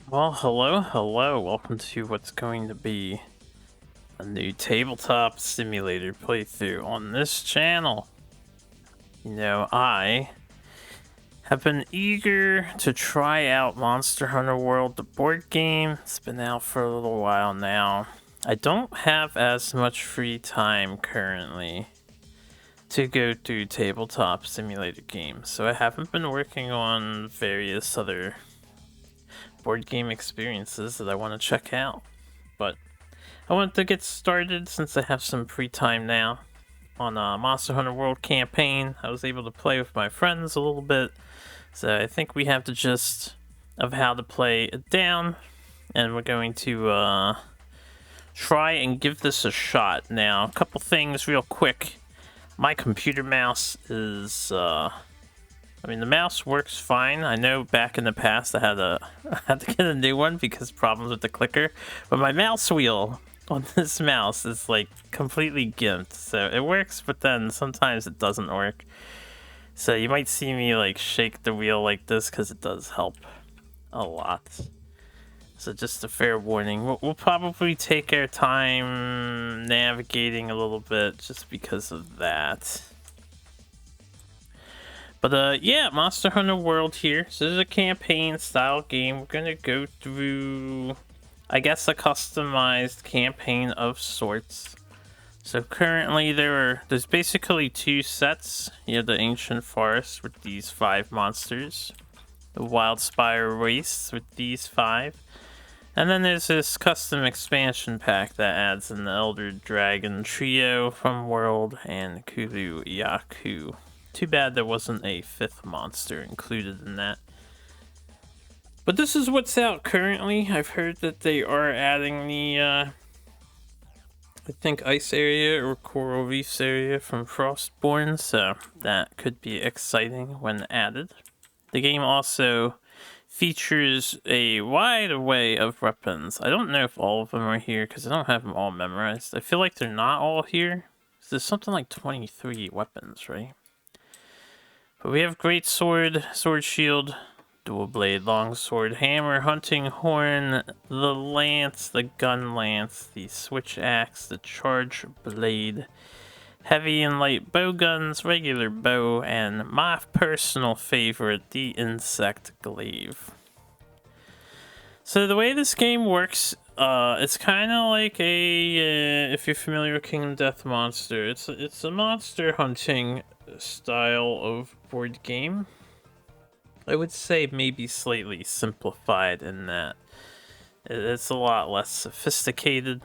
Well, hello. Welcome to what's going to be a new tabletop simulator playthrough on this channel. I have been eager to try out Monster Hunter World, the board game. It's been out for a little while now. I don't have as much free time currently to go through tabletop simulator games, so I haven't been working on various other board game experiences that I want to check out. But I wanted to get started since I have some free time now on Monster Hunter World campaign. I was able to play with my friends a little bit, so I think we have the gist of how to play it down, and we're going to try and give this a shot. Now, a couple things real quick. My computer mouse is the mouse works fine. I know back in the past I had to get a new one because problems with the clicker, but my mouse wheel on this mouse is like completely gimped. So it works, but then sometimes it doesn't work. So you might see me like shake the wheel like this because it does help a lot. So just a fair warning. We'll probably take our time navigating a little bit just because of that. But yeah, Monster Hunter World here. So this is a campaign style game. We're gonna go through, I guess, a customized campaign of sorts. So currently there's basically two sets. You have the Ancient Forest with these 5 monsters, the Wildspire Wastes with these 5, and then there's this custom expansion pack that adds an Elder Dragon Trio from World and Kuru Yaku. Too bad there wasn't a 5th monster included in that. But this is what's out currently. I've heard that they are adding the, I think, Ice area or Coral Reefs area from Frostborn, so that could be exciting when added. The game also features a wide array of weapons. I don't know if all of them are here because I don't have them all memorized. I feel like they're not all here. There's something like 23 weapons, right? But we have Great Sword, Sword Shield, Dual Blade, Longsword, Hammer, Hunting Horn, the Lance, the Gun Lance, the Switch Axe, the Charge Blade, Heavy and Light Bow Guns, Regular Bow, and my personal favorite, the Insect Glaive. So the way this game works, it's kind of like if you're familiar with Kingdom Death Monster, it's a monster hunting style of board game. I would say maybe slightly simplified in that it's a lot less sophisticated.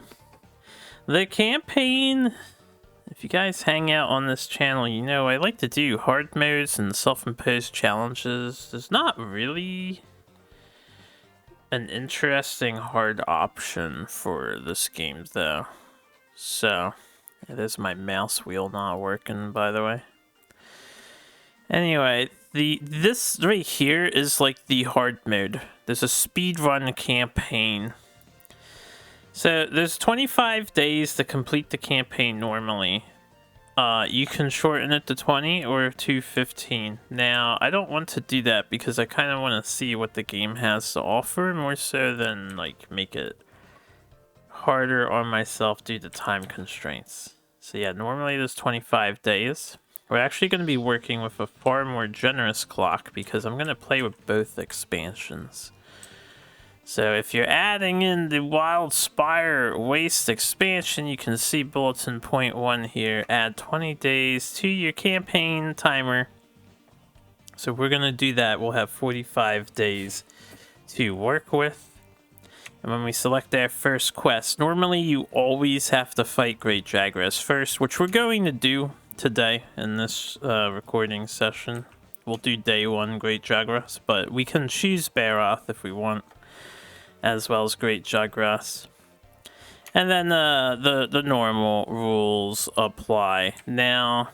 The campaign, if you guys hang out on this channel, you know I like to do hard modes and self-imposed challenges. There's not really an interesting hard option for this game though. So, there's my mouse wheel not working, by the way. Anyway, this right here is like the hard mode. There's a speedrun campaign. So there's 25 days to complete the campaign normally. You can shorten it to 20 or to 15. Now, I don't want to do that because I kind of want to see what the game has to offer more so than like make it harder on myself due to time constraints. So yeah, normally there's 25 days. We're actually going to be working with a far more generous clock because I'm going to play with both expansions. So if you're adding in the Wildspire Waste expansion, you can see bulletin point 1 here. Add 20 days to your campaign timer. So we're going to do that. We'll have 45 days to work with. And when we select our first quest, normally you always have to fight Great Jagras first, which we're going to do today in this recording session. We'll do day 1 Great Jagras, but we can choose Baroth if we want, as well as Great Jagras. And then the normal rules apply. Now,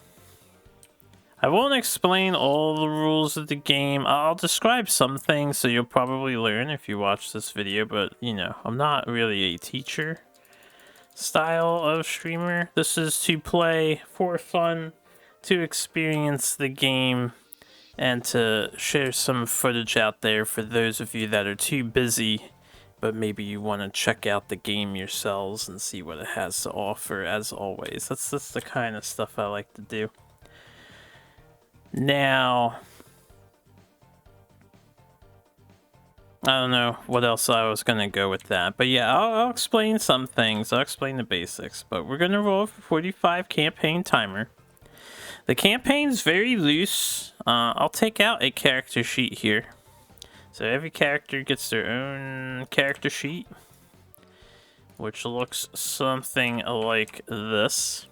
I won't explain all the rules of the game. I'll describe some things so you'll probably learn if you watch this video, but you know, I'm not really a teacher style of streamer. This is to play for fun, to experience the game, and to share some footage out there for those of you that are too busy but maybe you want to check out the game yourselves and see what it has to offer. As always, that's the kind of stuff I like to do. Now, I don't know what else I was gonna go with that, but yeah, I'll explain some things. I'll explain the basics, but we're gonna roll for 45 campaign timer. The campaign's very loose. I'll take out a character sheet here. So every character gets their own character sheet, which looks something like this.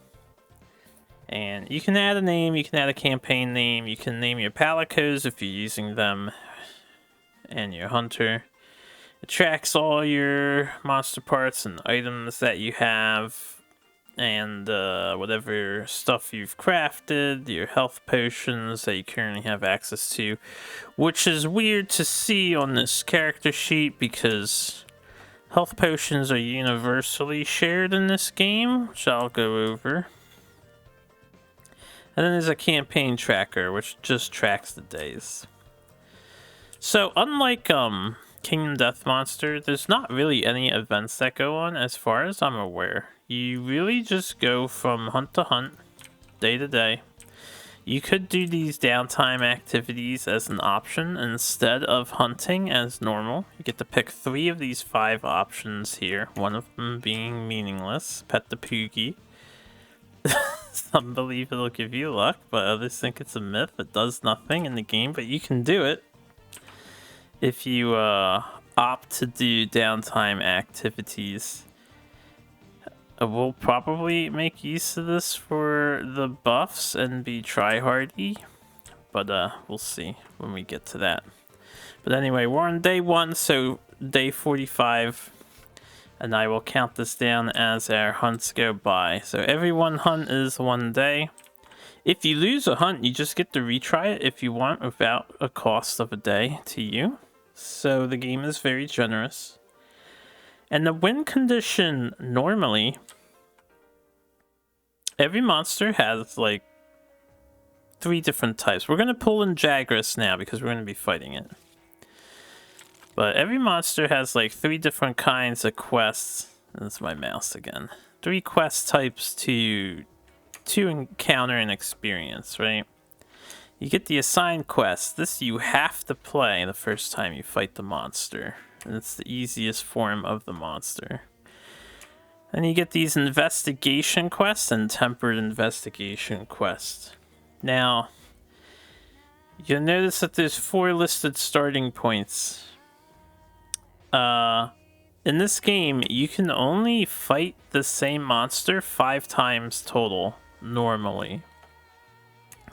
And you can add a name, you can add a campaign name, you can name your palicos if you're using them, and your hunter. It tracks all your monster parts and items that you have, and whatever stuff you've crafted, your health potions that you currently have access to, which is weird to see on this character sheet because health potions are universally shared in this game, which I'll go over. And then there's a campaign tracker, which just tracks the days. So unlike Kingdom Death Monster, there's not really any events that go on as far as I'm aware. You really just go from hunt to hunt, day to day. You could do these downtime activities as an option instead of hunting as normal. You get to pick 3 of these 5 options here, one of them being meaningless, pet the Poogie. Some believe it'll give you luck, but others think it's a myth. It does nothing in the game, but you can do it if you opt to do downtime activities. We'll probably make use of this for the buffs and be tryhardy, but we'll see when we get to that. But anyway, we're on day 1, so day 45, and I will count this down as our hunts go by. So every 1 hunt is 1 day. If you lose a hunt, you just get to retry it if you want without a cost of a day to you. So the game is very generous. And the win condition, normally, every monster has like 3 different types. We're going to pull in Jagras now because we're going to be fighting it. But every monster has like 3 different kinds of quests. That's my mouse again. 3 quest types to encounter and experience, right? You get the assigned quest. This you have to play the first time you fight the monster. And it's the easiest form of the monster. Then you get these investigation quests and tempered investigation quests. Now, you'll notice that there's 4 listed starting points. In this game, you can only fight the same monster 5 times total, normally.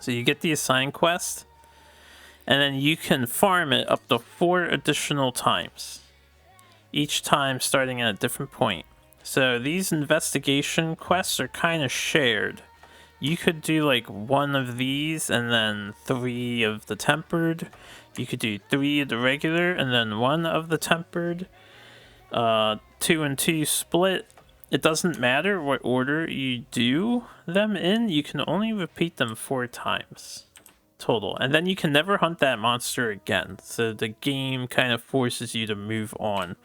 So you get the assigned quest, and then you can farm it up to 4 additional times. Each time starting at a different point. So these investigation quests are kind of shared. You could do like 1 of these and then 3 of the tempered. You could do 3 of the regular and then 1 of the tempered. 2 and 2 split. It doesn't matter what order you do them in. You can only repeat them 4 times total. And then you can never hunt that monster again. So the game kind of forces you to move on.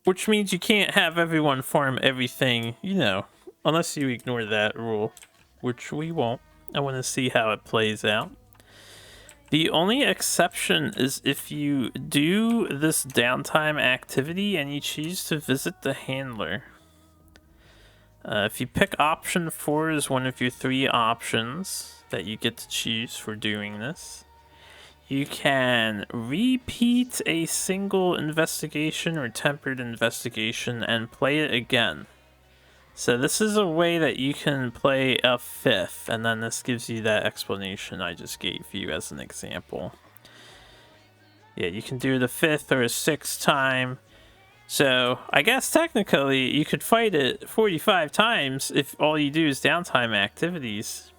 Which means you can't have everyone farm everything, you know, unless you ignore that rule, which we won't. I want to see how it plays out. The only exception is if you do this downtime activity and you choose to visit the handler. If you pick option 4 as one of your 3 options that you get to choose for doing this, you can repeat a single investigation or tempered investigation and play it again. So this is a way that you can play a 5th, and then this gives you that explanation I just gave you as an example. Yeah, you can do the 5th or a 6th time. So I guess technically you could fight it 45 times if all you do is downtime activities.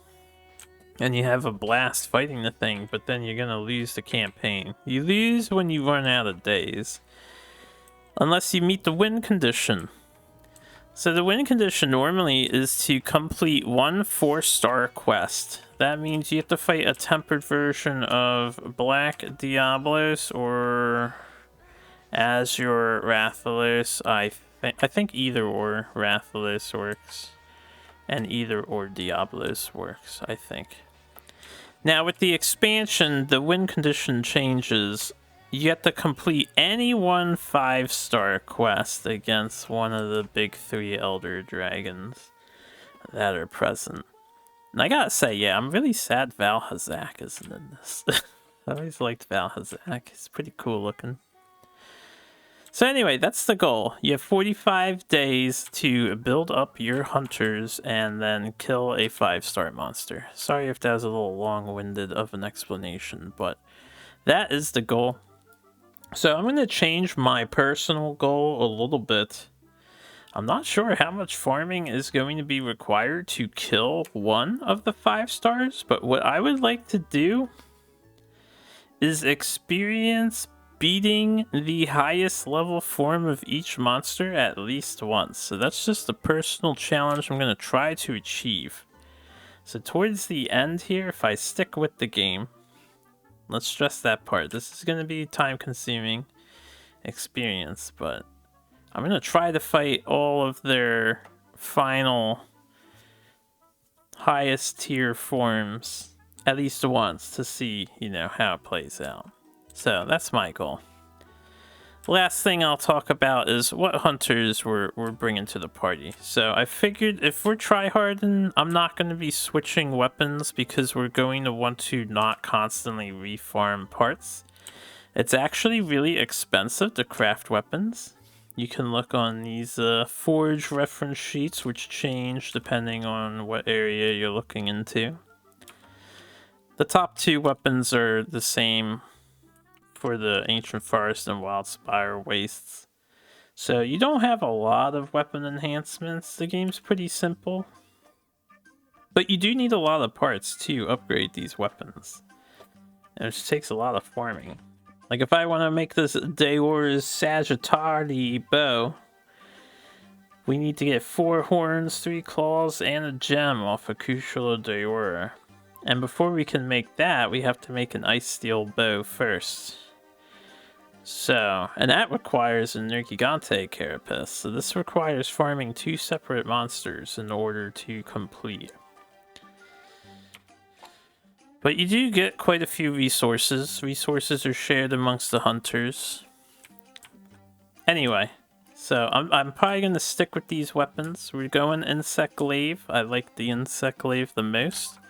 And you have a blast fighting the thing, but then you're gonna lose the campaign. You lose when you run out of days. Unless you meet the win condition. So the win condition normally is to complete 1 4-star quest. That means you have to fight a tempered version of Black Diablos or as your Rathalos. I think either or Rathalos works, and either or Diablos works, I think. Now with the expansion, the win condition changes. You have to complete any one 5-star quest against one of the big 3 Elder Dragons that are present. And I gotta say, yeah, I'm really sad Valhazak isn't in this. I always liked Valhazak. He's pretty cool looking. So anyway, that's the goal. You have 45 days to build up your hunters and then kill a 5-star monster. Sorry if that was a little long-winded of an explanation, but that is the goal. So I'm going to change my personal goal a little bit. I'm not sure how much farming is going to be required to kill one of the 5 stars, but what I would like to do is experience beating the highest level form of each monster at least once. So that's just a personal challenge I'm going to try to achieve. So towards the end here, if I stick with the game, let's stress that part. This is going to be time-consuming experience, but I'm going to try to fight all of their final highest tier forms at least once to see, you know, how it plays out. So that's my goal. Last thing I'll talk about is what hunters we're bringing to the party. So I figured if we're tryharding, I'm not going to be switching weapons because we're going to want to not constantly refarm parts. It's actually really expensive to craft weapons. You can look on these forge reference sheets, which change depending on what area you're looking into. The top 2 weapons are the same for the Ancient Forest and Wildspire Wastes. So you don't have a lot of weapon enhancements. The game's pretty simple. But you do need a lot of parts to upgrade these weapons. And it just takes a lot of farming. Like if I want to make this Deor's Sagittari bow, we need to get 4 horns, 3 claws, and a gem off of Cushula Deora. And before we can make that, we have to make an ice steel bow first. So, and that requires a Nergigante carapace. So this requires farming 2 separate monsters in order to complete. But you do get quite a few resources. Resources are shared amongst the hunters. Anyway, so I'm probably going to stick with these weapons. We're going Insect Glaive. I like the Insect Glaive the most.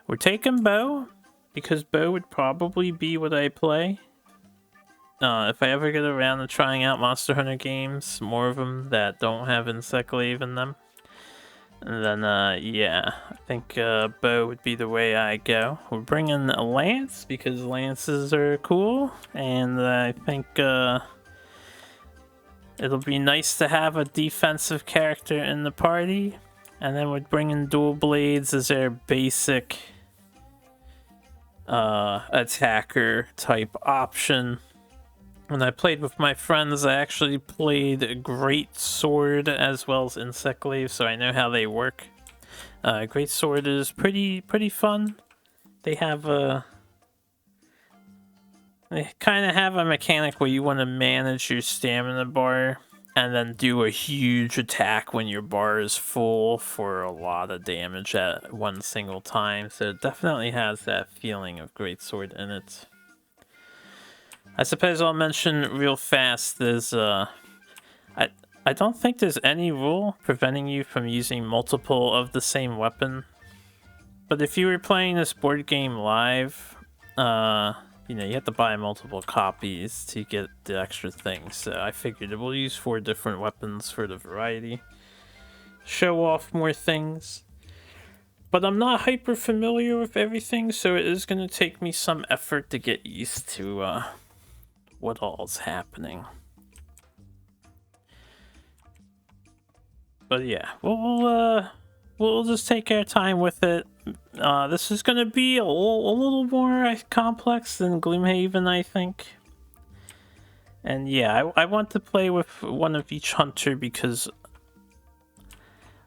We're taking Bow, because Bow would probably be what I play. If I ever get around to trying out Monster Hunter games, more of them that don't have Insect Glaive in them. And then, yeah, I think bow would be the way I go. We're bringing a lance because lances are cool, and I think it'll be nice to have a defensive character in the party. And then we're bringing dual blades as our basic attacker type option. When I played with my friends, I actually played a Great Sword as well as Insect Glaive, so I know how they work. Great Sword is pretty fun. They have they kind of have a mechanic where you want to manage your stamina bar and then do a huge attack when your bar is full for a lot of damage at one single time. So it definitely has that feeling of Great Sword in it. I suppose I'll mention real fast, there's, I don't think there's any rule preventing you from using multiple of the same weapon. But if you were playing this board game live, you know, you have to buy multiple copies to get the extra things. So I figured we'll use 4 different weapons for the variety. Show off more things. But I'm not hyper familiar with everything, so it is going to take me some effort to get used to, what all's happening. But yeah, we'll just take our time with it. This is gonna be a little more complex than Gloomhaven, I think. And yeah, I want to play with one of each hunter because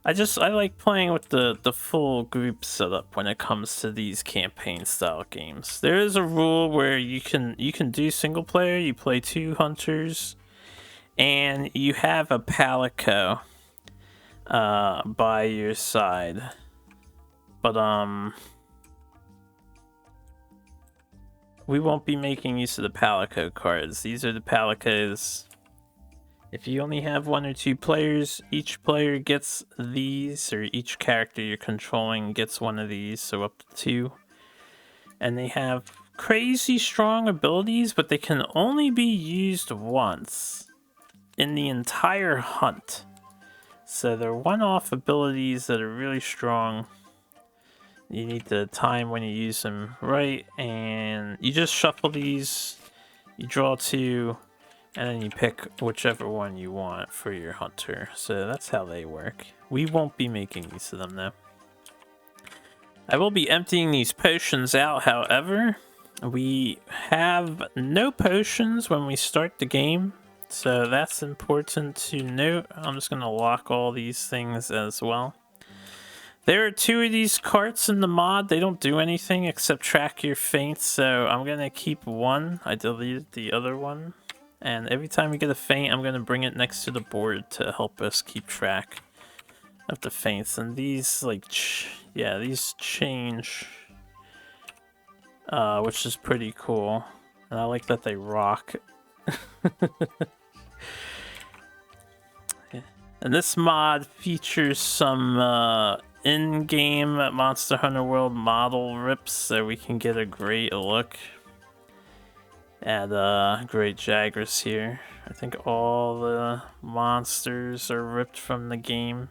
I like playing with the full group setup when it comes to these campaign style games. There is a rule where you can do single player, you play 2 hunters, and you have a palico by your side. But we won't be making use of the palico cards. These are the palicos. If you only have 1 or 2 players, each player gets these, or each character you're controlling gets one of these, so up to 2. And they have crazy strong abilities, but they can only be used once in the entire hunt. So they're one-off abilities that are really strong. You need to time when you use them right, and you just shuffle these, you draw 2, and then you pick whichever one you want for your hunter. So that's how they work. We won't be making use of them though. I will be emptying these potions out, however. We have no potions when we start the game, so that's important to note. I'm just going to lock all these things as well. There are 2 of these carts in the mod. They don't do anything except track your feints, so I'm going to keep one. I deleted the other one. And every time we get a feint, I'm going to bring it next to the board to help us keep track of the feints. And these, like, yeah, these change, which is pretty cool. And I like that they rock. And this mod features some in-game Monster Hunter World model rips, so we can get a great look at great Jagras here. I think all the monsters are ripped from the game.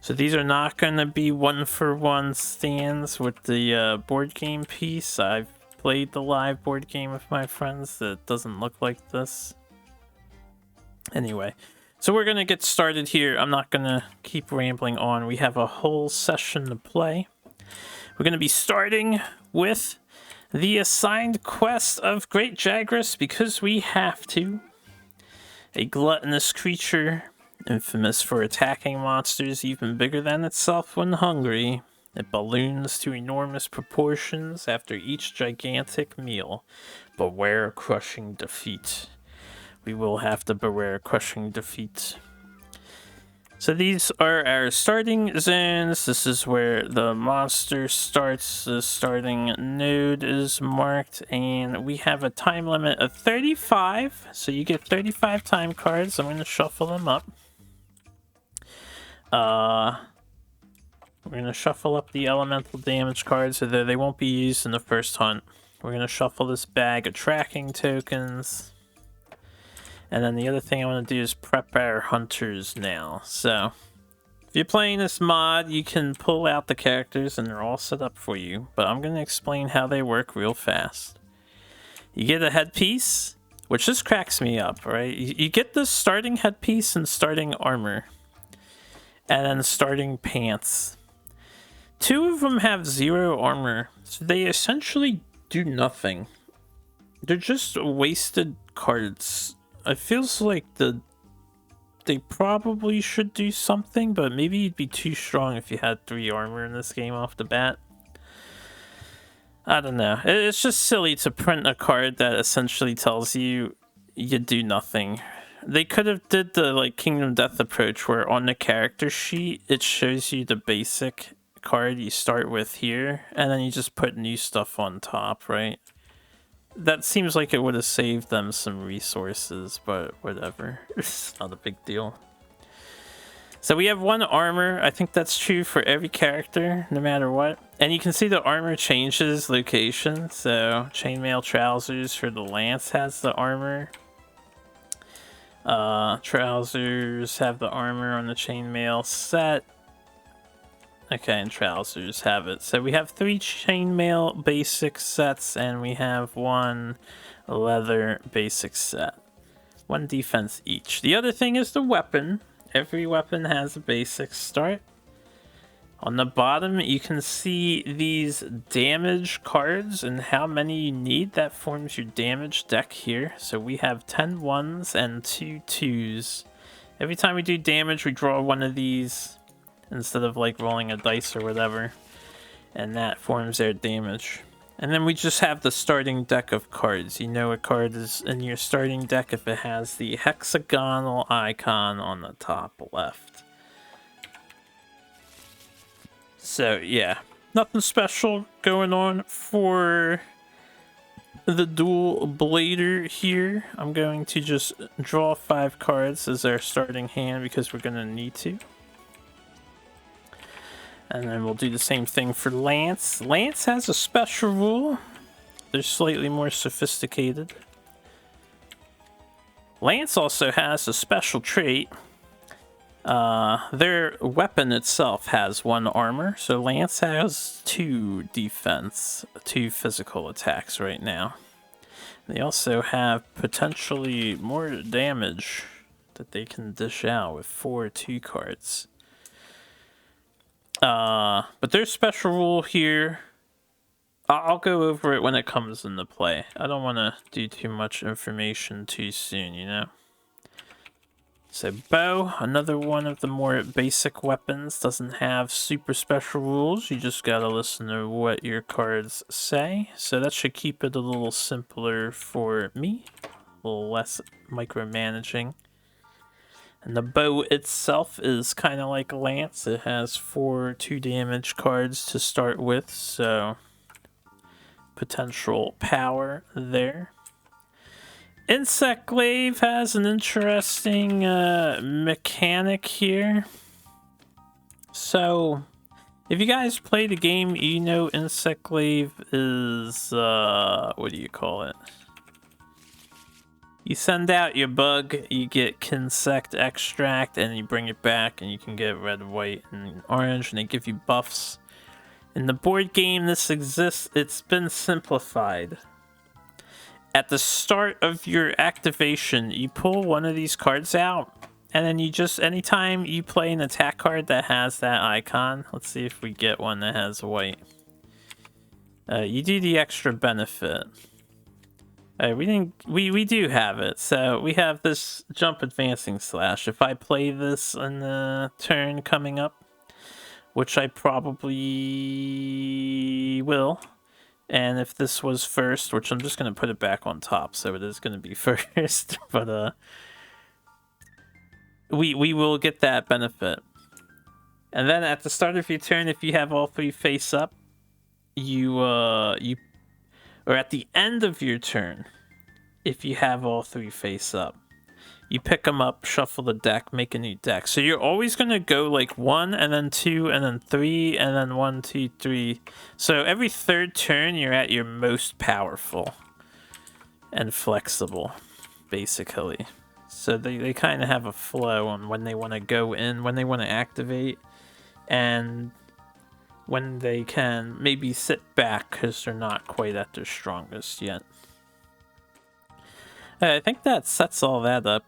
So these are not going to be 1-for-1 stands with the board game piece. I've played the live board game with my friends that doesn't look like this. Anyway, so we're going to get started here. I'm not going to keep rambling on. We have a whole session to play. We're going to be starting with the assigned quest of Great Jagras, because we have to. A gluttonous creature, infamous for attacking monsters even bigger than itself when hungry. It balloons to enormous proportions after each gigantic meal. Beware crushing defeat. We will have to beware crushing defeat. So these are our starting zones. This is where the monster starts. The starting node is marked, and we have a time limit of 35. So you get 35 time cards. I'm going to shuffle them up. We're going to shuffle up the elemental damage cards, although they won't be used in the first hunt. We're going to shuffle this bag of tracking tokens. And then the other thing I want to do is prep our hunters now. So, if you're playing this mod, you can pull out the characters and they're all set up for you. But I'm going to explain how they work real fast. You get a headpiece, which just cracks me up, right? You get the starting headpiece and starting armor. And then starting pants. 2 of them have 0 armor, so they essentially do nothing. They're just wasted cards. It feels like they probably should do something, but maybe you'd be too strong if you had 3 armor in this game off the bat. I don't know. It's just silly to print a card that essentially tells you you do nothing. They could have did the like Kingdom Death approach, where on the character sheet it shows you the basic card you start with here, and then you just put new stuff on top, right? That seems like it would have saved them some resources, but whatever. It's not a big deal. So we have 1 armor. I think that's true for every character, no matter what. And you can see the armor changes location. So chainmail trousers for the lance has the armor. Trousers have the armor on the chainmail set. Okay, and trousers have it. So we have 3 chainmail basic sets, and we have 1 leather basic set. 1 defense each. The other thing is the weapon. Every weapon has a basic start. On the bottom, you can see these damage cards and how many you need. That forms your damage deck here. So we have 10 1s and 2 2s. Every time we do damage, we draw one of these. instead of like rolling a dice or whatever, and that forms their damage. And then we just have the starting deck of cards. You know a card is in your starting deck if it has the hexagonal icon on the top left. So yeah, nothing special going on for the dual blader here. I'm going to just draw 5 cards as our starting hand because we're going to need to. And then we'll do the same thing for Lance. Lance has a special rule. They're slightly more sophisticated. Lance also has a special trait. Their weapon itself has 1 armor, so Lance has 2 defense, 2 physical attacks right now. They also have potentially more damage that they can dish out with 4 2 cards. But there's special rule here. I'll go over it when it comes into play. I don't want to do too much information too soon, you know? So bow, another one of the more basic weapons, doesn't have super special rules. You just gotta listen to what your cards say. So that should keep it a little simpler for me. A little less micromanaging. And the bow itself is kind of like Lance. It has 4 2 damage cards to start with, so potential power there. Insect Glaive has an interesting mechanic here. So, if you guys play the game, you know Insect Glaive is, what do you call it? You send out your bug, you get Kinsect Extract, and you bring it back, and you can get red, white, and orange, and they give you buffs. In the board game this exists, it's been simplified. At the start of your activation, you pull one of these cards out, and then you just, anytime you play an attack card that has that icon, let's see if we get one that has white. You do the extra benefit. We do have it. So we have this jump advancing slash. If I play this in the turn coming up, which I probably will, and if this was first, which I'm just going to put it back on top, so it is going to be first, but we will get that benefit. And then at the start of your turn, if you have all 3 face up, or at the end of your turn, if you have all 3 face up, you pick them up, shuffle the deck, make a new deck. So you're always going to go like 1, and then 2, and then 3, and then 1, 2, 3. So every 3rd turn, you're at your most powerful and flexible, basically. So they kind of have a flow on when they want to go in, when they want to activate, and when they can maybe sit back because they're not quite at their strongest yet. I think that sets all that up.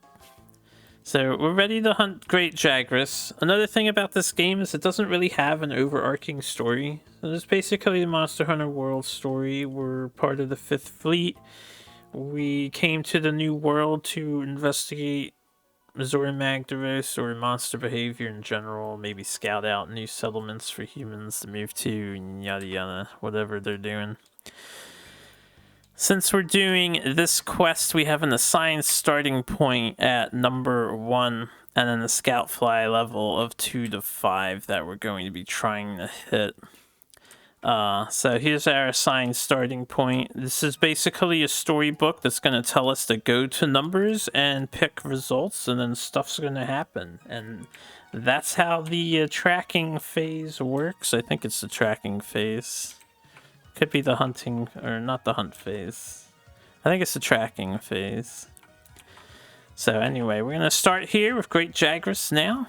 So we're ready to hunt Great Jagras. Another thing about this game is it doesn't really have an overarching story. So it's basically the Monster Hunter World story. We're part of the 5th Fleet. We came to the new world to investigate Zora Magdaros or monster behavior in general, maybe scout out new settlements for humans to move to, and yada yada, whatever they're doing. Since we're doing this quest, we have an assigned starting point at number 1, and then a scout fly level of 2 to 5 that we're going to be trying to hit. So here's our assigned starting point. This is basically a storybook that's going to tell us to go to numbers and pick results, and then stuff's going to happen. And that's how the tracking phase works. I think it's the tracking phase. Could be the hunting, or not the hunt phase. I think it's the tracking phase. So anyway, we're going to start here with Great Jagras now.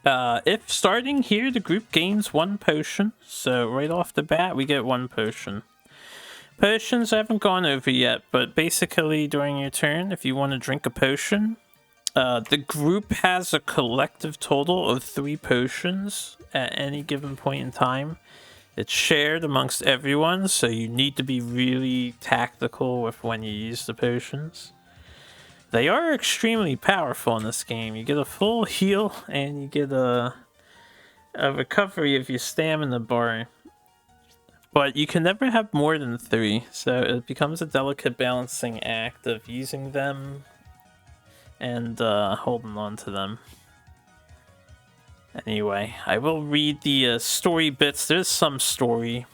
If starting here, the group gains 1 potion. So right off the bat, we get 1 potion. Potions I haven't gone over yet, but basically during your turn, if you want to drink a potion, the group has a collective total of 3 potions at any given point in time. It's shared amongst everyone, so you need to be really tactical with when you use the potions. They are extremely powerful in this game. You get a full heal, and you get a a recovery of your stamina bar. But you can never have more than 3, so it becomes a delicate balancing act of using them and holding on to them. Anyway, I will read the story bits. There's some story.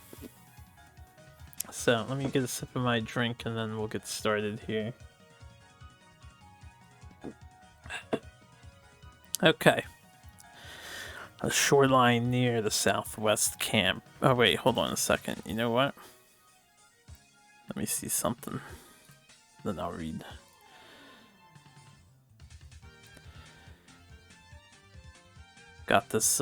So let me get a sip of my drink and then we'll get started here. Okay. A shoreline near the southwest camp. Oh wait, hold on a second. You know what? Let me see something. Then I'll read. Got this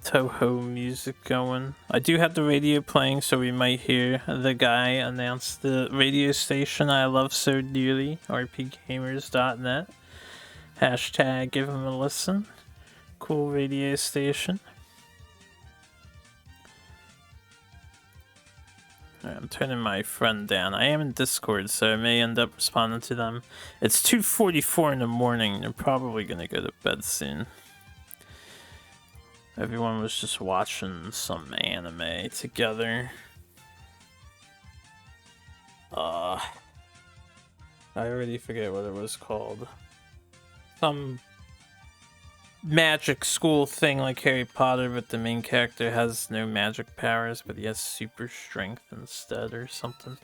Toho music going. I do have the radio playing, so we might hear the guy announce the radio station I love so dearly, rpgamers.net. Hashtag give him a listen. Cool radio station. I'm turning my friend down. I am in Discord, so I may end up responding to them. It's 2:44 in the morning. They're probably gonna go to bed soon. Everyone was just watching some anime together. I already forget what it was called. Some magic school thing like Harry Potter, but the main character has no magic powers, but he has super strength instead or something.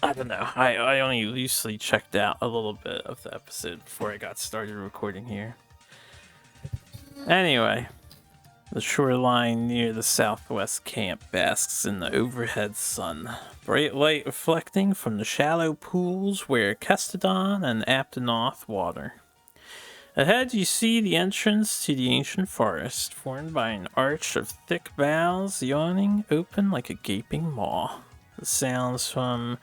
I don't know. I only loosely checked out a little bit of the episode before I got started recording here. Anyway, the shoreline near the southwest camp basks in the overhead sun. Bright light reflecting from the shallow pools where Kestodon and Aptonoth water. Ahead you see the entrance to the ancient forest, formed by an arch of thick boughs yawning open like a gaping maw. The sounds from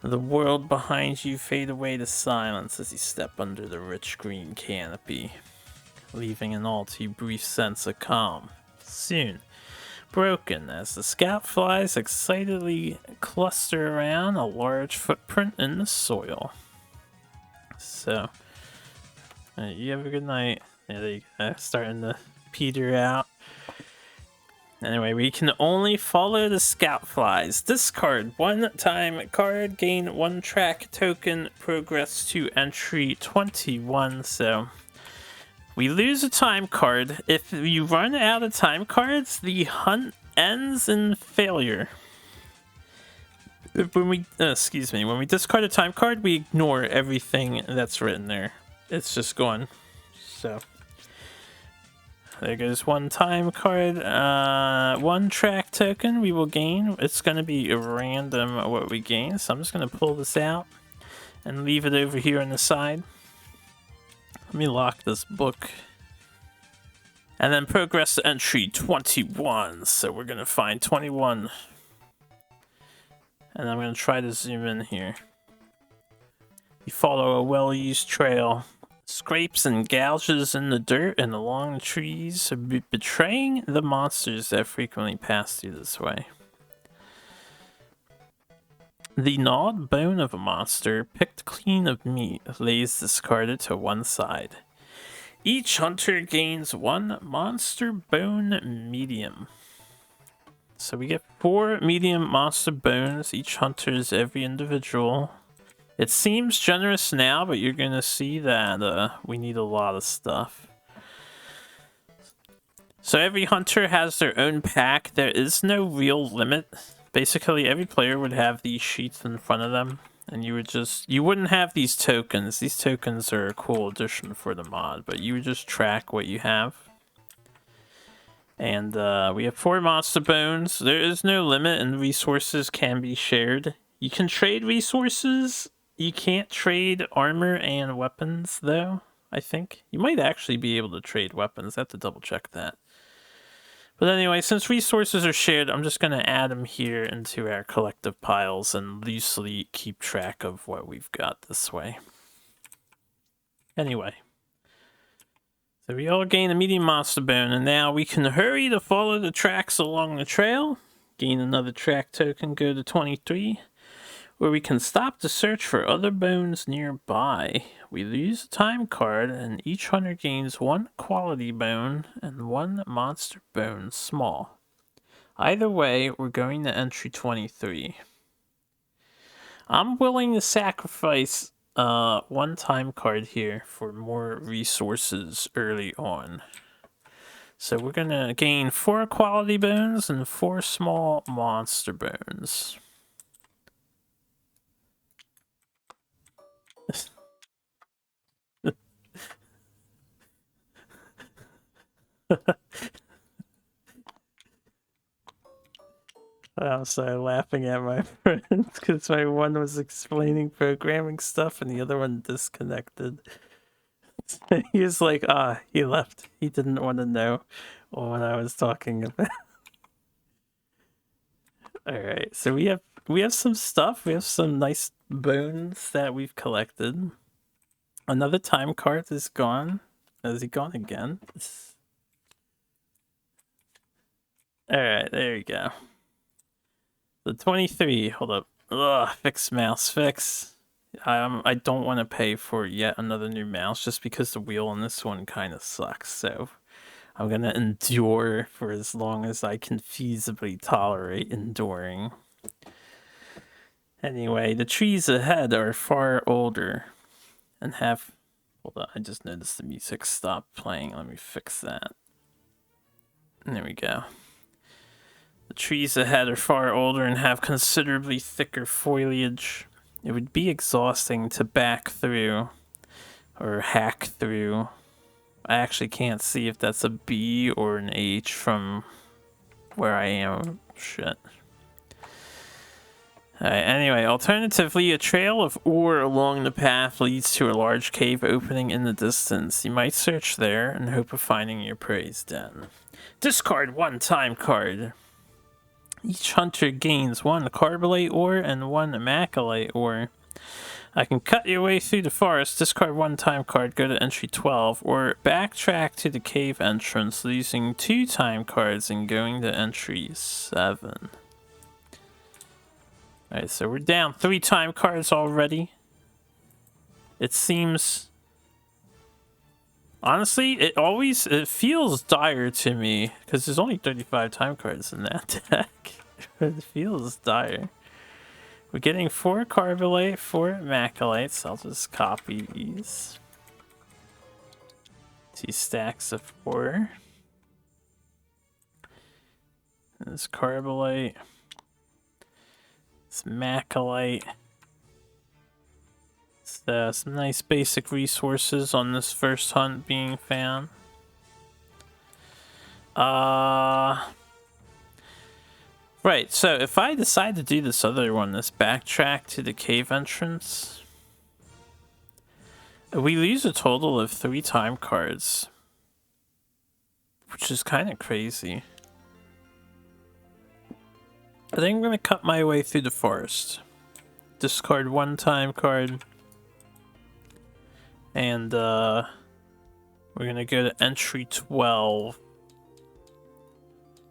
the world behind you fade away to silence as you step under the rich green canopy, leaving an all too brief sense of calm. Soon broken as the scout flies excitedly cluster around a large footprint in the soil. So, you have a good night. Yeah, there you go. Starting to peter out. Anyway, we can only follow the scout flies. Discard one time card, gain 1 track token, progress to entry 21. So we lose a time card. If you run out of time cards, the hunt ends in failure. When we when we discard a time card, we ignore everything that's written there. It's just gone. So there goes 1 time card. 1 track token we will gain. It's going to be random what we gain. So I'm just going to pull this out and leave it over here on the side. Let me lock this book. And then progress to entry 21. So we're going to find 21. And I'm going to try to zoom in here. You follow a well-used trail. Scrapes and gouges in the dirt and along the trees, betraying the monsters that frequently pass through this way. The gnawed bone of a monster, picked clean of meat, lays discarded to one side. Each hunter gains 1 monster bone medium. So we get 4 medium monster bones. Each hunter is every individual. It seems generous now, but you're going to see that we need a lot of stuff. So every hunter has their own pack. There is no real limit. Basically, every player would have these sheets in front of them, and you wouldn't have these tokens. These tokens are a cool addition for the mod, but you would just track what you have. And we have 4 monster bones. There is no limit, and resources can be shared. You can trade resources. You can't trade armor and weapons, though, I think. You might actually be able to trade weapons. I have to double check that. But anyway, since resources are shared, I'm just going to add them here into our collective piles and loosely keep track of what we've got this way. Anyway. So we all gain a medium monster bone, and now we can hurry to follow the tracks along the trail. Gain another track token, go to 23. where we can stop to search for other bones nearby. We lose a time card, and each hunter gains 1 quality bone and 1 monster bone small. Either way, we're going to entry 23. I'm willing to sacrifice 1 time card here for more resources early on. So we're gonna gain 4 quality bones and 4 small monster bones. I'm sorry, laughing at my friend because my one was explaining programming stuff and the other one disconnected. He was like, he left. He didn't want to know what I was talking about. Alright, so we have some stuff. We have some nice bones that we've collected. Another time card is gone. Is he gone again? Alright, there you go. The 23, hold up. Ugh, fix mouse, fix. I don't want to pay for yet another new mouse just because the wheel on this one kind of sucks. So I'm going to endure for as long as I can feasibly tolerate enduring. Anyway, the trees ahead are far older and have... Hold on, I just noticed the music stopped playing. Let me fix that. There we go. The trees ahead are far older and have considerably thicker foliage. It would be exhausting to back through or hack through. I actually can't see if that's a B or an H from where I am. Shit. Alright, anyway, alternatively, a trail of ore along the path leads to a large cave opening in the distance. You might search there in hope of finding your prey's den. Discard 1 time card. Each hunter gains 1 carbolite ore and 1 macalite ore. I can cut your way through the forest, discard 1 time card, go to entry 12, or backtrack to the cave entrance, losing 2 time cards and going to entry 7. Alright, so we're down 3 time cards already. It seems... Honestly, it feels dire to me, because there's only 35 time cards in that deck. It feels dire. We're getting 4 carbolite, 4 macalites. I'll just copy these. 2 stacks of 4. There's carbolite. It's macalite. So some nice basic resources on this first hunt being found. Right, so if I decide to do this other one, this backtrack to the cave entrance, we lose a total of 3 time cards, which is kind of crazy. I think I'm going to cut my way through the forest. Discard 1 time card. And we're going to go to entry 12.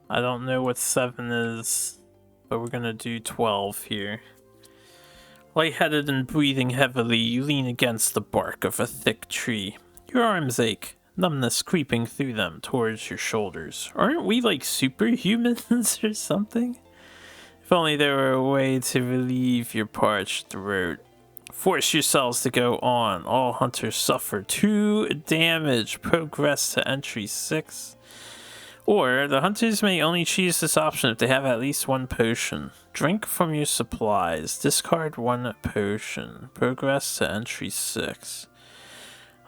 I don't know what 7 is, but we're going to do 12 here. Lightheaded and breathing heavily, you lean against the bark of a thick tree. Your arms ache, numbness creeping through them towards your shoulders. Aren't we like superhumans or something? If only there were a way to relieve your parched throat. Force yourselves to go on. All hunters suffer 2 damage. Progress to entry 6. Or, the hunters may only choose this option if they have at least 1 potion. Drink from your supplies. Discard 1 potion. Progress to entry 6.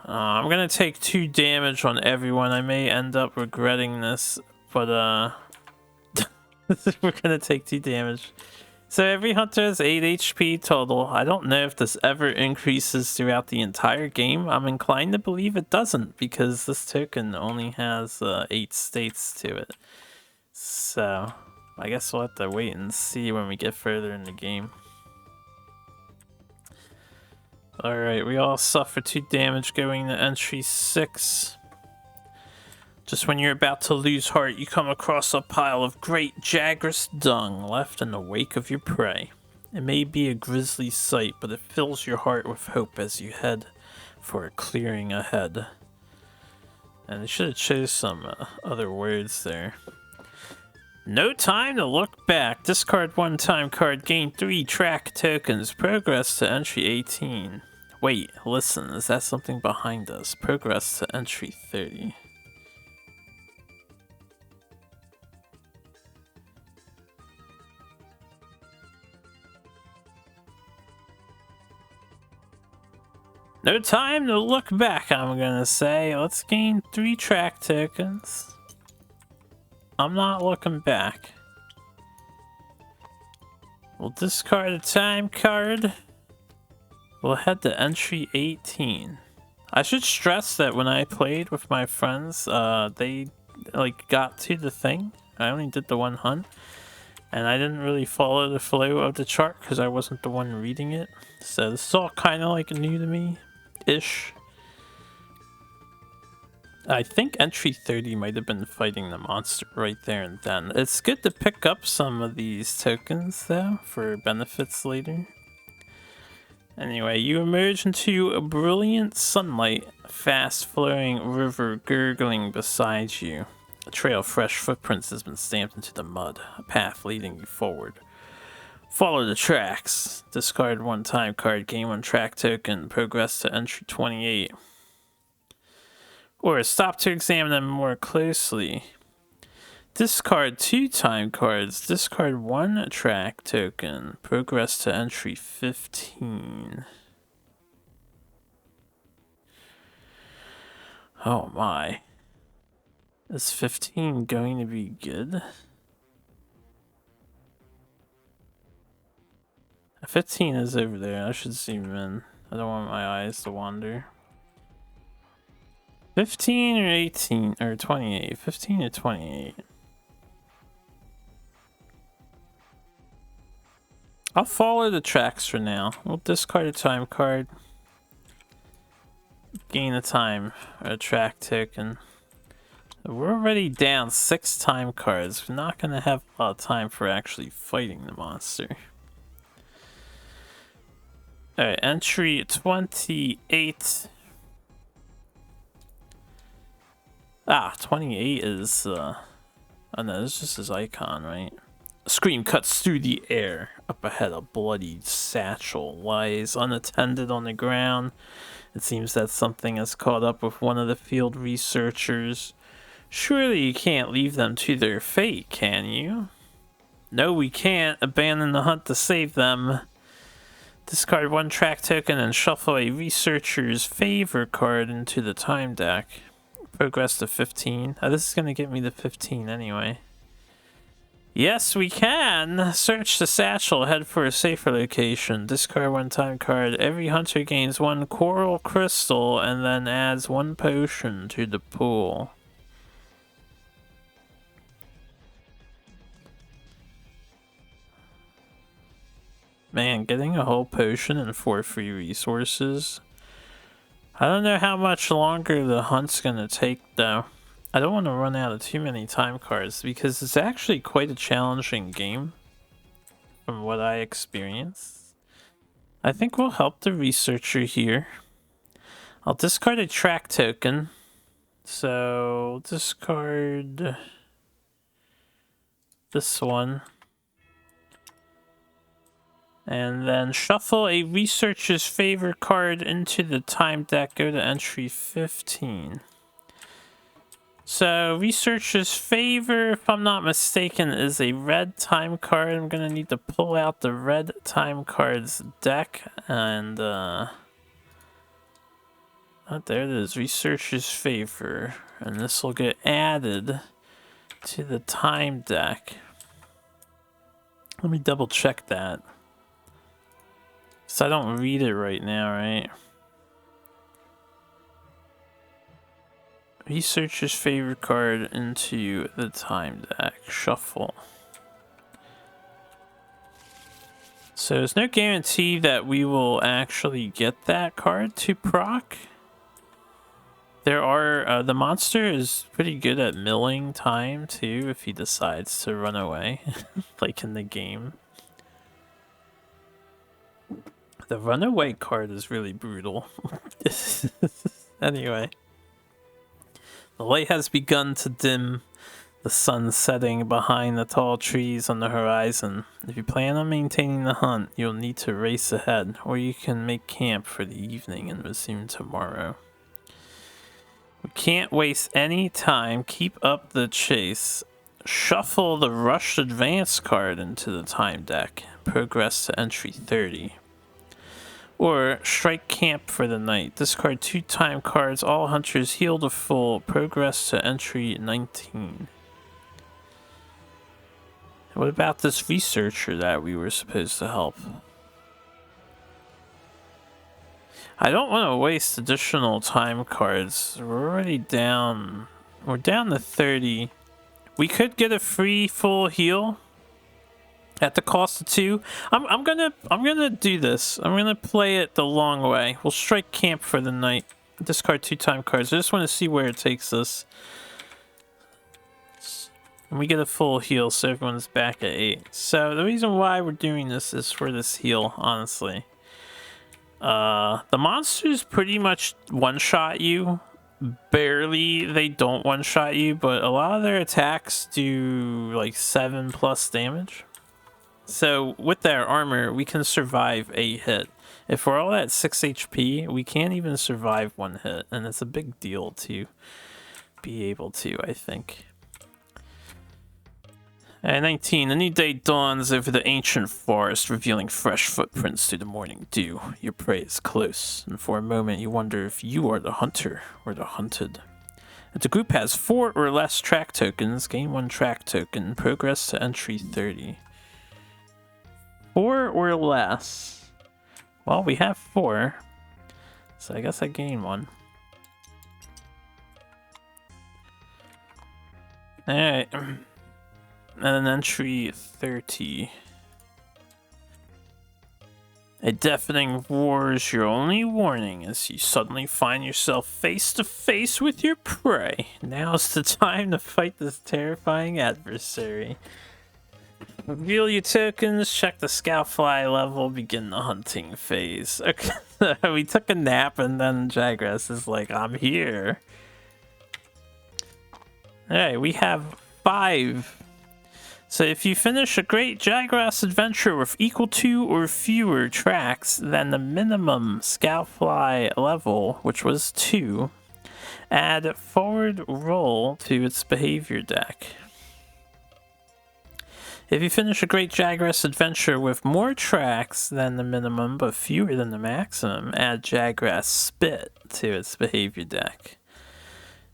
I'm gonna take 2 damage on everyone. I may end up regretting this, but we're gonna take 2 damage. So every hunter has 8 HP total. I don't know if this ever increases throughout the entire game. I'm inclined to believe it doesn't, because this token only has 8 states to it. So I guess we'll have to wait and see when we get further in the game. Alright, we all suffer 2 damage going to entry 6. Just when you're about to lose heart, you come across a pile of great Jagras dung left in the wake of your prey. It may be a grisly sight, but it fills your heart with hope as you head for a clearing ahead. And I should have chose some other words there. No time to look back. Discard one time card, gain 3 track tokens. Progress to entry 18. Wait, listen, is that something behind us? Progress to entry 30. No time to look back, I'm gonna say. Let's gain 3 track tokens. I'm not looking back. We'll discard a time card. We'll head to entry 18. I should stress that when I played with my friends, they like got to the thing. I only did the one hunt, and I didn't really follow the flow of the chart because I wasn't the one reading it. So this is all kind of like new to me-ish. I think entry 30 might have been fighting the monster right there and then. It's good to pick up some of these tokens though for benefits later. Anyway, you emerge into a brilliant sunlight, fast flowing river gurgling beside you. A trail of fresh footprints has been stamped into the mud, a path leading you forward. Follow the tracks. Discard one time card, gain 1 track token, progress to entry 28. Or stop to examine them more closely. Discard 2 time cards, discard 1 track token, progress to entry 15. Oh my. Is 15 going to be good? 15 is over there, I should zoom in. I don't want my eyes to wander. 15 or 18 or 28? 15 or 28? I'll follow the tracks for now. We'll discard a time card. Gain a time, or a track token. We're already down 6 time cards. We're not going to have a lot of time for actually fighting the monster. Alright, entry 28. 28 is, oh no, this is just his icon, right? A scream cuts through the air. Up ahead, a bloody satchel lies unattended on the ground. It seems that something has caught up with one of the field researchers. Surely you can't leave them to their fate, can you? No, we can't. Abandon the hunt to save them. Discard 1 track token and shuffle a researcher's favor card into the time deck. Progress to 15. This is going to get me to 15 anyway. Yes, we can! Search the satchel, head for a safer location. Discard 1 time card. Every hunter gains 1 coral crystal and then adds 1 potion to the pool. Man, getting a whole potion and 4 free resources. I don't know how much longer the hunt's gonna take though. I don't want to run out of too many time cards because it's actually quite a challenging game from what I experienced. I think we'll help the researcher here. I'll discard a track token. So discard this one. And then shuffle a researcher's favor card into the time deck. Go to entry 15. So researcher's favor, if I'm not mistaken, is a red time card. I'm gonna need to pull out the red time cards deck and there it is, researcher's favor, and this will get added to the time deck. Let me double check that. So I don't read it right now, right? Researcher's favorite card into the time deck. Shuffle. So there's no guarantee that we will actually get that card to proc. There are, the monster is pretty good at milling time too if he decides to run away, like in the game. The runaway card is really brutal. Anyway. The light has begun to dim, the sun setting behind the tall trees on the horizon. If you plan on maintaining the hunt, you'll need to race ahead, or you can make camp for the evening and resume tomorrow. We can't waste any time. Keep up the chase. Shuffle the Rush Advance card into the time deck. Progress to entry 30. Or strike camp for the night. Discard 2 time cards. All hunters heal to full. Progress to entry 19. What about this researcher that we were supposed to help? I don't want to waste additional time cards. We're already down. We're down to 30. We could get a free full heal at the cost of 2. I'm gonna do this. I'm gonna play it the long way. We'll strike camp for the night. Discard 2 time cards. I just want to see where it takes us. And we get a full heal, so everyone's back at 8. So the reason why we're doing this is for this heal, honestly. The monsters pretty much one-shot you. Barely they don't one-shot you, but a lot of their attacks do like 7+ damage. So with their armor, we can survive a hit. If we're all at 6 HP, we can't even survive 1 hit, and it's a big deal to be able to, I think. At 19, a new day dawns over the ancient forest, revealing fresh footprints through the morning dew. Your prey is close, and for a moment you wonder if you are the hunter or the hunted. If the group has 4 or less track tokens, gain 1 track token. Progress to entry 30. 4 or less. Well, we have 4, so I guess I gain 1. Alright. And then entry 30. A deafening roar is your only warning as you suddenly find yourself face to face with your prey. Now's the time to fight this terrifying adversary. Reveal your tokens, check the Scoutfly level, begin the hunting phase. Okay, we took a nap and then Jagras is like, I'm here. Alright, we have 5. So if you finish a great Jagras adventure with equal to or fewer tracks than the minimum Scoutfly level, which was 2, add forward roll to its behavior deck. If you finish a great Jagras adventure with more tracks than the minimum but fewer than the maximum, add Jagras Spit to its behavior deck.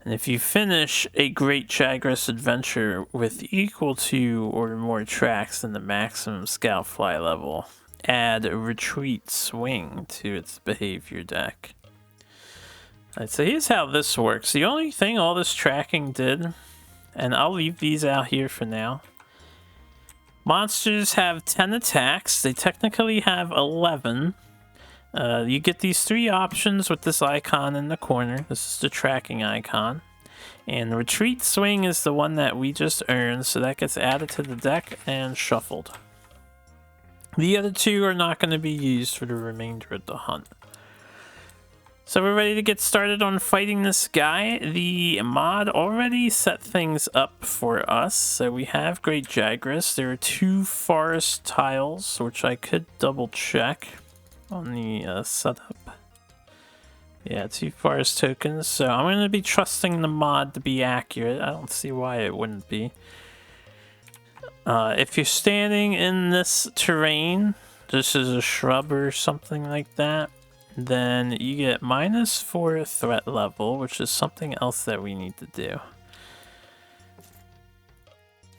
And if you finish a great Jagras adventure with equal to or more tracks than the maximum Scoutfly level, add Retreat Swing to its behavior deck. Alright, so here's how this works. The only thing all this tracking did, and I'll leave these out here for now. Monsters have 10 attacks. They technically have 11. You get these 3 options with this icon in the corner. This is the tracking icon. And Retreat Swing is the one that we just earned, so that gets added to the deck and shuffled. The other 2 are not going to be used for the remainder of the hunt. So we're ready to get started on fighting this guy. The mod already set things up for us. So we have Great Jagras. There are 2 forest tiles, which I could double check on the setup. Yeah, 2 forest tokens. So I'm going to be trusting the mod to be accurate. I don't see why it wouldn't be. If you're standing in this terrain, this is a shrub or something like that, then you get -4 threat level, which is something else that we need to do.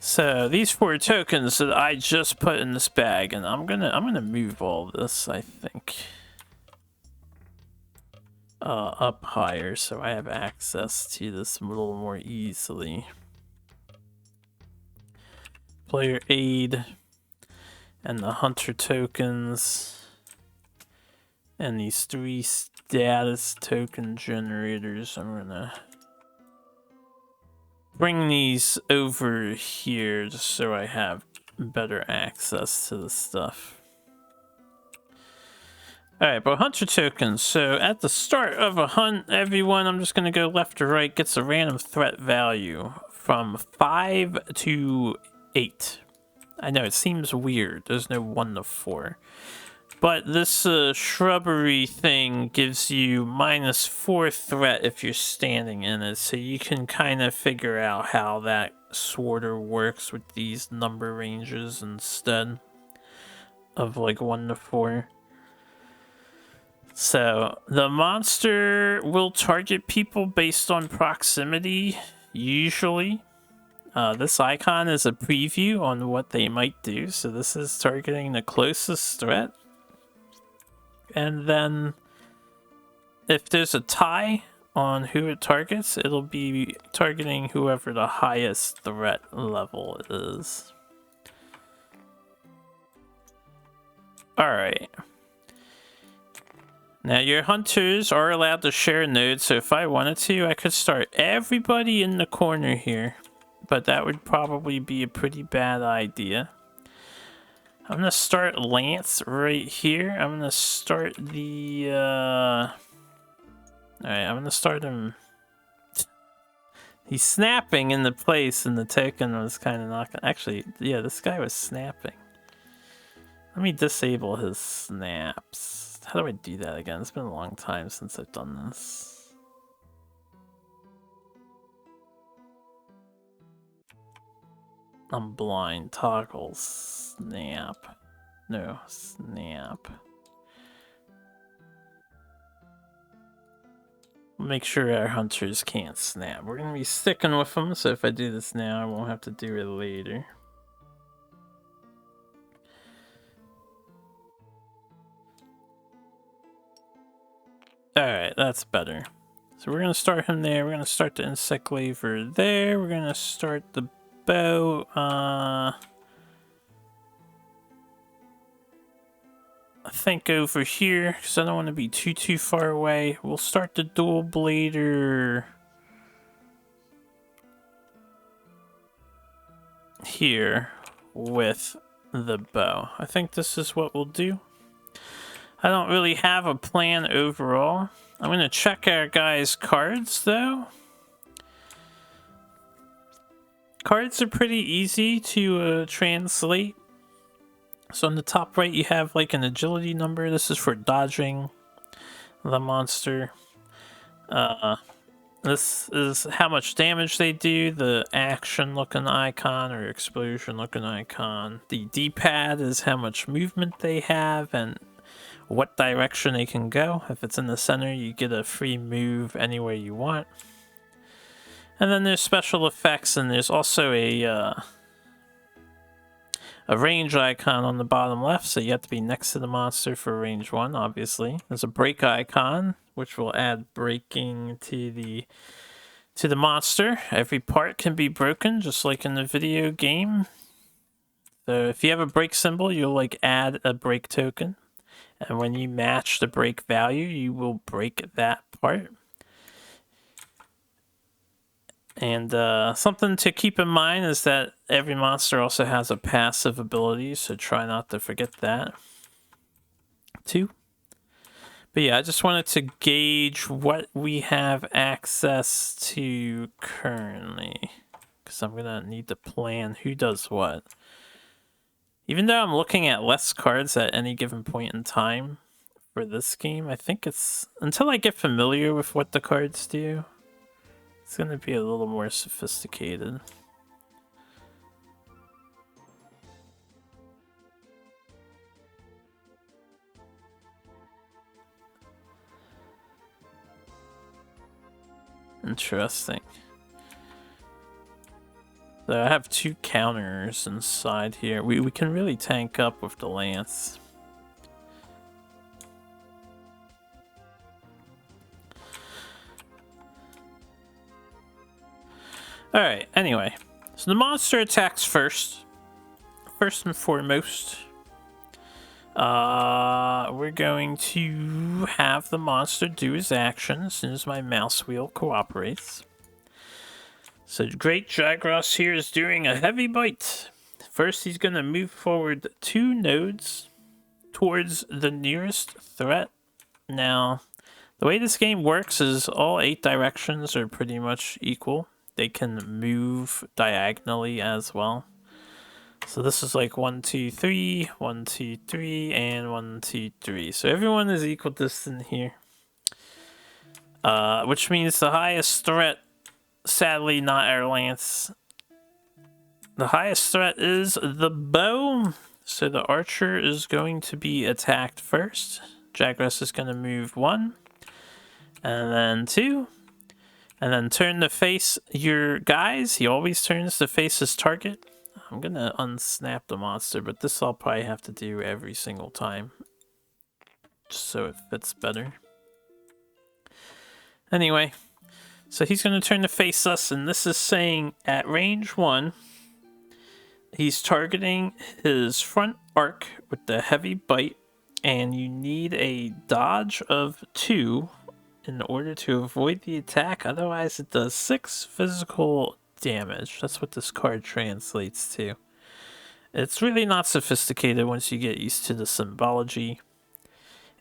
So these 4 tokens that I just put in this bag, and I'm gonna move all this, I think, up higher so I have access to this a little more easily. Player aid and the hunter tokens and these 3 status token generators. I'm gonna bring these over here just so I have better access to the stuff. Alright, but hunter tokens. So at the start of a hunt, everyone, I'm just going to go left to right, gets a random threat value from 5 to 8. I know, it seems weird. There's no 1 to 4. But this shrubbery thing gives you -4 threat if you're standing in it. So you can kind of figure out how that sorta works with these number ranges instead of like 1 to 4. So, the monster will target people based on proximity, usually. This icon is a preview on what they might do, so this is targeting the closest threat. And then, if there's a tie on who it targets, it'll be targeting whoever the highest threat level is. Alright. Now, your hunters are allowed to share nodes, so if I wanted to, I could start everybody in the corner here. But that would probably be a pretty bad idea. I'm going to start Lance right here. I'm going to start the... Alright, I'm going to start him... He's snapping in the place, and the token was kind of not... Actually, yeah, this guy was snapping. Let me disable his snaps. How do I do that again? It's been a long time since I've done this. I'm blind. Toggle. Snap. No, snap. Make sure our hunters can't snap. We're going to be sticking with them, so if I do this now, I won't have to do it later. Alright, that's better. So we're going to start him there. We're going to start the insect laver there. We're going to start the bow. I think over here, because I don't want to be too far away. We'll start the dual blader here with the bow. I think this is what we'll do. I don't really have a plan overall. I'm going to check our guys' cards, though. Cards are pretty easy to translate. So on the top right, you have like an agility number. This is for dodging the monster. This is how much damage they do, the action looking icon or explosion looking icon. The D-pad is how much movement they have and what direction they can go. If it's in the center, you get a free move anywhere you want. And then there's special effects, and there's also a range icon on the bottom left, so you have to be next to the monster for range 1, obviously. There's a break icon, which will add breaking to the monster. Every part can be broken, just like in the video game. So if you have a break symbol, you'll like add a break token. And when you match the break value, you will break that part. And something to keep in mind is that every monster also has a passive ability, so try not to forget that too. But yeah, I just wanted to gauge what we have access to currently, because I'm going to need to plan who does what. Even though I'm looking at less cards at any given point in time for this game, I think it's... Until I get familiar with what the cards do, it's going to be a little more sophisticated. Interesting. So I have 2 counters inside here. We can really tank up with the lance. Alright, anyway. So the monster attacks first. First and foremost. We're going to have the monster do his action as soon as my mouse wheel cooperates. So Great Jagras here is doing a heavy bite. First, he's going to move forward 2 nodes towards the nearest threat. Now, the way this game works is all 8 directions are pretty much equal. They can move diagonally as well. So this is like 1, 2, 3, 1, 2, 3, and 1, 2, 3. So everyone is equal distance here. Which means the highest threat, sadly not our lance. The highest threat is the bow. So the archer is going to be attacked first. Jagras is going to move 1, and then 2, and then turn to face your guys. He always turns to face his target. I'm going to unsnap the monster, but this I'll probably have to do every single time, just so it fits better. Anyway, so he's going to turn to face us, and this is saying at range 1, he's targeting his front arc with the heavy bite, and you need a dodge of 2 in order to avoid the attack. Otherwise, it does 6 physical damage. That's what this card translates to. It's really not sophisticated once you get used to the symbology.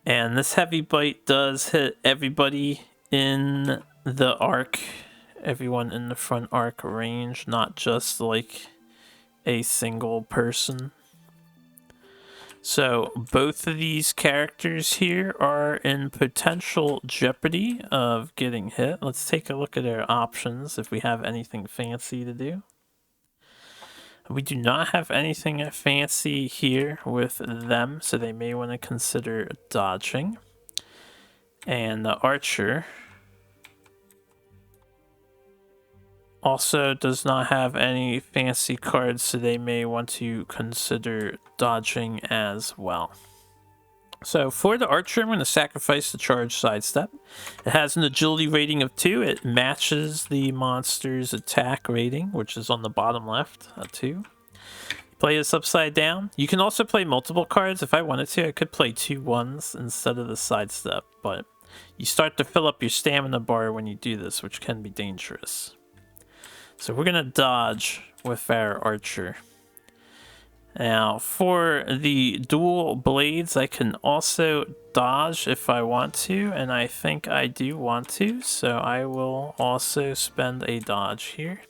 And this heavy bite does hit everybody in the arc, everyone in the front arc range, not just like a single person. So both of these characters here are in potential jeopardy of getting hit. Let's take a look at our options if we have anything fancy to do. We do not have anything fancy here with them, so they may want to consider dodging. And the archer also does not have any fancy cards, so they may want to consider dodging as well. So for the archer, I'm going to sacrifice the charge sidestep. It has an agility rating of 2. It matches the monster's attack rating, which is on the bottom left, a 2. Play this upside down. You can also play multiple cards. If I wanted to, I could play 2 1s instead of the sidestep, but you start to fill up your stamina bar when you do this, which can be dangerous. So we're going to dodge with our archer. Now, for the dual blades, I can also dodge if I want to, and I think I do want to, so I will also spend a dodge here.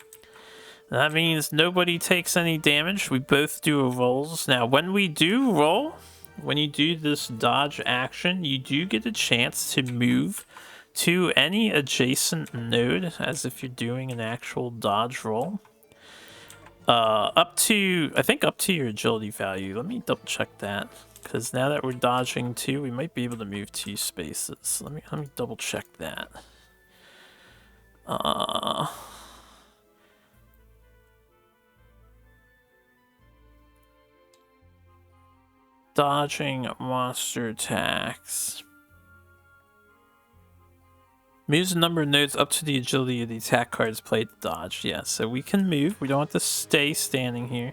That means nobody takes any damage. We both do rolls. Now, when we do roll, when you do this dodge action, you do get a chance to move to any adjacent node as if you're doing an actual dodge roll. I think up to your agility value. Let me double check that, because now that we're dodging 2, we might be able to move 2 spaces. Let me double check that. Dodging monster attacks. Moves the number of nodes up to the agility of the attack cards played to dodge. Yeah, so we can move. We don't have to stay standing here.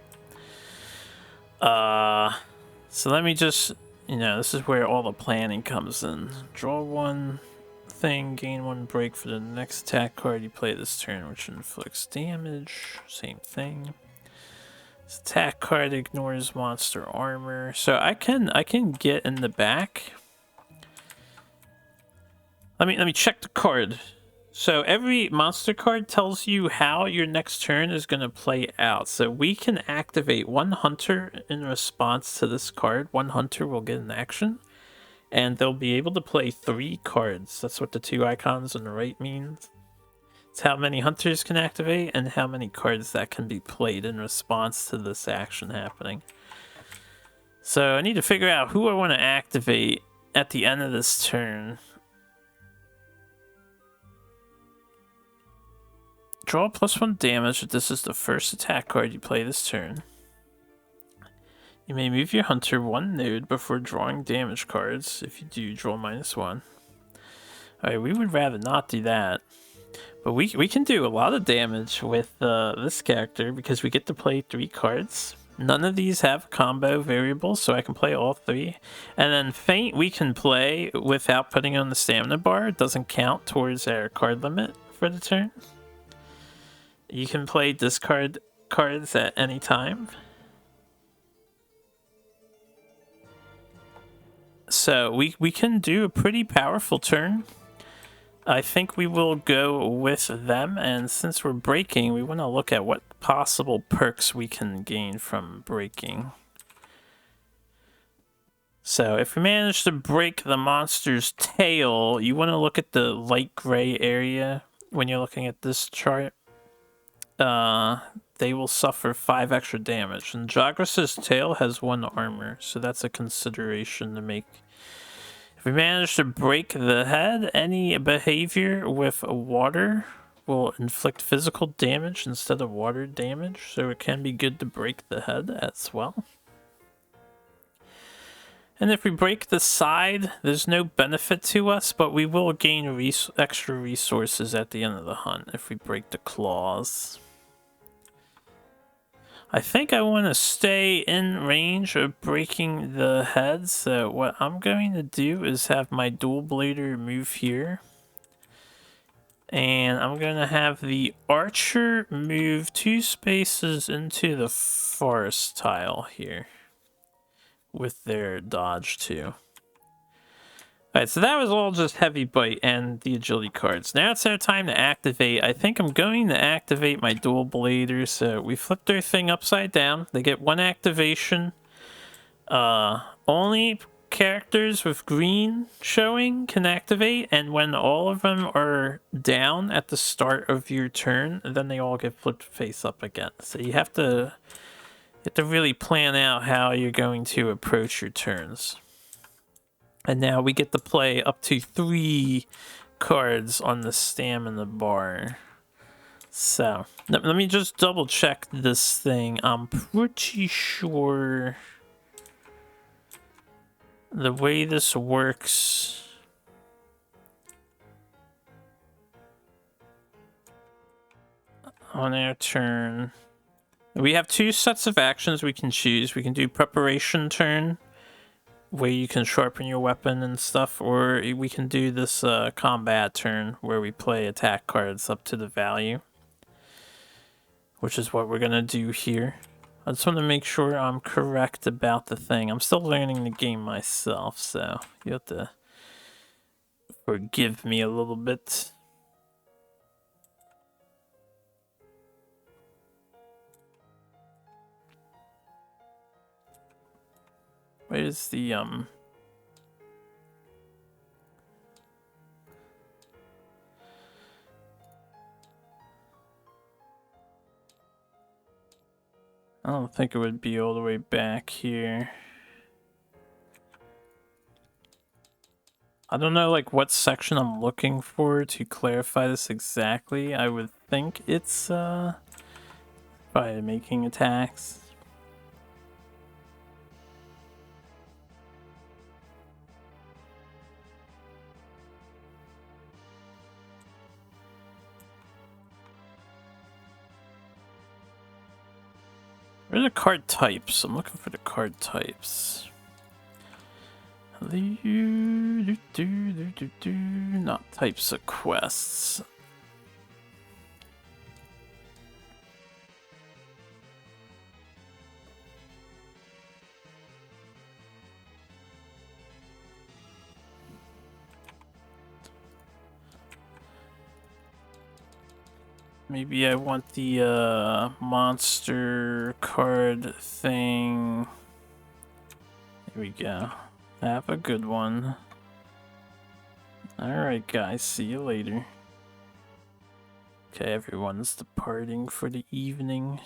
So let me just, this is where all the planning comes in. Draw 1 thing, gain 1 break for the next attack card you play this turn, which inflicts damage. Same thing. This attack card ignores monster armor. So I can get in the back. Let me check the card. So every monster card tells you how your next turn is going to play out. So we can activate 1 hunter in response to this card. 1 hunter will get an action, and they'll be able to play 3 cards. That's what the 2 icons on the right means. It's how many hunters can activate and how many cards that can be played in response to this action happening. So I need to figure out who I want to activate at the end of this turn. Draw +1 damage if this is the first attack card you play this turn. You may move your hunter 1 node before drawing damage cards. If you do, draw -1. Alright, we would rather not do that. But we can do a lot of damage with this character because we get to play 3 cards. None of these have combo variables, so I can play all 3. And then Feint we can play without putting on the stamina bar. It doesn't count towards our card limit for the turn. You can play discard cards at any time. So we can do a pretty powerful turn. I think we will go with them, and since we're breaking, we want to look at what possible perks we can gain from breaking. So if we manage to break the monster's tail, you want to look at the light gray area when you're looking at this chart. They will suffer 5 extra damage, and Jagras' tail has 1 armor, so that's a consideration to make. If we manage to break the head, any behavior with water will inflict physical damage instead of water damage, so it can be good to break the head as well. And if we break the side, there's no benefit to us, but we will gain extra resources at the end of the hunt if we break the claws. I think I want to stay in range of breaking the head, so what I'm going to do is have my dual blader move here. And I'm going to have the archer move 2 spaces into the forest tile here with their dodge too. Alright, so that was all just heavy bite and the agility cards. Now it's our time to activate. I think I'm going to activate my dual blader. So we flip their thing upside down. They get 1 activation. Only characters with green showing can activate, and when all of them are down at the start of your turn, then they all get flipped face up again. So you have to really plan out how you're going to approach your turns. And now we get to play up to 3 cards on the stamina bar. So, let me just double check this thing. I'm pretty sure the way this works... on our turn... We have 2 sets of actions we can choose. We can do preparation turn, where you can sharpen your weapon and stuff, or we can do this combat turn where we play attack cards up to the value, which is what we're gonna do here. I just want to make sure I'm correct about the thing. I'm still learning the game myself, so you have to forgive me a little bit. Where's the I don't think it would be all the way back here. I don't know like what section I'm looking for to clarify this exactly. I would think it's by making attacks. Where are the card types? I'm looking for the card types. Not types of quests. Maybe I want the monster card thing. Here we go. Have a good one. Alright guys, see you later. Okay, everyone's departing for the evening.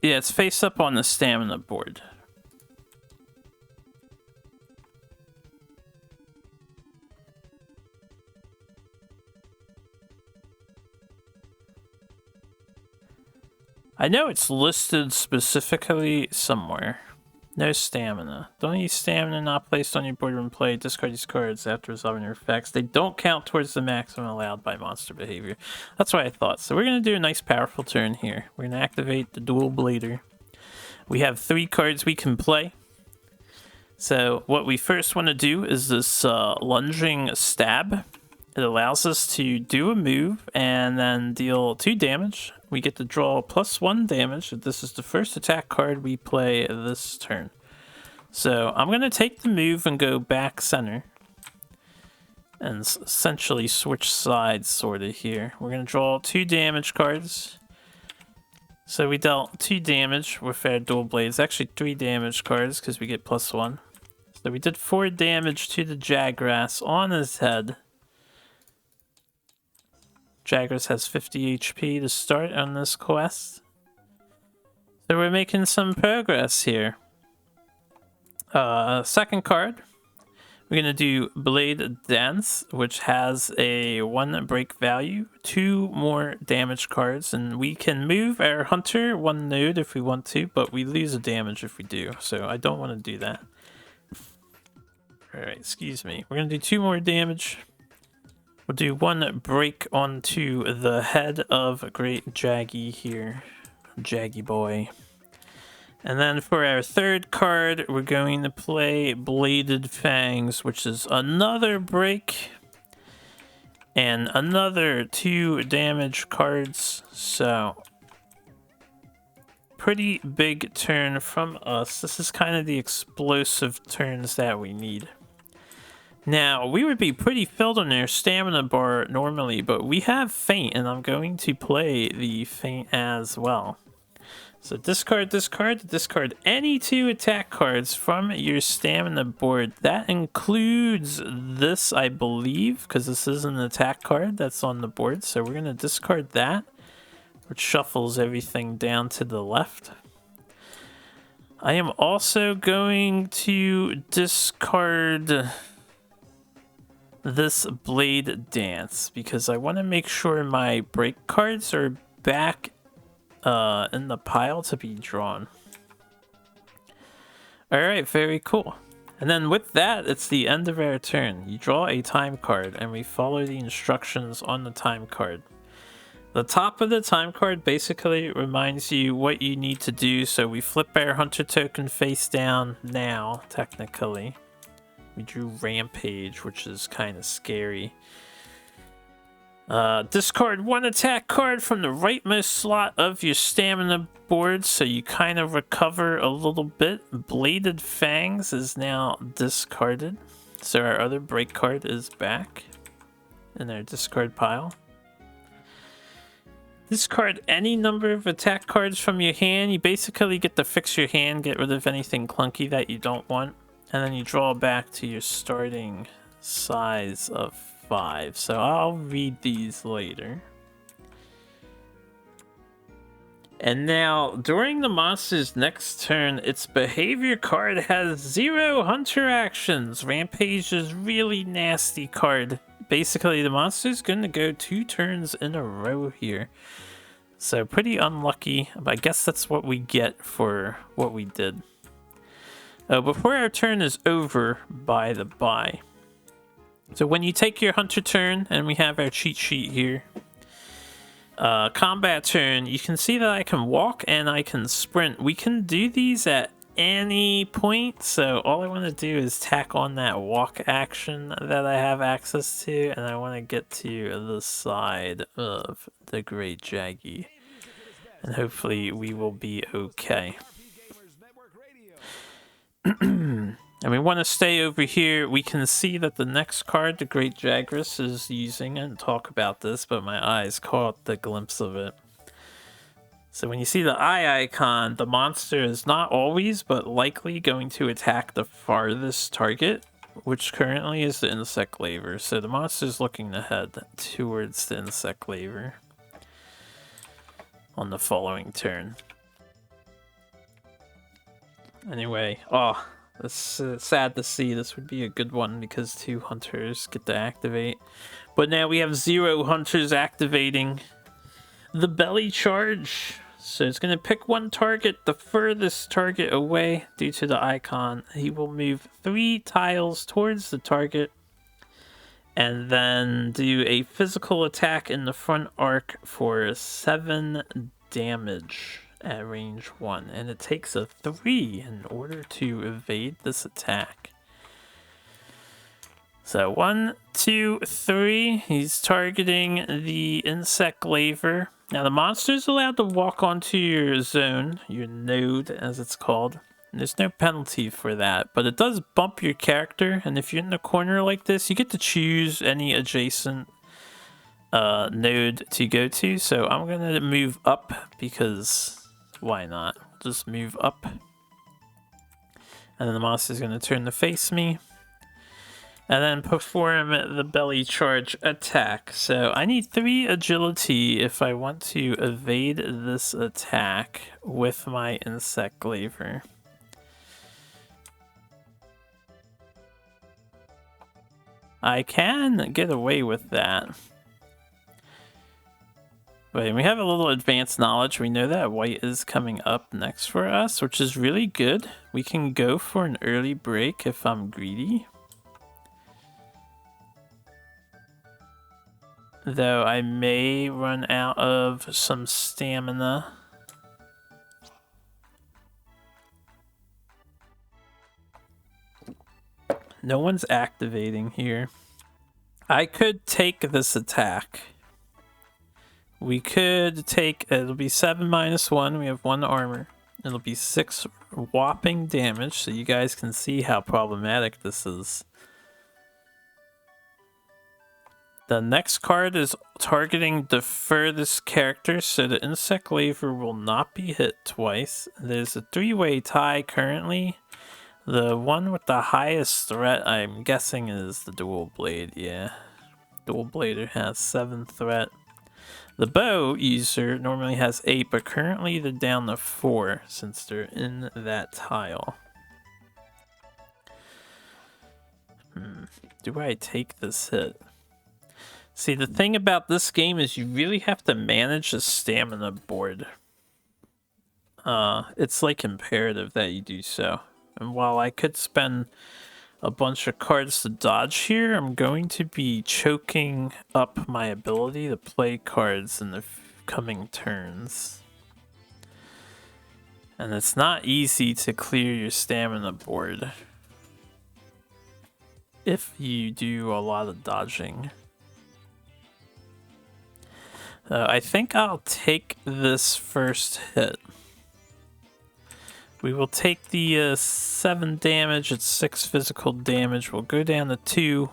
Yeah, it's face up on the stamina board. I know it's listed specifically somewhere. No stamina. Don't use stamina not placed on your board when played. Discard these cards after resolving your effects. They don't count towards the maximum allowed by monster behavior. That's what I thought. So we're going to do a nice powerful turn here. We're going to activate the dual blader. We have 3 cards we can play. So what we first want to do is this lunging stab. It allows us to do a move and then deal 2 damage. We get to draw +1 damage. This is the first attack card we play this turn. So I'm going to take the move and go back center. And essentially switch sides sort of here. We're going to draw 2 damage cards. So we dealt 2 damage with our dual blades. Actually 3 damage cards because we get +1. So we did 4 damage to the Jagras on his head. Jagras has 50 HP to start on this quest. So we're making some progress here. Second card, we're going to do Blade Dance, which has a 1 break value, 2 more damage cards, and we can move our Hunter 1 node if we want to, but we lose a damage if we do, so I don't want to do that. Alright, excuse me. We're going to do 2 more damage. We'll do 1 break onto the head of Great Jaggy here. Jaggy boy. And then for our third card, we're going to play Bladed Fangs, which is another break. And another 2 damage cards. So, pretty big turn from us. This is kind of the explosive turns that we need. Now, we would be pretty filled on our stamina bar normally, but we have Feint, and I'm going to play the Feint as well. So discard any 2 attack cards from your stamina board. That includes this, I believe, because this is an attack card that's on the board. So we're going to discard that, which shuffles everything down to the left. I am also going to discard this Blade Dance because I want to make sure my break cards are back in the pile to be drawn. Alright, very cool. And then with that, it's the end of our turn. You draw a time card and we follow the instructions on the time card. The top of the time card basically reminds you what you need to do, so we flip our Hunter token face down now, technically. We drew Rampage, which is kind of scary. Discard 1 attack card from the rightmost slot of your stamina board, so you kind of recover a little bit. Bladed Fangs is now discarded, so our other break card is back in our discard pile. Discard any number of attack cards from your hand. You basically get to fix your hand, get rid of anything clunky that you don't want, and then you draw back to your starting size of 5. So I'll read these later. And now, during the monster's next turn, its behavior card has 0 hunter actions. Rampage is really nasty card. Basically, the monster's going to go 2 turns in a row here. So pretty unlucky, but I guess that's what we get for what we did. Before our turn is over, by the by. So when you take your hunter turn, and we have our cheat sheet here, combat turn, you can see that I can walk and I can sprint. We can do these at any point, so all I want to do is tack on that walk action that I have access to, and I want to get to the side of the Great Jaggy, and hopefully we will be okay. And we want to stay over here. We can see that the next card the Great Jagras is using, I didn't talk about this, but my eyes caught the glimpse of it. So when you see the eye icon, the monster is not always, but likely going to attack the farthest target, which currently is the insect laver. So the monster is looking to head towards the insect laver on the following turn. Anyway, it's sad to see. This would be a good one because 2 hunters get to activate. But now we have 0 hunters activating the belly charge. So it's going to pick 1 target, the furthest target away due to the icon. He will move 3 tiles towards the target and then do a physical attack in the front arc for 7 damage at range 1, and it takes a 3 in order to evade this attack. So 1, 2, 3. He's targeting the insect laver. Now the monster's allowed to walk onto your zone, your node as it's called. And there's no penalty for that, but it does bump your character. And if you're in a corner like this, you get to choose any adjacent node to go to. So I'm gonna move up because why not? Just move up. And then the monster's gonna turn to face me. And then perform the belly charge attack. So I need 3 agility if I want to evade this attack with my insect laver. I can get away with that. But we have a little advanced knowledge. We know that white is coming up next for us, which is really good. We can go for an early break if I'm greedy. Though I may run out of some stamina. No one's activating here. I could take this attack. We could take, it'll be 7 minus 1. We have 1 armor. It'll be 6 whopping damage, so you guys can see how problematic this is. The next card is targeting the furthest character, so the insect laver will not be hit twice. There's a 3-way tie currently. The one with the highest threat, I'm guessing, is the dual blade. Yeah, dual blader has 7 threat. The bow user normally has 8, but currently they're down to 4 since they're in that tile. Do I take this hit? See, the thing about this game is you really have to manage the stamina board. It's like imperative that you do so. And while I could spend a bunch of cards to dodge here, I'm going to be choking up my ability to play cards in the coming turns. And it's not easy to clear your stamina board if you do a lot of dodging. I think I'll take this first hit. We will take the 7 damage, it's 6 physical damage. We'll go down to 2.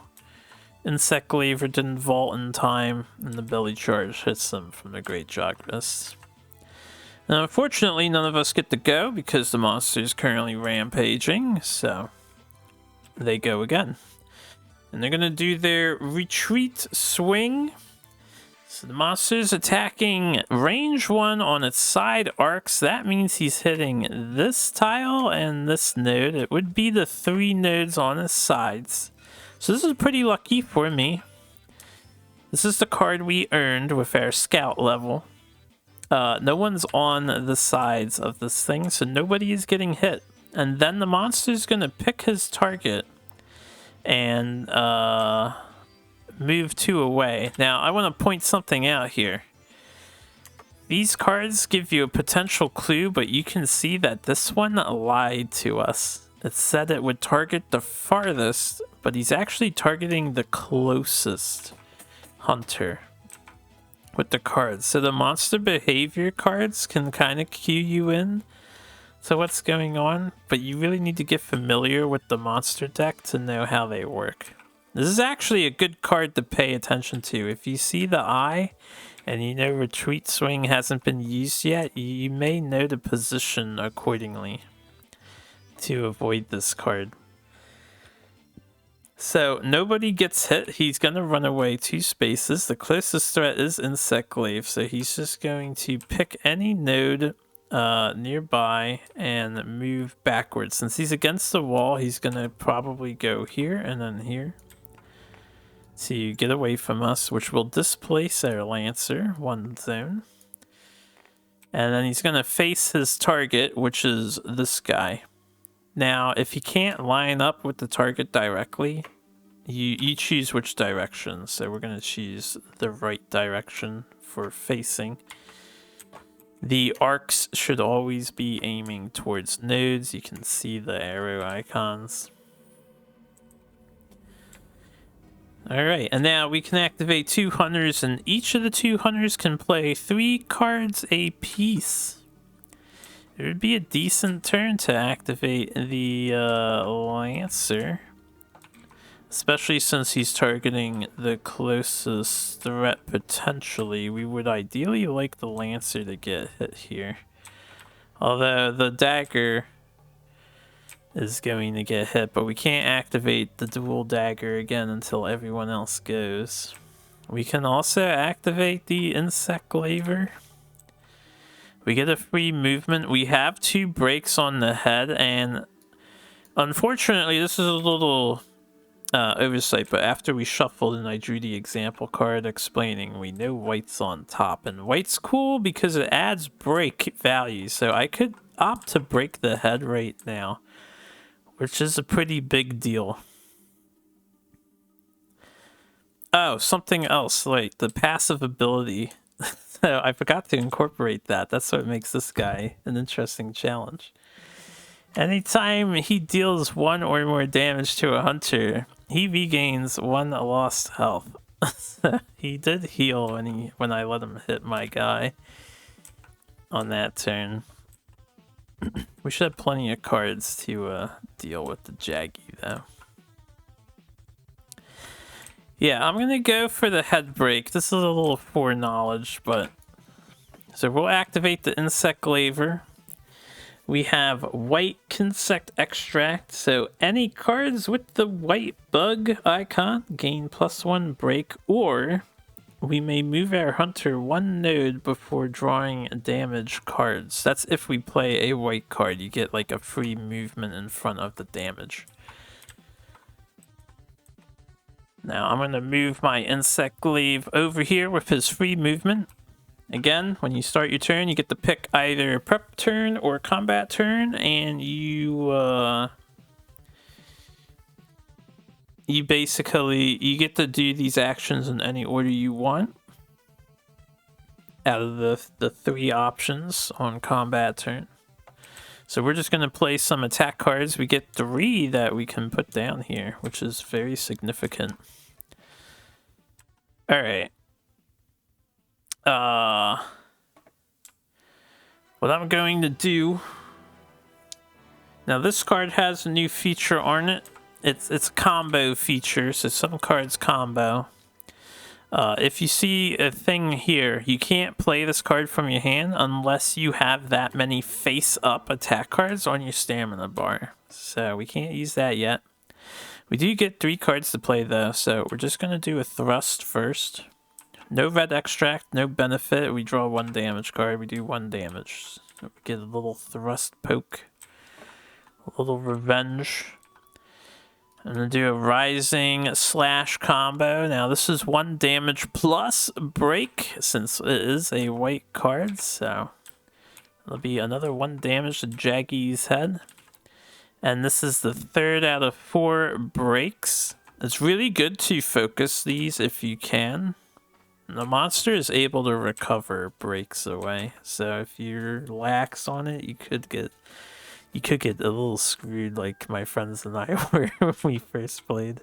Insect laver didn't vault in time, and the belly charge hits them from the Great Jagras. Now, unfortunately, none of us get to go because the monster is currently rampaging, so they go again. And they're going to do their retreat swing. So the monster's attacking range 1 on its side arcs. That means he's hitting this tile and this node. It would be the 3 nodes on his sides. So this is pretty lucky for me. This is the card we earned with our scout level. No one's on the sides of this thing, so nobody is getting hit. And then the monster's going to pick his target and move 2 away. Now, I want to point something out here. These cards give you a potential clue, but you can see that this one lied to us. It said it would target the farthest, but he's actually targeting the closest hunter with the cards. So the monster behavior cards can kind of cue you in to what's going on, but you really need to get familiar with the monster deck to know how they work. This is actually a good card to pay attention to. If you see the eye and you know retreat swing hasn't been used yet, you may know the position accordingly to avoid this card. So nobody gets hit. He's going to run away 2 spaces. The closest threat is Insect Glaive, so he's just going to pick any node nearby and move backwards. Since he's against the wall, he's going to probably go here and then here to get away from us, which will displace our Lancer 1 zone. And then he's going to face his target, which is this guy. Now, if he can't line up with the target directly, you choose which direction. So we're going to choose the right direction for facing. The arcs should always be aiming towards nodes. You can see the arrow icons. Alright, and now we can activate 2 hunters, and each of the 2 hunters can play 3 cards a piece. It would be a decent turn to activate the Lancer. Especially since he's targeting the closest threat potentially. We would ideally like the Lancer to get hit here. Although the dagger is going to get hit, but we can't activate the dual dagger again until everyone else goes. We can also activate the insect laver. We get a free movement. We have 2 breaks on the head, and unfortunately this is a little oversight, but after we shuffled and I drew the example card explaining, we know white's on top, and white's cool because it adds break value, so I could opt to break the head right now, which is a pretty big deal. Oh, something else, like the passive ability. So I forgot to incorporate that. That's what makes this guy an interesting challenge. Anytime he deals 1 or more damage to a hunter, he regains 1 lost health. He did heal when I let him hit my guy on that turn. We should have plenty of cards to deal with the Jaggy, though. Yeah, I'm gonna go for the head break. This is a little foreknowledge, but... So we'll activate the insect laver. We have white insect extract, so any cards with the white bug icon gain +1 break, or we may move our hunter 1 node before drawing damage cards. That's if we play a white card. You get like a free movement in front of the damage. Now I'm going to move my insect glaive over here with his free movement. Again, when you start your turn, you get to pick either prep turn or combat turn, and you basically get to do these actions in any order you want out of the 3 options on combat turn. So we're just going to play some attack cards. We get 3 that we can put down here, which is very significant. All right. What I'm going to do now, this card has a new feature on it. It's a combo feature, so some cards combo. If you see a thing here, you can't play this card from your hand unless you have that many face-up attack cards on your stamina bar. So we can't use that yet. We do get 3 cards to play though, so we're just going to do a thrust first. No red extract, no benefit. We draw 1 damage card. We do 1 damage. So we get a little thrust poke. A little revenge. I'm going to do a rising slash combo. Now this is 1 damage plus break since it is a white card. So it'll be another 1 damage to Jaggy's head. And this is the 3rd out of 4 breaks. It's really good to focus these if you can. The monster is able to recover breaks away, so if you're lax on it, you could get a little screwed, like my friends and I were when we first played.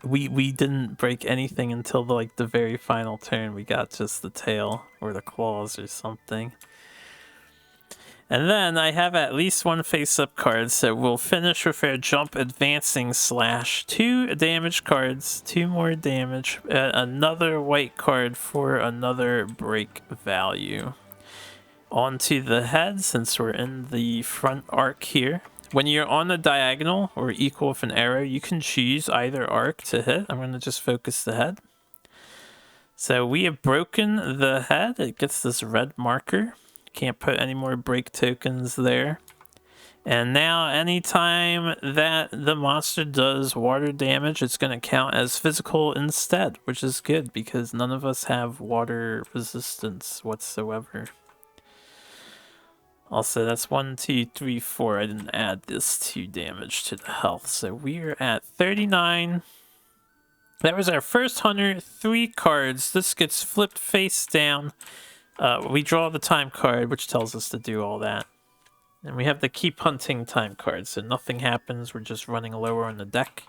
We didn't break anything until the very final turn. We got just the tail or the claws or something. And then I have at least 1 face-up card, so we'll finish with our jump advancing slash. 2 damage cards, 2 more damage, another white card for another break value. Onto the head, since we're in the front arc here. When you're on a diagonal or equal with an arrow, you can choose either arc to hit. I'm going to just focus the head. So we have broken the head. It gets this red marker. Can't put any more break tokens there. And now anytime that the monster does water damage, it's going to count as physical instead, which is good because none of us have water resistance whatsoever. Also, that's 1, 2, 3, 4. I didn't add this 2 damage to the health. So we're at 39. That was our first hunter, 3 cards. This gets flipped face down. We draw the time card, which tells us to do all that. And we have the keep hunting time card, so nothing happens. We're just running lower on the deck.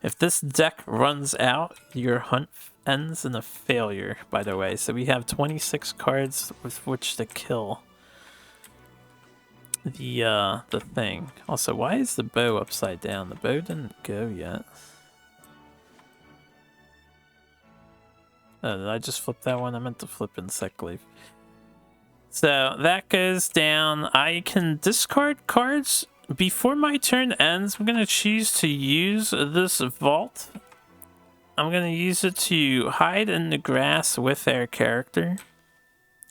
If this deck runs out, your hunt ends in a failure, by the way. So we have 26 cards with which to kill the thing. Also, why is the bow upside down? The bow didn't go yet. Oh, did I just flip that one? I meant to flip Insect Leaf. So that goes down. I can discard cards before my turn ends. I'm going to choose to use this vault. I'm going to use it to hide in the grass with our character.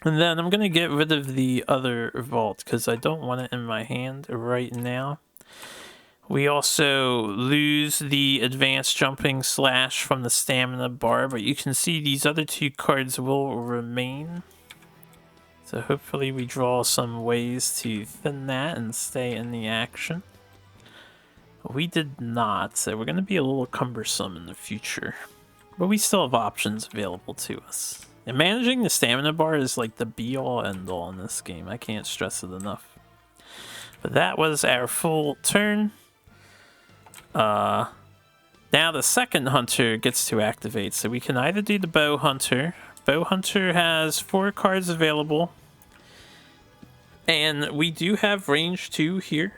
And then I'm going to get rid of the other vault because I don't want it in my hand right now. We also lose the advanced jumping slash from the stamina bar, but you can see these other two cards will remain. So hopefully we draw some ways to thin that and stay in the action. We did not, so we're going to be a little cumbersome in the future. But we still have options available to us. And managing the stamina bar is like the be-all end-all in this game. I can't stress it enough. But that was our full turn. Now the second hunter gets to activate. So we can either do the bow hunter. Bow hunter has 4 cards available. And we do have range 2 here.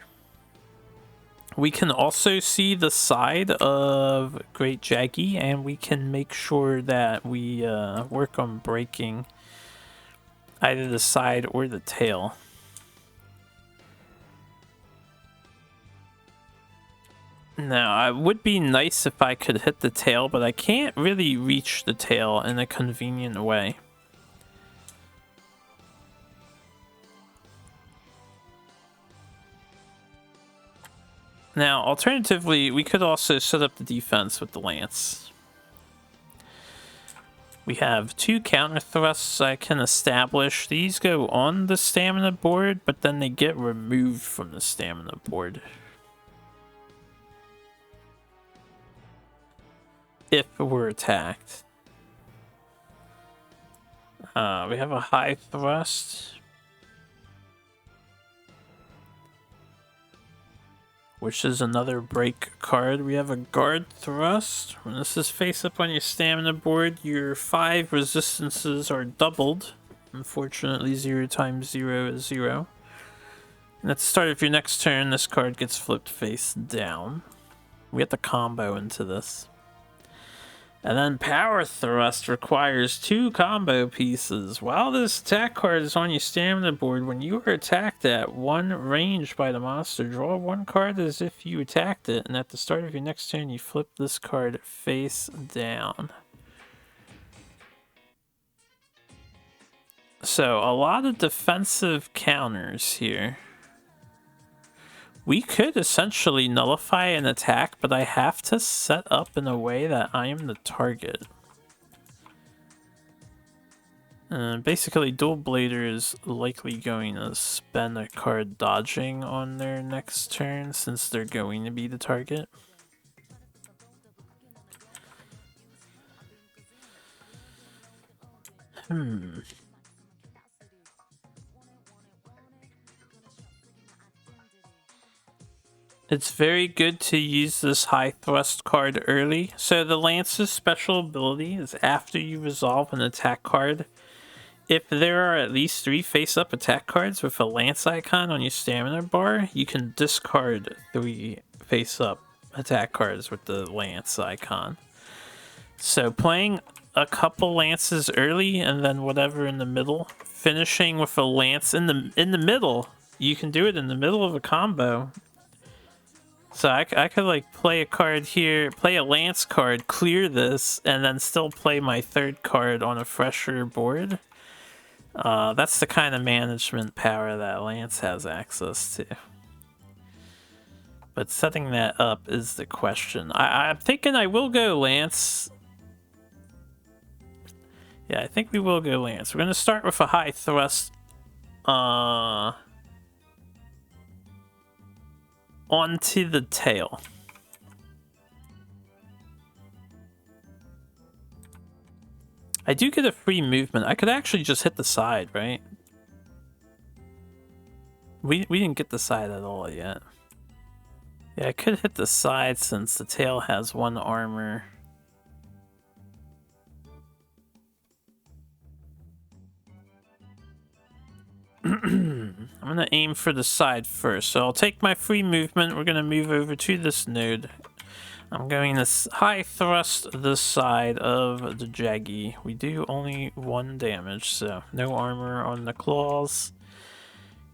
We can also see the side of Great Jaggy, and we can make sure that we work on breaking either the side or the tail. Now, it would be nice if I could hit the tail, but I can't really reach the tail in a convenient way. Now, alternatively, we could also set up the defense with the lance. We have 2 counter thrusts I can establish. These go on the stamina board, but then they get removed from the stamina board if we're attacked. We have a high thrust, which is another break card. We have a guard thrust. When this is face up on your stamina board, your 5 resistances are doubled. Unfortunately, 0 times 0 is 0. And at the start of your next turn, this card gets flipped face down. We have to combo into this. And then Power Thrust requires 2 combo pieces. While this attack card is on your stamina board, when you are attacked at 1 range by the monster, draw 1 card as if you attacked it, and at the start of your next turn, you flip this card face down. So, a lot of defensive counters here. We could essentially nullify an attack, but I have to set up in a way that I am the target. Basically, Dual Blader is likely going to spend a card dodging on their next turn since they're going to be the target. It's very good to use this high thrust card early. So the Lance's special ability is after you resolve an attack card. If there are at least 3 face-up attack cards with a Lance icon on your stamina bar, you can discard 3 face-up attack cards with the Lance icon. So playing a couple Lances early and then whatever in the middle, finishing with a Lance in the middle. You can do it in the middle of a combo. So I could like play a card here, play a Lance card, clear this, and then still play my 3rd card on a fresher board. That's the kind of management power that Lance has access to. But setting that up is the question. I'm thinking I will go Lance. Yeah, I think we will go Lance. We're going to start with a high thrust. Onto the tail. I do get a free movement. I could actually just hit the side, right? We didn't get the side at all yet. Yeah, I could hit the side since the tail has 1 armor. I'm gonna aim for the side first, so I'll take my free movement. We're gonna move over to this node. I'm going to high thrust the side of the Jaggy. We do only 1 damage, so no armor on the claws.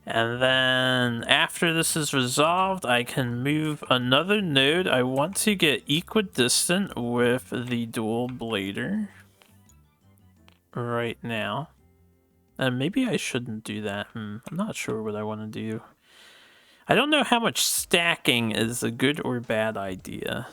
And then after this is resolved, I can move another node. I want to get equidistant with the dual blader right now. And maybe I shouldn't do that. I'm not sure what I want to do. I don't know how much stacking is a good or bad idea.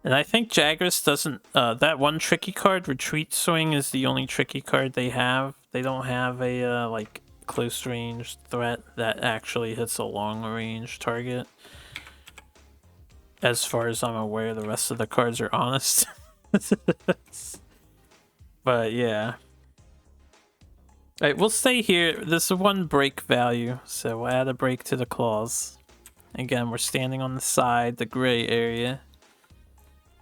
And I think Jagras doesn't... that one tricky card, Retreat Swing, is the only tricky card they have. They don't have a, like, close range threat that actually hits a long range target. As far as I'm aware, the rest of the cards are honest. But, yeah. Alright, we'll stay here. This is 1 break value, so we'll add a break to the claws. Again, we're standing on the side, the gray area.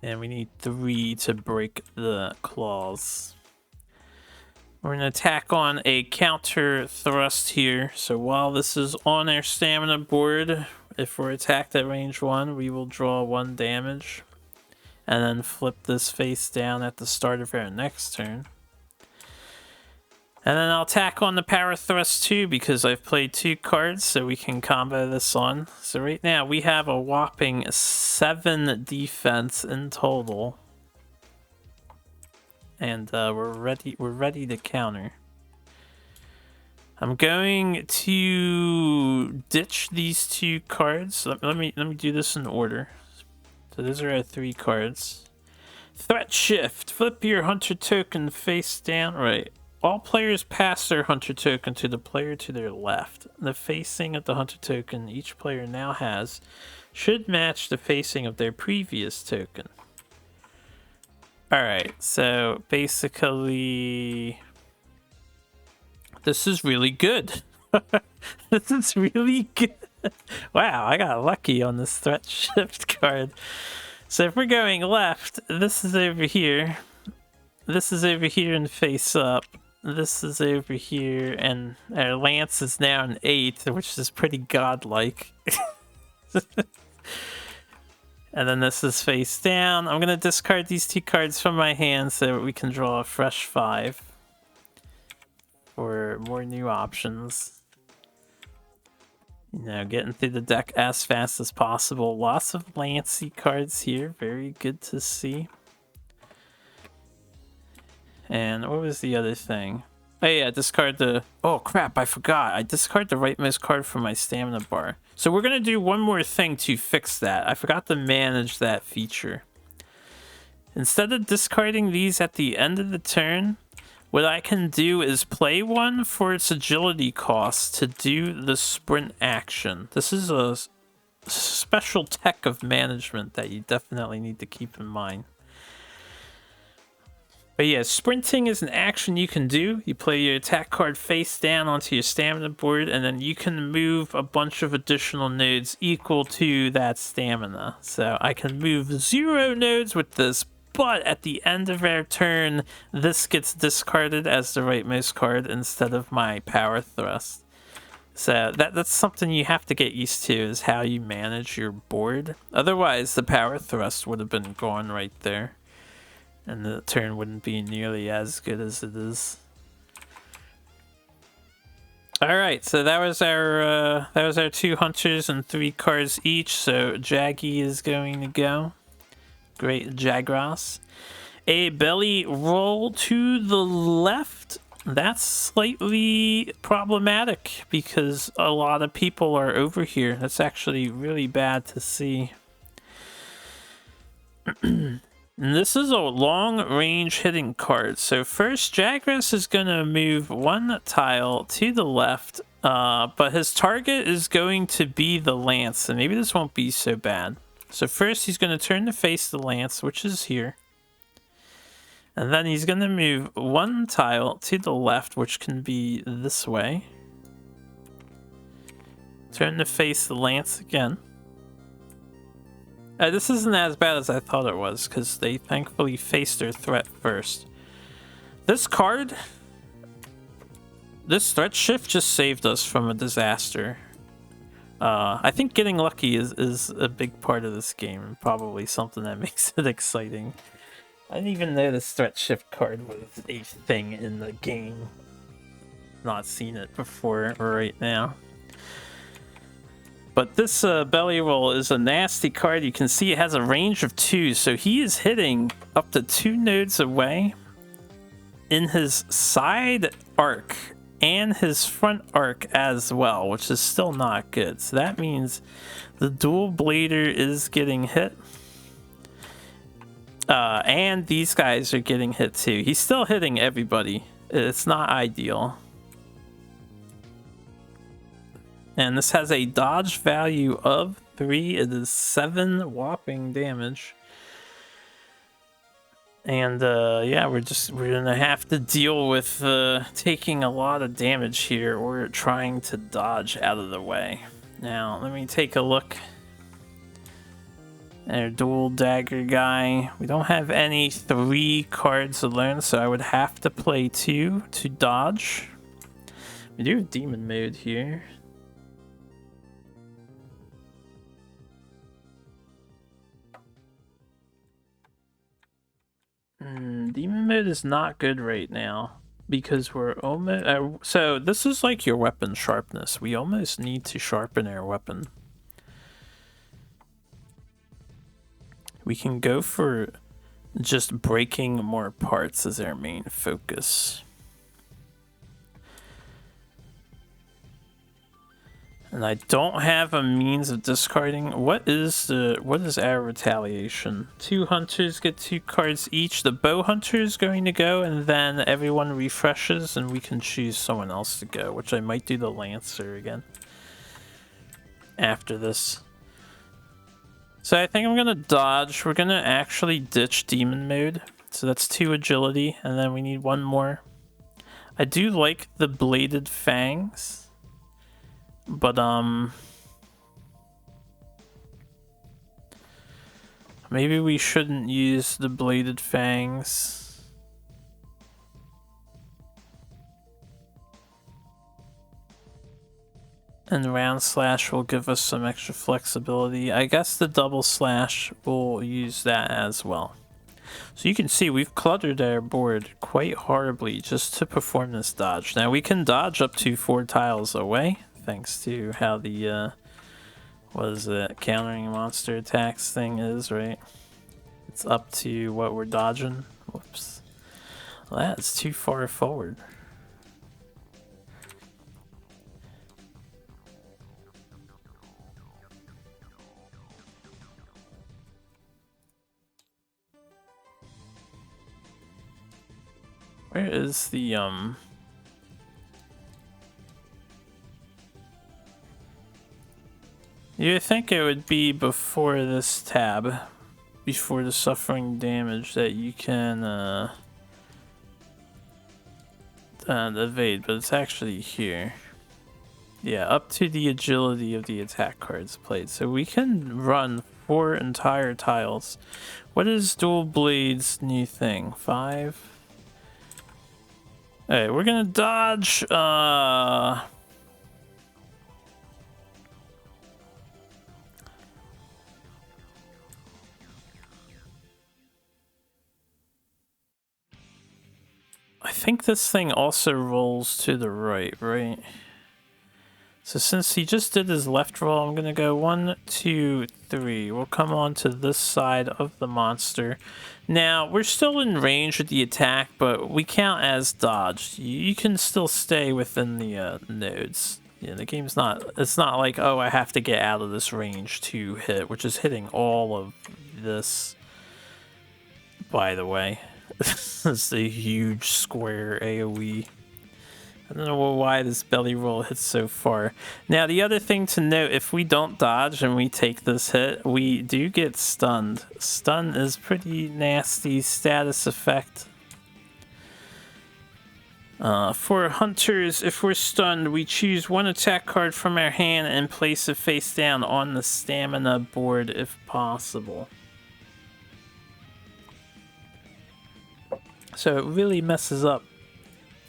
And we need 3 to break the claws. We're going to attack on a counter thrust here. So while this is on our stamina board, if we're attacked at range 1, we will draw 1 damage. And then flip this face down at the start of our next turn. And then I'll attack on the power thrust too, because I've played 2 cards, so we can combo this on. So right now we have a whopping 7 defense in total. And we're ready to counter. I'm going to ditch these 2 cards. Let me do this in order. So those are our 3 cards. Threat shift. Flip your hunter token face down. Right. All players pass their hunter token to the player to their left. The facing of the hunter token each player now has should match the facing of their previous token. Alright, so basically... this is really good. This is really good. Wow, I got lucky on this threat shift card. So if we're going left, this is over here. This is over here and face up. This is over here, and our lance is now an 8, which is pretty godlike. And then this is face down. I'm going to discard these 2 cards from my hand so we can draw a fresh 5 for more new options. You know, getting through the deck as fast as possible. Lots of Lancy cards here. Very good to see. And what was the other thing? Oh yeah, discard the... oh crap, I forgot. I discard the rightmost card from my stamina bar. So we're going to do one more thing to fix that. I forgot to manage that feature. Instead of discarding these at the end of the turn, what I can do is play 1 for its agility cost to do the sprint action. This is a special tech of management that you definitely need to keep in mind. But yeah, sprinting is an action you can do. You play your attack card face down onto your stamina board, and then you can move a bunch of additional nodes equal to that stamina. So I can move 0 nodes with this, but at the end of our turn, this gets discarded as the rightmost card instead of my power thrust. So that's something you have to get used to, is how you manage your board. Otherwise, the power thrust would have been gone right there. And the turn wouldn't be nearly as good as it is. Alright, so that was our 2 hunters and 3 cards each. So Jaggy is going to go. Great Jagras. A belly roll to the left. That's slightly problematic because a lot of people are over here. That's actually really bad to see. And this is a long-range hitting card. So first, Jagras is going to move 1 tile to the left, but his target is going to be the lance, so maybe this won't be so bad. So first, he's going to turn to face the lance, which is here. And then he's going to move 1 tile to the left, which can be this way. Turn to face the lance again. This isn't as bad as I thought it was, because they thankfully faced their threat first. This card, this threat shift just saved us from a disaster. I think getting lucky is a big part of this game, and probably something that makes it exciting. I didn't even know this threat shift card was a thing in the game. Not seen it before right now. But this belly roll is a nasty card. You can see it has a range of 2, so he is hitting up to 2 nodes away in his side arc and his front arc as well, which is still not good. So that means the dual blader is getting hit. And these guys are getting hit too. He's still hitting everybody. It's not ideal. And this has a dodge value of 3. It is 7 whopping damage. And yeah, we're gonna have to deal with taking a lot of damage here, or trying to dodge out of the way. Now, let me take a look. Our dual dagger guy. We don't have any 3 cards to learn, so I would have to play 2 to dodge. We do have demon mode here. Demon mode is not good right now because we're almost so this is like your weapon sharpness. We almost need to sharpen our weapon. We can go for just breaking more parts as our main focus. And I don't have a means of discarding. What is our retaliation? 2 hunters get 2 cards each. The bow hunter is going to go, and then everyone refreshes, and we can choose someone else to go, which I might do the lancer again after this. So I think I'm gonna dodge. We're gonna actually ditch demon mode. So that's 2 agility, and then we need 1 more. I do like the bladed fangs. But, maybe we shouldn't use the bladed fangs. And round slash will give us some extra flexibility. I guess the double slash will use that as well. So you can see we've cluttered our board quite horribly just to perform this dodge. Now we can dodge up to 4 tiles away, thanks to how the, what is it, countering monster attacks thing is, right? It's up to what we're dodging. Whoops. Well, that's too far forward. Where is the, you think it would be before this tab, before the suffering damage, that you can evade, but it's actually here. Yeah, up to the agility of the attack cards played. So we can run 4 entire tiles. What is dual blades new thing? 5? Alright, we're gonna dodge I think this thing also rolls to the right, right? So since he just did his left roll, I'm gonna go 1, 2, 3. We'll come on to this side of the monster. Now, we're still in range with the attack, but we count as dodged. You can still stay within the nodes. Yeah, the game's not, it's not like, oh, I have to get out of this range to hit, which is hitting all of this, by the way. It's a huge square AoE. I don't know why this belly roll hits so far. Now, the other thing to note, if we don't dodge and we take this hit, we do get stunned. Stun is pretty nasty status effect. For hunters, if we're stunned, we choose one attack card from our hand and place it face down on the stamina board if possible. So it really messes up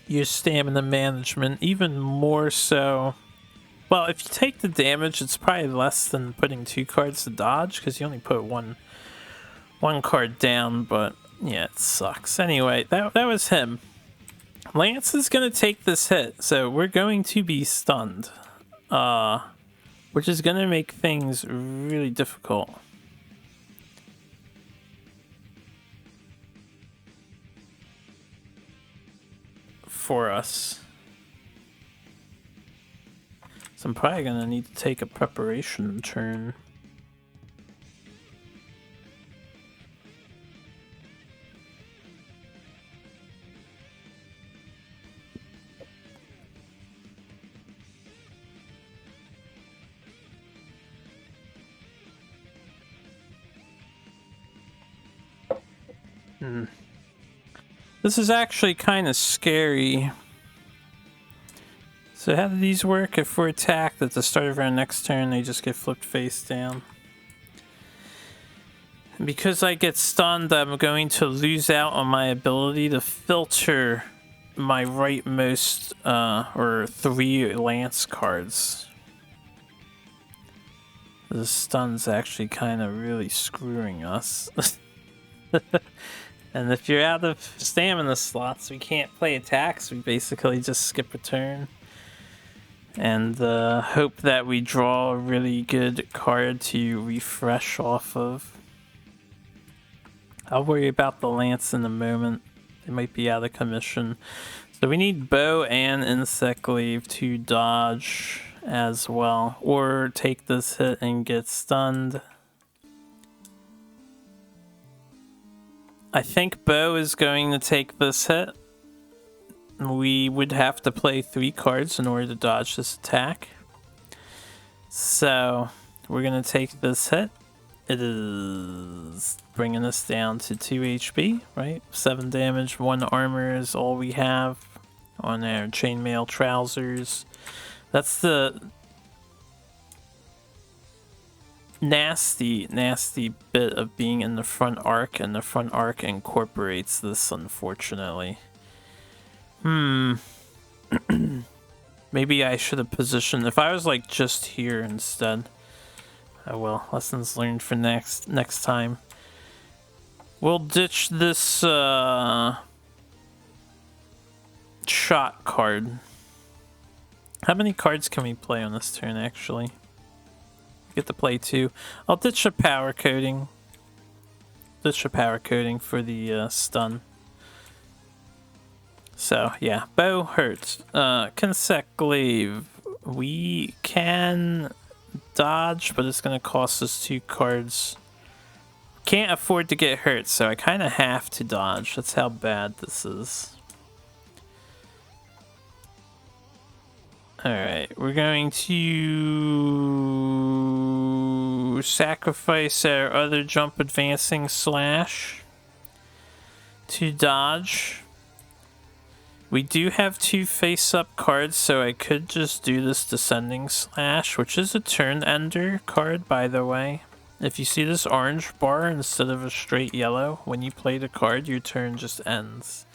your stamina management, even more so. Well, if you take the damage, it's probably less than putting 2 cards to dodge, because you only put one card down, but yeah, it sucks. Anyway, that was him. Lance is going to take this hit, so we're going to be stunned, which is going to make things really difficult. For us. So I'm probably going to need to take a preparation turn. This is actually kind of scary. So how do these work? If we're attacked at the start of our next turn, they just get flipped face down. And because I get stunned, I'm going to lose out on my ability to filter my rightmost or 3 lance cards. The stun's actually kind of really screwing us. And if you're out of stamina slots, we can't play attacks. We basically just skip a turn. And hope that we draw a really good card to refresh off of. I'll worry about the lance in a moment. They might be out of commission. So we need bow and insect glaive to dodge as well. Or take this hit and get stunned. I think bow is going to take this hit. We would have to play 3 cards in order to dodge this attack. So we're going to take this hit. It is bringing us down to 2 HP, right? 7 damage, 1 armor is all we have on our chainmail trousers. That's the nasty bit of being in the front arc, and the front arc incorporates this, unfortunately. Maybe I should have positioned, if I was like just here instead. Oh well, lessons learned for next time. We'll ditch this shot card. How many cards can we play on this turn, actually? Get to play 2. I'll ditch a power coating. Ditch a power coating for the stun. So, yeah, bow hurts. Consect glaive. We can dodge, but it's going to cost us 2 cards. Can't afford to get hurt, so I kind of have to dodge. That's how bad this is. Alright, we're going to sacrifice our other jump advancing slash to dodge. We do have 2 face-up cards, so I could just do this descending slash, which is a turn ender card, by the way. If you see this orange bar instead of a straight yellow, when you play the card, your turn just ends.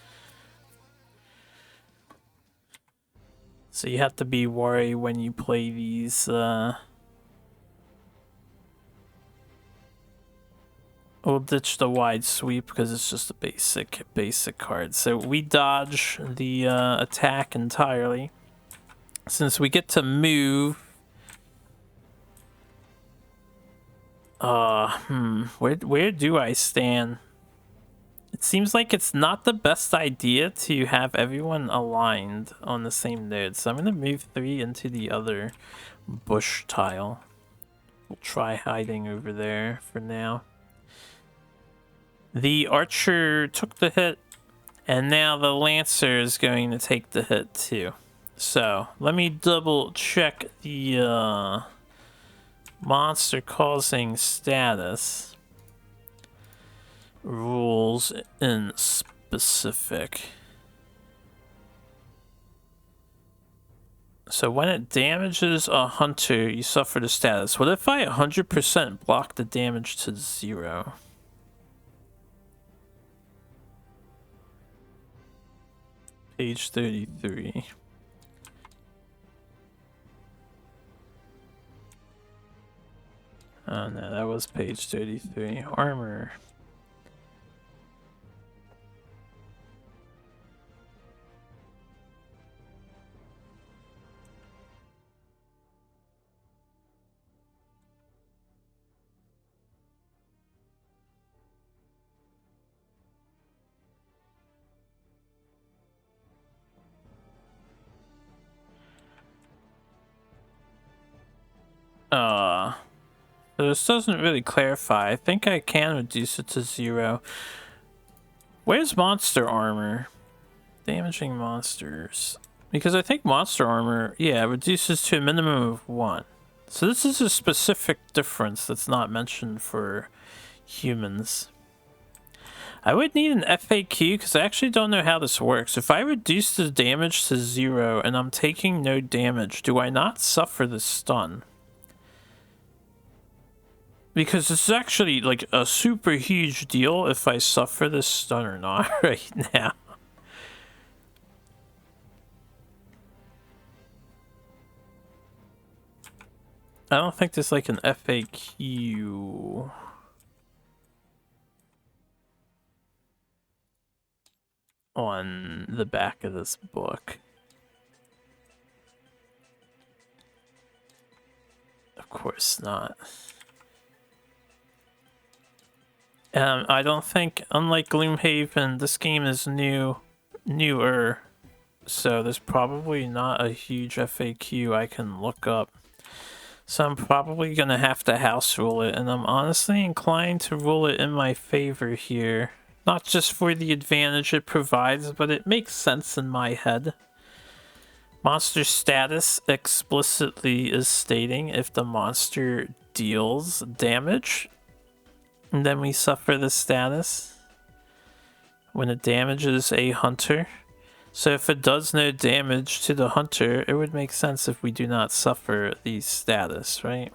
So you have to be wary when you play these. We'll ditch the wide sweep because it's just a basic card. So we dodge the attack entirely. Since we get to move. Where do I stand? It seems like it's not the best idea to have everyone aligned on the same node. So I'm going to move 3 into the other bush tile. We'll try hiding over there for now. The archer took the hit, and now the lancer is going to take the hit too. So let me double check the monster causing status. Rules in specific. So when it damages a hunter, you suffer the status. What if I 100% block the damage to 0? Page 33. Oh no, that was page 33. Armor. This doesn't really clarify. I think I can reduce it to 0. Where's monster armor? Damaging monsters. Because I think monster armor, yeah, reduces to a minimum of 1. So this is a specific difference that's not mentioned for humans. I would need an FAQ because I actually don't know how this works. If I reduce the damage to 0 and I'm taking no damage, do I not suffer the stun? Because this is actually like a super huge deal if I suffer this stun or not right now. I don't think there's like an FAQ. On the back of this book. Of course not. I don't think, unlike Gloomhaven, this game is newer, so there's probably not a huge FAQ I can look up. So I'm probably gonna have to house rule it, and I'm honestly inclined to rule it in my favor here. Not just for the advantage it provides, but it makes sense in my head. Monster status explicitly is stating if the monster deals damage, and then we suffer the status when it damages a hunter. So if it does no damage to the hunter, it would make sense if we do not suffer the status, right?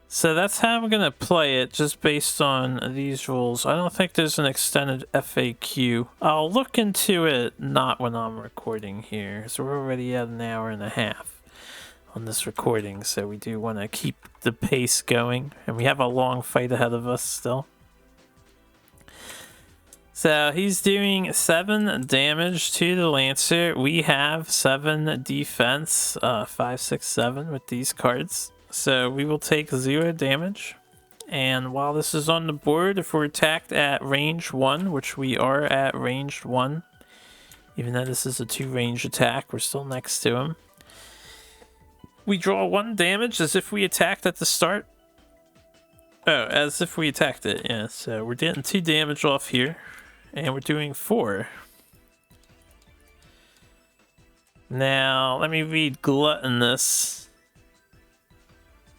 So that's how I'm gonna play it, just based on these rules. I don't think there's an extended FAQ. I'll look into it, not when I'm recording here, so we're already at an hour and a half on this recording, so we do want to keep the pace going, and we have a long fight ahead of us still. So he's doing 7 damage to the Lancer. We have 7 defense, 5, 6, 7 with these cards. So we will take 0 damage. And while this is on the board, if we're attacked at range 1, which we are at range 1, even though this is a 2-range attack, we're still next to him. We draw 1 damage as if we attacked at the start. Oh, as if we attacked it, yeah. So we're getting 2 damage off here. And we're doing 4. Now, let me read Gluttonous.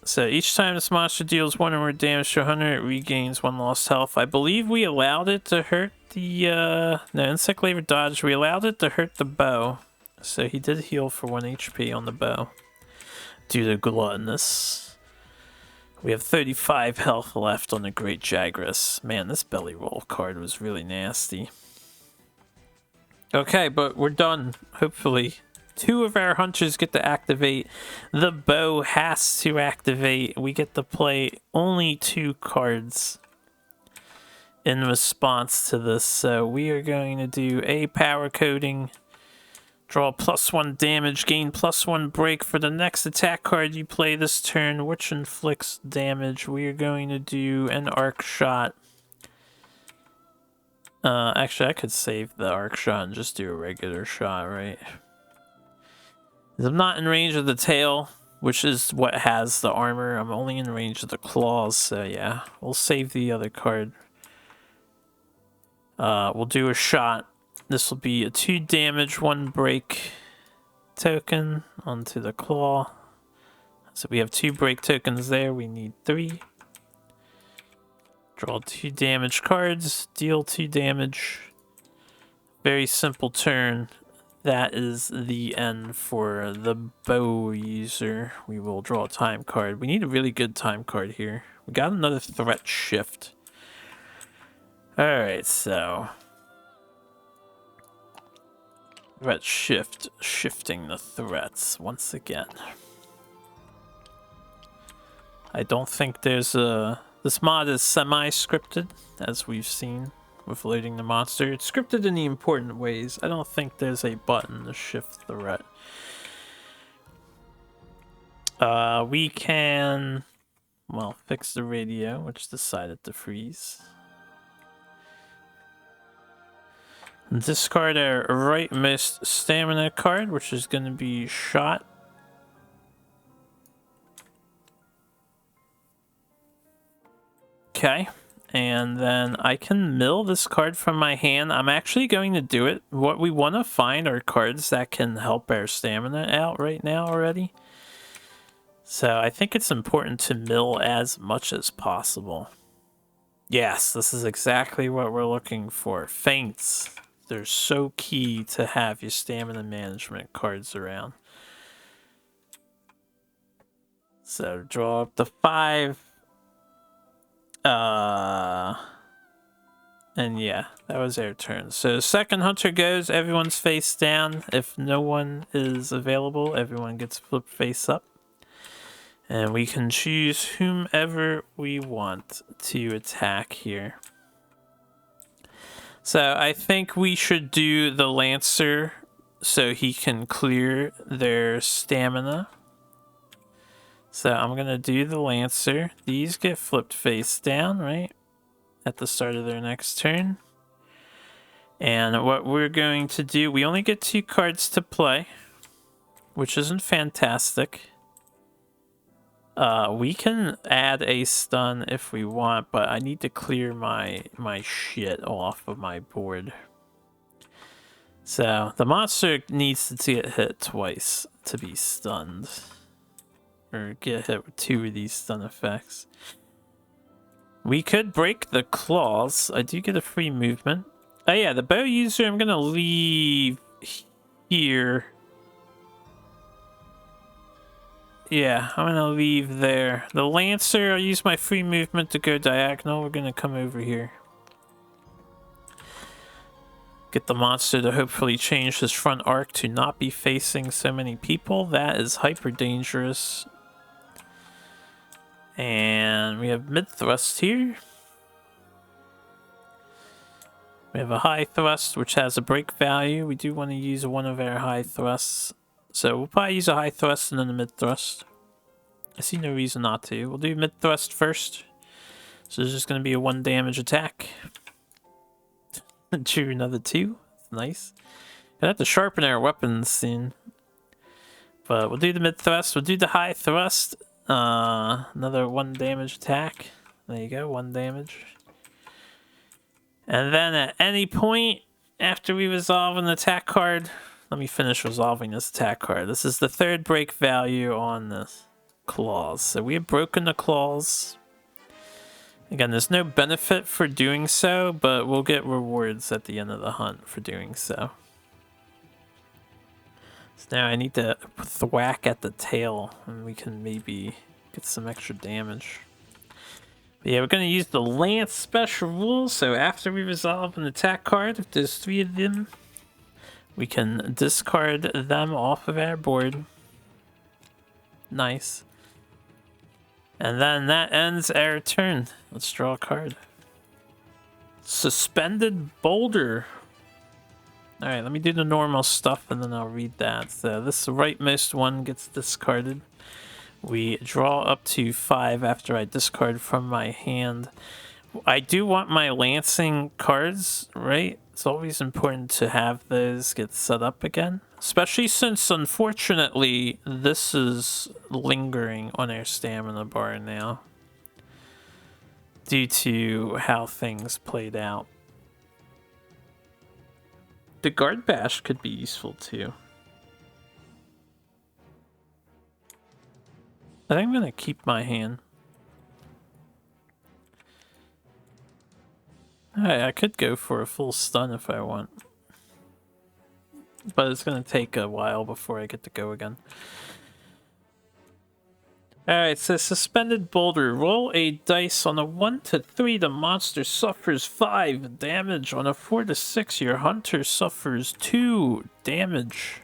So each time this monster deals 1 or more damage to a hunter, it regains 1 lost health. I believe we allowed it to hurt the, no, Insect Labor Dodge. We allowed it to hurt the bow. So he did heal for 1 HP on the bow due to Gluttonous. We have 35 health left on the Great Jagras. Man, this belly roll card was really nasty. Okay, but we're done, hopefully. 2 of our hunters get to activate. The bow has to activate. We get to play only 2 cards in response to this. So we are going to do a power coding. Draw +1 damage, gain +1 break for the next attack card you play this turn, which inflicts damage. We are going to do an arc shot. Actually, I could save the arc shot and just do a regular shot, right? I'm not in range of the tail, which is what has the armor. I'm only in range of the claws, so yeah. We'll save the other card. We'll do a shot. This will be a 2 damage, 1 break token onto the claw. So we have 2 break tokens there. We need 3. Draw 2 damage cards. Deal 2 damage. Very simple turn. that is the end for the bow user. We will draw a time card. We need a really good time card here. We got another threat shift. Alright, so... threat shift, shifting the threats once again. I don't think there's a... This mod is semi-scripted, as we've seen with loading the monster. It's scripted in the important ways. I don't think there's a button to shift the threat. We can, well, fix the radio, which decided to freeze. Discard our rightmost stamina card, which is going to be shot. Okay. And then I can mill this card from my hand. I'm actually going to do it. What we want to find are cards that can help our stamina out right now already. So I think it's important to mill as much as possible. Yes, this is exactly what we're looking for. Feints. They're so key to have your stamina management cards around. So draw up the 5. And yeah, that was our turn. So second hunter goes, everyone's face down. If no one is available, everyone gets flipped face up. And we can choose whomever we want to attack here. So I think we should do the Lancer so he can clear their stamina. So I'm going to do the Lancer. These get flipped face down, right? At the start of their next turn. And what we're going to do, we only get 2 cards to play, which isn't fantastic. We can add a stun if we want, but I need to clear my shit off of my board. So the monster needs to get hit twice to be stunned. Or get hit with 2 of these stun effects. We could break the claws. I do get a free movement. Oh yeah, the bow user I'm gonna leave here. Yeah, I'm gonna leave there. The Lancer, I'll use my free movement to go diagonal. We're gonna come over here. Get the monster to hopefully change his front arc to not be facing so many people. That is hyper dangerous. And we have mid thrust here. We have a high thrust, which has a break value. We do want to use one of our high thrusts. So we'll probably use a high thrust and then a mid thrust. I see no reason not to. We'll do mid thrust first. So there's just going to be a 1 damage attack. Drew another 2. That's nice. Gonna have to sharpen our weapons soon. But we'll do the mid thrust. We'll do the high thrust. Another 1 damage attack. There you go, 1 damage. And then at any point after we resolve an attack card, let me finish resolving this attack card. This is the 3rd break value on the claws. So we have broken the claws. Again, there's no benefit for doing so, but we'll get rewards at the end of the hunt for doing so. So now I need to thwack at the tail, and we can maybe get some extra damage. But yeah, we're going to use the Lance special rule, so after we resolve an attack card, if there's 3 of them, we can discard them off of our board. Nice. And then that ends our turn. Let's draw a card. Suspended Boulder. Alright, let me do the normal stuff and then I'll read that. So this rightmost one gets discarded. We draw up to 5 after I discard from my hand. I do want my lancing cards, right? It's always important to have those get set up again. Especially since, unfortunately, this is lingering on our stamina bar now. Due to how things played out. The guard bash could be useful too. I think I'm gonna keep my hand. Alright, I could go for a full stun if I want. but it's gonna take a while before I get to go again. Alright, so suspended boulder. Roll a dice on a 1 to 3. The monster suffers 5 damage. On a 4 to 6, your hunter suffers 2 damage.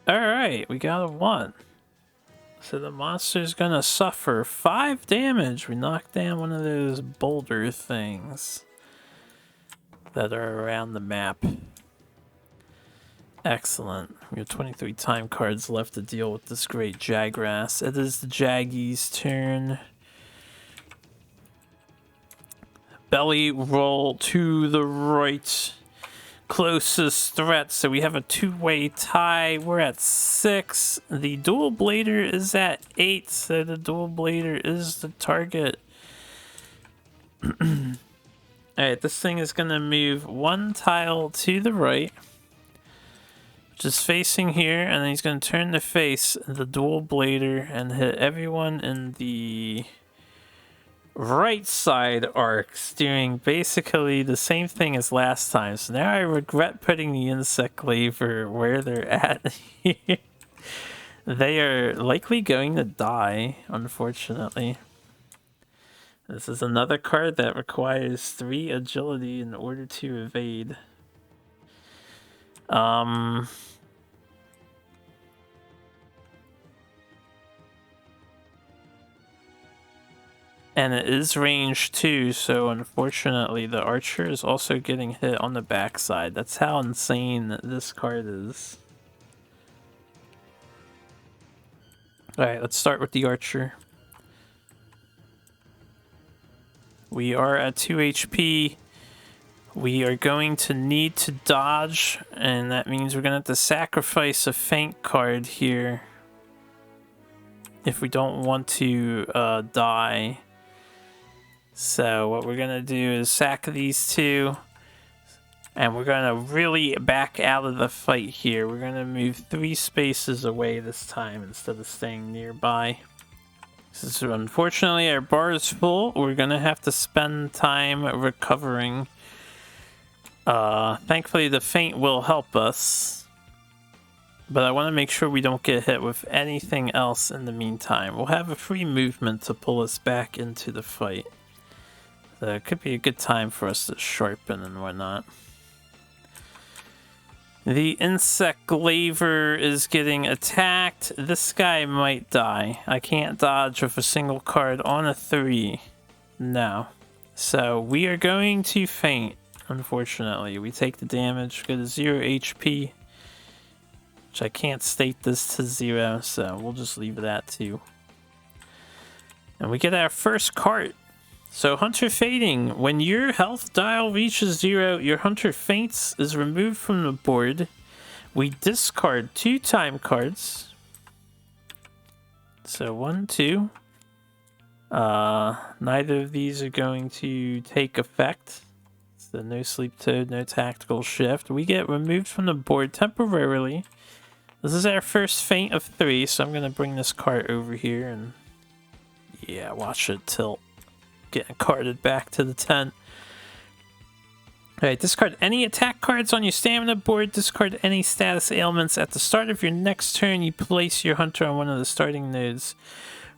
Alright, we got a 1. So the monster's gonna suffer 5 damage. We knocked down one of those boulder things that are around the map. Excellent. We have 23 time cards left to deal with this great Jagras. It is the Jaggy's turn. Belly roll to the right. Closest threat. So we have a two-way tie. We're at 6. The dual blader is at 8. So the dual blader is the target. Alright, this thing is going to move 1 tile to the right. Just facing here, and then he's going to turn to face the dual blader and hit everyone in the right side arcs, doing basically the same thing as last time. So now I regret putting the insect claver where they're at here. They are likely going to die, unfortunately. This is another card that requires 3 agility in order to evade. And it is range 2, so unfortunately the archer is also getting hit on the backside. That's how insane this card is. Alright, let's start with the archer. We are at 2 HP. We are going to need to dodge, and that means we're going to have to sacrifice a feint card here if we don't want to die. So what we're going to do is sack these 2, and we're going to really back out of the fight here. We're going to move 3 spaces away this time instead of staying nearby. So unfortunately our bar is full. We're going to have to spend time recovering. Thankfully the feint will help us, but I want to make sure we don't get hit with anything else in the meantime. We'll have a free movement to pull us back into the fight. So it could be a good time for us to sharpen and whatnot. The insect glaver is getting attacked. This guy might die. I can't dodge with a single card on a 3. No. So we are going to feint, unfortunately. We take the damage, go to 0 HP. Which I can't state this to 0, so we'll just leave it at 2. And we get our first card. So Hunter Fading. When your health dial reaches 0, your Hunter Faints is removed from the board. We discard 2 time cards. So 1, 2. Neither of these are going to take effect. So no Sleep Toad, no Tactical Shift. We get removed from the board temporarily. This is our first feint of 3, so I'm going to bring this card over here and yeah, watch it tilt. Getting carded back to the tent. Alright, discard any attack cards on your stamina board. Discard any status ailments. At the start of your next turn, you place your hunter on one of the starting nodes.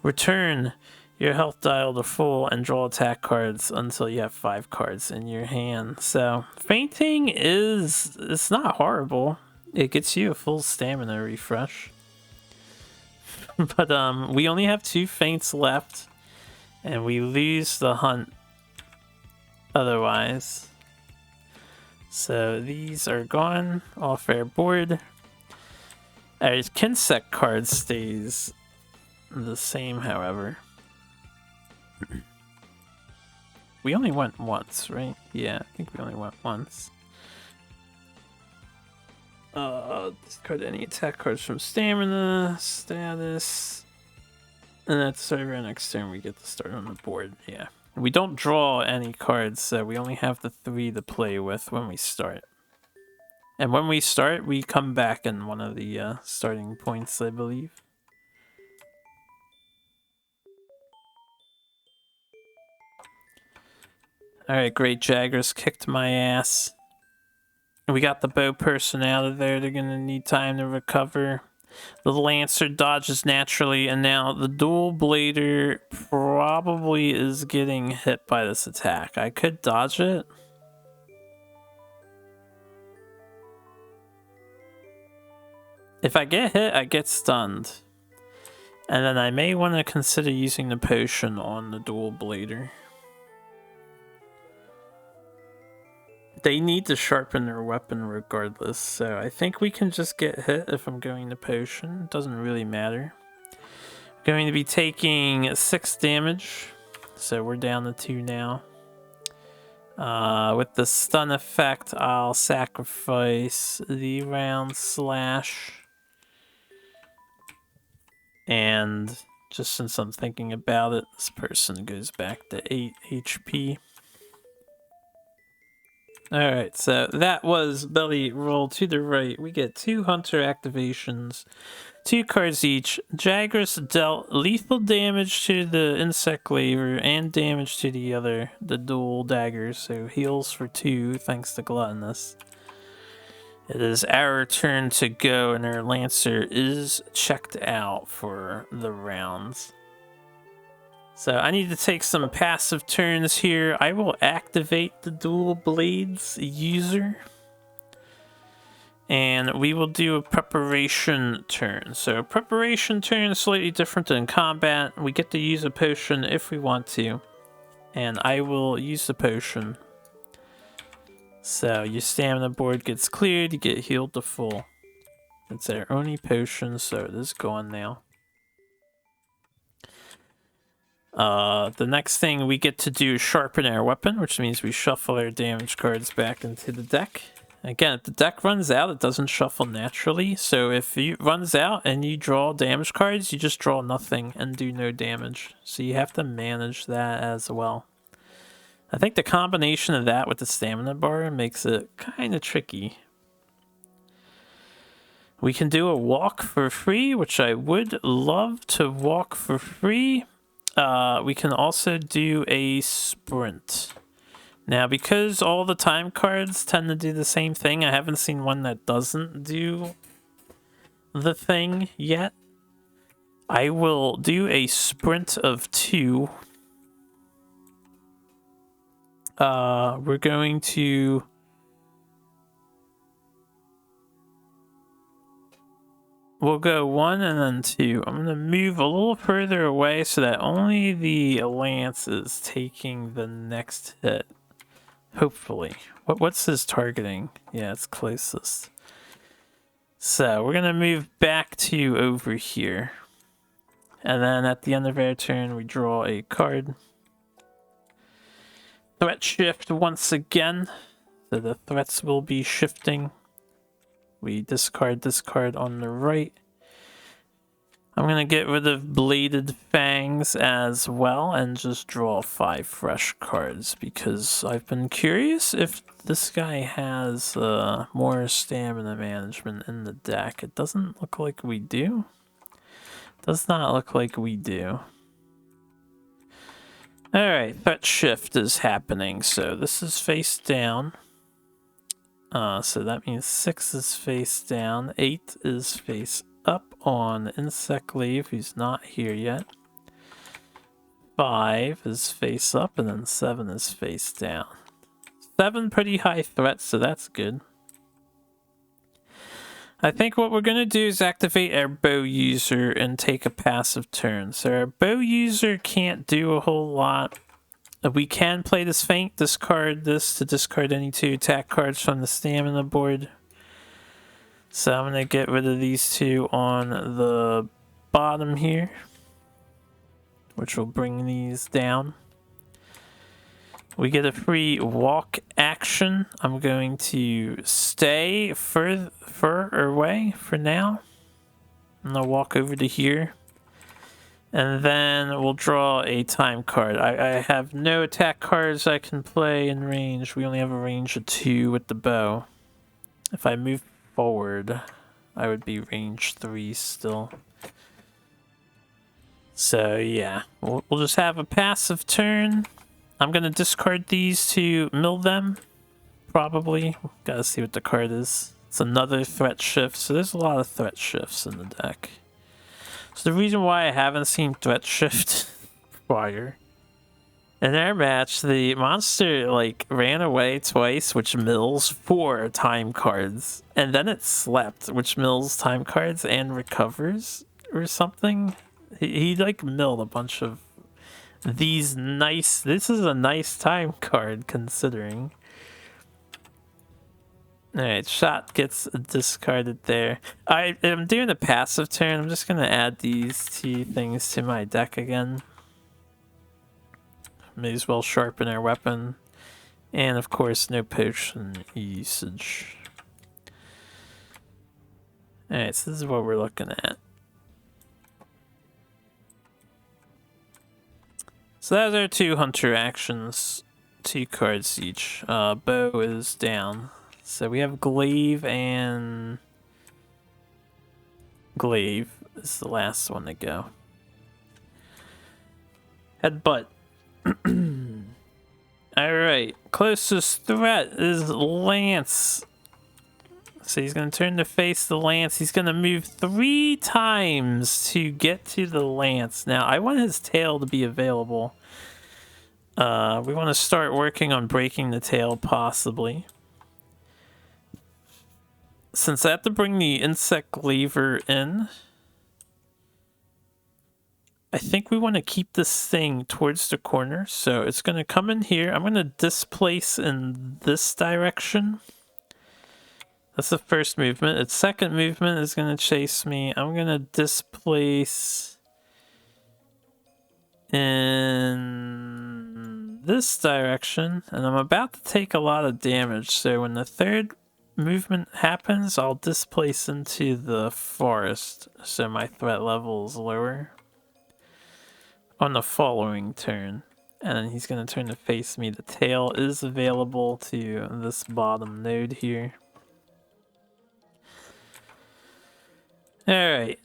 Return your health dial to full and draw attack cards until you have 5 cards in your hand. So, fainting it's not horrible. It gets you a full stamina refresh. But we only have 2 feints left. And we lose the hunt otherwise. So these are gone off our board. Our Kinsect card stays the same, however. We only went once, right? Yeah, I think we only went once. Discard any attack cards from stamina, status. And at the start of our next turn, we get to start on the board. Yeah. We don't draw any cards, so we only have the 3 to play with when we start. And when we start, we come back in one of the starting points, I believe. Alright, great. Jagras kicked my ass. We got the bow person out of there. They're gonna need time to recover. The Lancer dodges naturally, and now the Dual Blader probably is getting hit by this attack. I could dodge it. If I get hit, I get stunned. And then I may want to consider using the potion on the Dual Blader. They need to sharpen their weapon regardless, so I think we can just get hit if I'm going to potion. It doesn't really matter. I'm going to be taking 6 damage, so we're down to 2 now. With the stun effect, I'll sacrifice the round slash. And just since I'm thinking about it, this person goes back to 8 HP. Alright, so that was belly roll to the right. We get 2 hunter activations, 2 cards each. Jagras dealt lethal damage to the insect claver and damage to the dual daggers, so heals for 2 thanks to Gluttonous. It is our turn to go, and our Lancer is checked out for the rounds. So I need to take some passive turns here. I will activate the Dual Blades user. And we will do a preparation turn. So a preparation turn is slightly different than combat. We get to use a potion if we want to. And I will use the potion. So your stamina board gets cleared, you get healed to full. It's our only potion, so it is gone now. The next thing we get to do is sharpen our weapon, which means we shuffle our damage cards back into the deck. Again, if the deck runs out, it doesn't shuffle naturally. So if it runs out and you draw damage cards, you just draw nothing and do no damage. So you have to manage that as well. I think the combination of that with the stamina bar makes it kind of tricky. We can do a walk for free, which I would love to walk for free. We can also do a sprint. Now, because all the time cards tend to do the same thing, I haven't seen one that doesn't do the thing yet. I will do a sprint of 2. We're going to... We'll go 1 and then 2. I'm going to move a little further away so that only the Lance is taking the next hit. Hopefully. What's his targeting? Yeah, it's closest. So we're going to move back to over here. And then at the end of our turn, we draw a card. Threat shift once again. So the threats will be shifting. We discard this card on the right. I'm going to get rid of Bladed Fangs as well and just draw 5 fresh cards because I've been curious if this guy has more stamina management in the deck. It doesn't look like we do. Does not look like we do. Alright, threat shift is happening. So this is face down. So that means 6 is face down, 8 is face up on Insect Glaive, who's not here yet. 5 is face up, and then 7 is face down. 7 pretty high threats, so that's good. I think what we're going to do is activate our bow user and take a passive turn. So our bow user can't do a whole lot. We can play this feint, discard this to discard any 2 attack cards from the stamina board. So I'm going to get rid of these 2 on the bottom here, which will bring these down. We get a free walk action. I'm going to stay further away for now. I'm going to walk over to here. And then we'll draw a time card. I have no attack cards I can play in range. We only have a range of 2 with the bow. If I move forward, I would be range 3 still. So yeah, we'll just have a passive turn. I'm gonna discard these to mill them. Probably. Gotta see what the card is. It's another threat shift, so there's a lot of threat shifts in the deck. So the reason why I haven't seen threat shift prior. In our match, the monster like ran away twice, which mills 4 time cards, and then it slept, which mills time cards and recovers or something. He like milled a bunch of these nice. This is a nice time card considering. Alright, shot gets discarded there. I am doing a passive turn. I'm just gonna add these 2 things to my deck again. May as well sharpen our weapon. And of course, no potion usage. Alright, so this is what we're looking at. So that's our 2 hunter actions. 2 cards each. Bow is down. So we have Glaive and... Glaive is the last one to go. Headbutt. Alright, closest threat is Lance. So he's going to turn to face the Lance. He's going to move 3 times to get to the Lance. Now, I want his tail to be available. We want to start working on breaking the tail, possibly. Since I have to bring the insect lever in, I think we want to keep this thing towards the corner. So it's going to come in here. I'm going to displace in this direction. That's the first movement. Its second movement is going to chase me. I'm going to displace in this direction. And I'm about to take a lot of damage. So when the third movement happens, I'll displace into the forest. So my threat level is lower. On the following turn, and then he's going to turn to face me. The tail is available to this bottom node here. Alright,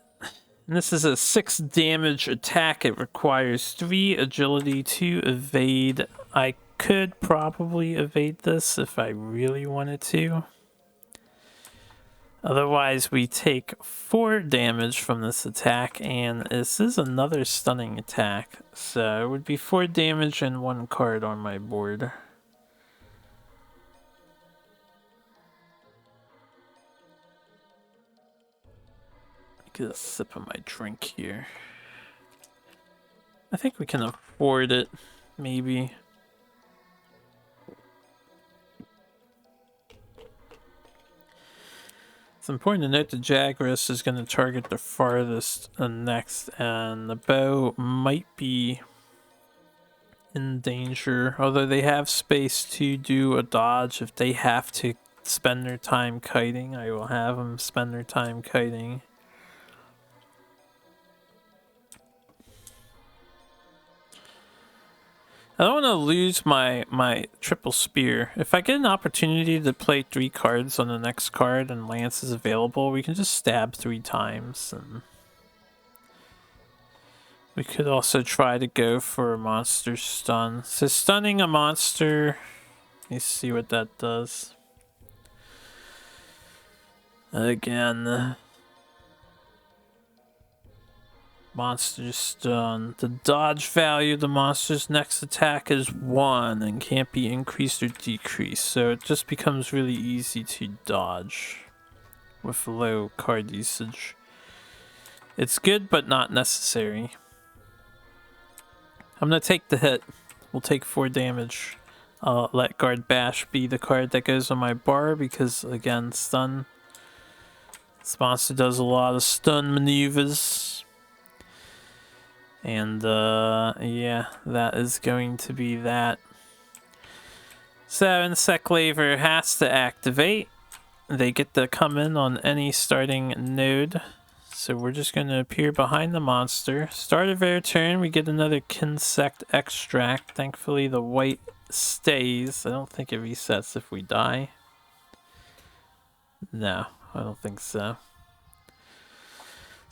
this is a 6 damage attack. It requires 3 agility to evade. I could probably evade this if I really wanted to. Otherwise, we take 4 damage from this attack, and this is another stunning attack. So it would be 4 damage and 1 card on my board. Get a sip of my drink here. I think we can afford it, maybe. It's important to note the Jagras is going to target the farthest next, and the bow might be in danger, although they have space to do a dodge if they have to spend their time kiting. I will have them spend their time kiting. I don't want to lose my triple spear. If I get an opportunity to play 3 cards on the next card and Lance is available, we can just stab 3 times. And we could also try to go for a monster stun. So stunning a monster, let me see what that does. Again, monster stun. The dodge value of the monster's next attack is 1 and can't be increased or decreased, so it just becomes really easy to dodge with low card usage. It's good, but not necessary. I'm gonna take the hit. We'll take 4 damage. I'll let Guard Bash be the card that goes on my bar because, again, stun. This monster does a lot of stun maneuvers. And, yeah, that is going to be that. So, Insect Lever has to activate. They get to come in on any starting node. So we're just going to appear behind the monster. Start of their turn, we get another Kinsect Extract. Thankfully, the white stays. I don't think it resets if we die. No, I don't think so.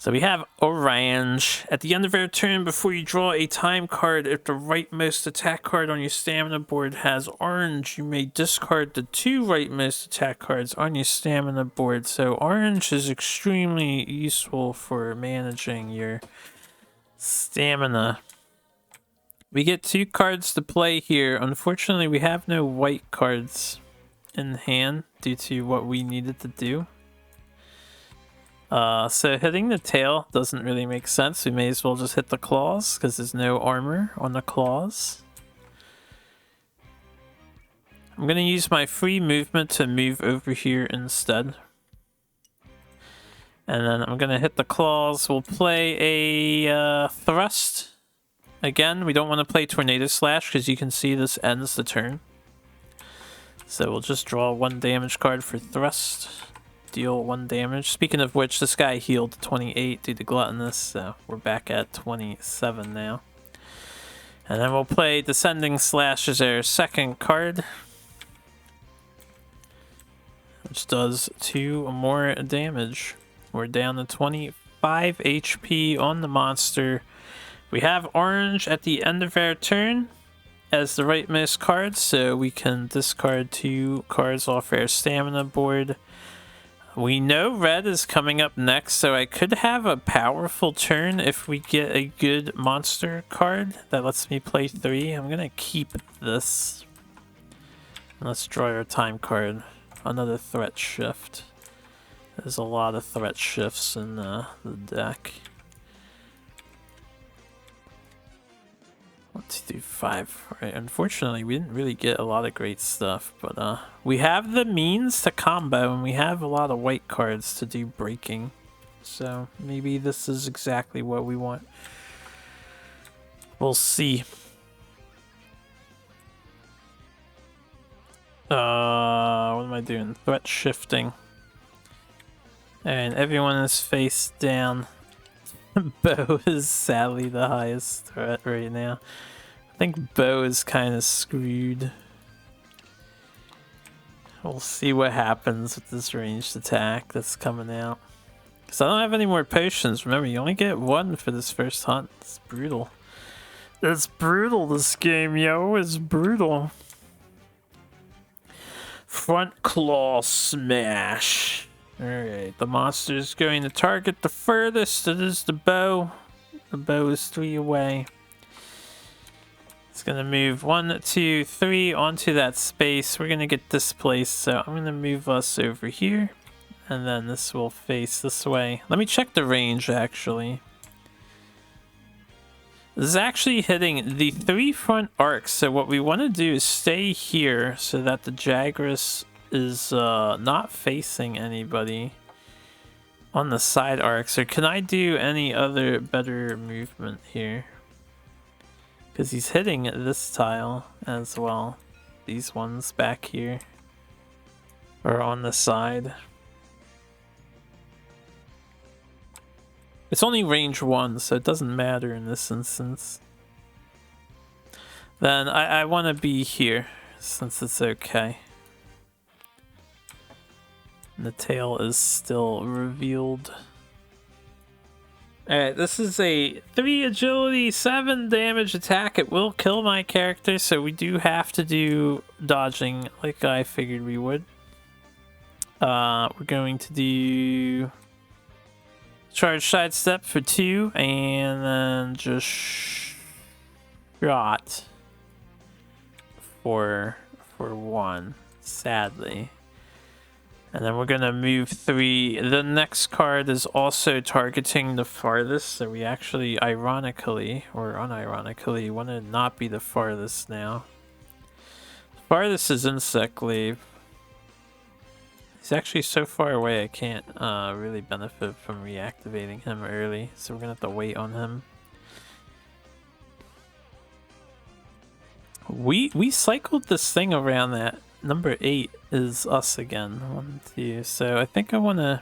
So we have orange. At the end of our turn, before you draw a time card, if the rightmost attack card on your stamina board has orange, you may discard the 2 rightmost attack cards on your stamina board. So orange is extremely useful for managing your stamina. We get 2 cards to play here. Unfortunately, we have no white cards in hand due to what we needed to do. So hitting the tail doesn't really make sense. We may as well just hit the claws because there's no armor on the claws. I'm going to use my free movement to move over here instead. And then I'm going to hit the claws. We'll play a thrust. Again, we don't want to play Tornado Slash because you can see this ends the turn. So we'll just draw 1 damage card for thrust. Deal 1 damage. Speaking of which, this guy healed 28 due to gluttonous, so we're back at 27 now. And then we'll play Descending Slash as our second card, which does 2 more damage. We're down to 25 HP on the monster. We have orange at the end of our turn as the rightmost card, so we can discard 2 cards off our stamina board. We know red is coming up next, so I could have a powerful turn if we get a good monster card that lets me play 3. I'm gonna keep this. Let's draw our time card. Another threat shift. There's a lot of threat shifts in the deck. 1, 2, 3, 5. Right, unfortunately, we didn't really get a lot of great stuff, but we have the means to combo, and we have a lot of white cards to do breaking. So maybe this is exactly what we want. We'll see. What am I doing? Threat shifting. And everyone is face down. Bo is sadly the highest threat right now. I think Bo is kind of screwed. We'll see what happens with this ranged attack that's coming out. Because I don't have any more potions. Remember, you only get 1 for this first hunt. It's brutal. It's brutal, this game, yo. It's brutal. Front claw smash. Alright, the monster is going to target the furthest. It is the bow. The bow is 3 away. It's going to move 1, 2, 3 onto that space. We're going to get displaced, so I'm going to move us over here. And then this will face this way. Let me check the range, actually. This is actually hitting the 3 front arcs, so what we want to do is stay here so that the Jagras is not facing anybody on the side arcs. Or can I do any other better movement here? Because he's hitting this tile as well. These ones back here are on the side. It's only range 1, so it doesn't matter in this instance. Then I want to be here since it's okay. The tail is still revealed. Alright, this is a 3 agility, 7 damage attack. It will kill my character, so we do have to do dodging like I figured we would. We're going to do charge sidestep for 2, and then just shot for 1, sadly. And then we're going to move 3. The next card is also targeting the farthest, so we actually, ironically, or unironically, want to not be the farthest now. The farthest is Insect Glaive. He's actually so far away I can't really benefit from reactivating him early, so we're going to have to wait on him. We cycled this thing around that. Number 8 is us again. 1, 2. So I think I want to.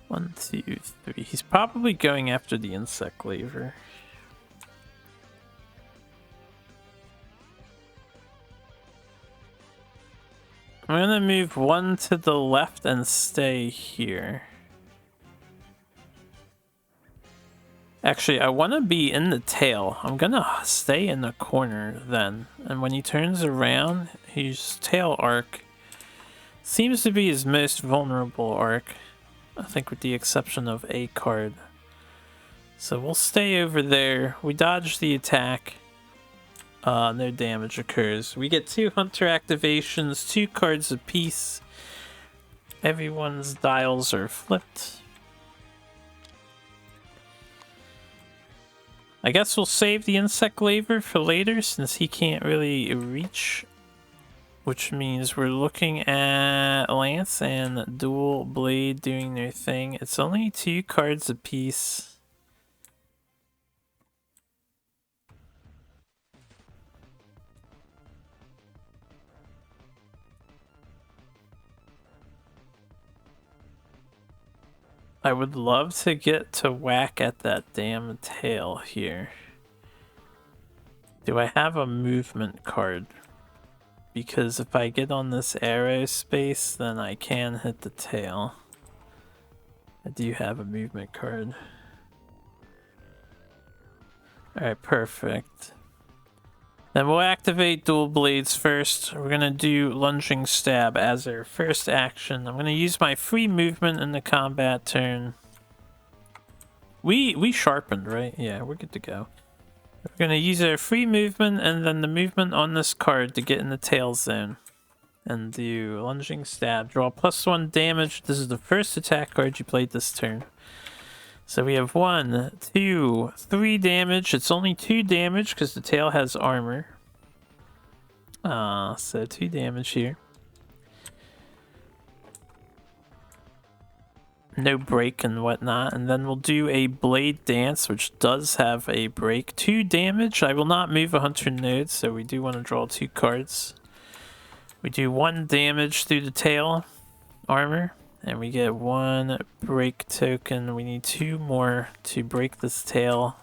1, 2, 3. He's probably going after the Insect Glaver. I'm gonna move one to the left and stay here. Actually, I want to be in the tail. I'm gonna stay in the corner then. And when he turns around, his tail arc seems to be his most vulnerable arc. I think with the exception of a card. So we'll stay over there. We dodge the attack. No damage occurs. We get 2 hunter activations, 2 cards apiece. Everyone's dials are flipped. I guess we'll save the insect laver for later since he can't really reach. Which means we're looking at Lance and Dual Blade doing their thing. It's only 2 cards apiece. I would love to get to whack at that damn tail here. Do I have a movement card? Because if I get on this arrow space, then I can hit the tail. I do have a movement card. Alright, perfect. Then we'll activate Dual Blades first. We're gonna do Lunging Stab as our first action. I'm gonna use my free movement in the combat turn. We sharpened, right? Yeah, we're good to go. We're gonna use our free movement and then the movement on this card to get in the tail zone. And do Lunging Stab. Draw +1 damage. This is the first attack card you played this turn. So we have 1, 2, 3 damage. It's only 2 damage because the tail has armor. So 2 damage here. No break and whatnot. And then we'll do a Blade Dance, which does have a break. 2 damage. I will not move a hunter node, so we do want to draw 2 cards. We do 1 damage through the tail armor. And we get 1 break token. We need 2 more to break this tail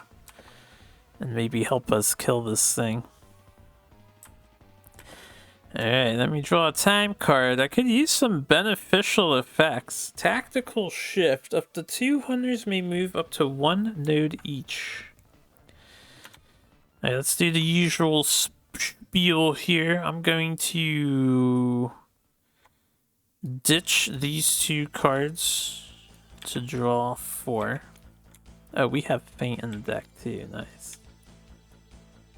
and maybe help us kill this thing. Alright, let me draw a time card. I could use some beneficial effects. Tactical shift. Up to 2 hunters may move up to 1 node each. Alright, let's do the usual spiel here. I'm going to ditch these 2 cards to draw 4. Oh, we have Feint in the deck too. Nice.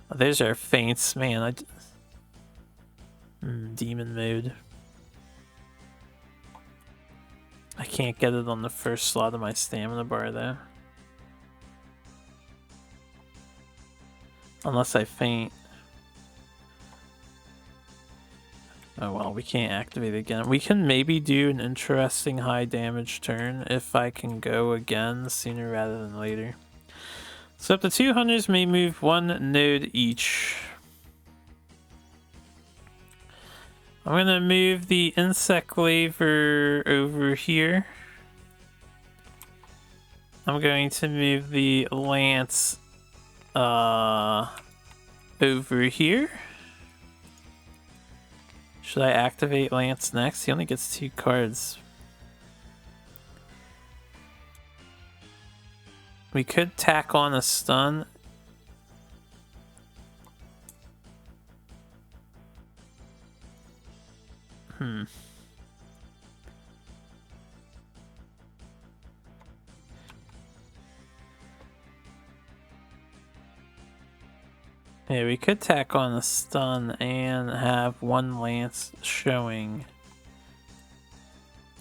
Oh, there's our Feints. Man, Demon mode. I can't get it on the first slot of my stamina bar though. Unless I Feint. Oh well, we can't activate it again. We can maybe do an interesting high damage turn if I can go again sooner rather than later. So up to 2 hunters may move 1 node each. I'm gonna move the insect laver over here. I'm going to move the lance over here. Should I activate Lance next? He only gets 2 cards. We could tack on a stun. Yeah, we could tack on a stun and have 1 lance showing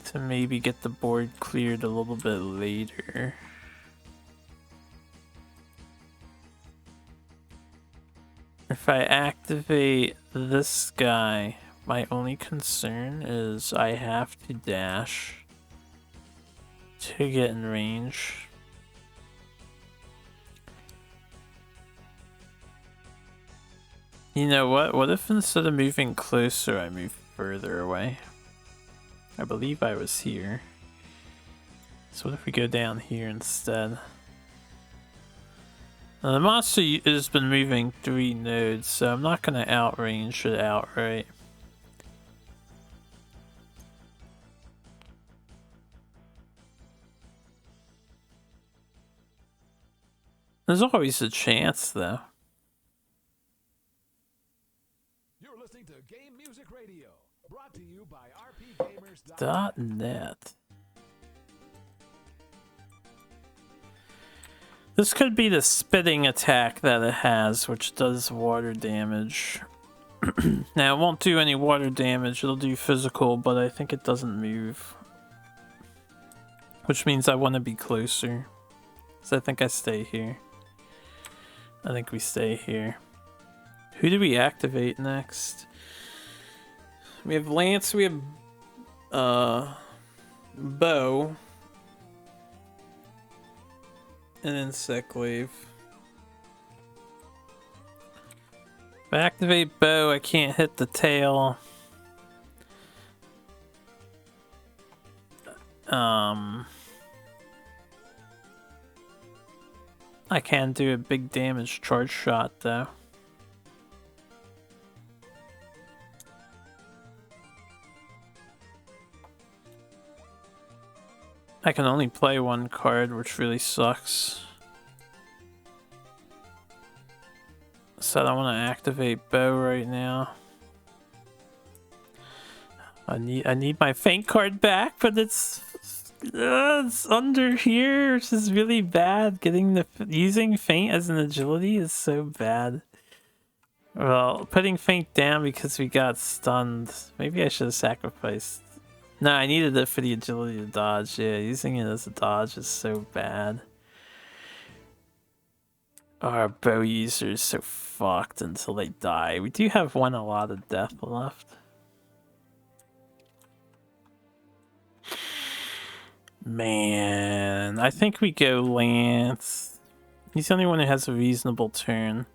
to maybe get the board cleared a little bit later. If I activate this guy, my only concern is I have to dash to get in range. You know what? What if instead of moving closer, I move further away? I believe I was here. So what if we go down here instead? Now the monster has been moving 3 nodes, so I'm not going to outrange it outright. There's always a chance, though. You're listening to Game Music Radio, brought to you by rpgamers.net. .net. This could be the spitting attack that it has, which does water damage. Now, it won't do any water damage, it'll do physical, but I think it doesn't move. Which means I want to be closer. So I think I stay here. I think we stay here. Who do we activate next? We have Lance, we have Bow. And Insect Wave. If I activate Bow, I can't hit the tail. I can do a big damage charge shot though. I can only play one card, which really sucks. So I don't want to activate Bow right now. I need my Feint card back, but it's under here, which is really bad. Using Feint as an agility is so bad. Well, putting Feint down because we got stunned. Maybe I should have sacrificed. No, I needed it for the agility to dodge. Yeah, using it as a dodge is so bad. Our bow user is so fucked until they die. We do have one a lot of death left. Man, I think we go Lance. He's the only one who has a reasonable turn.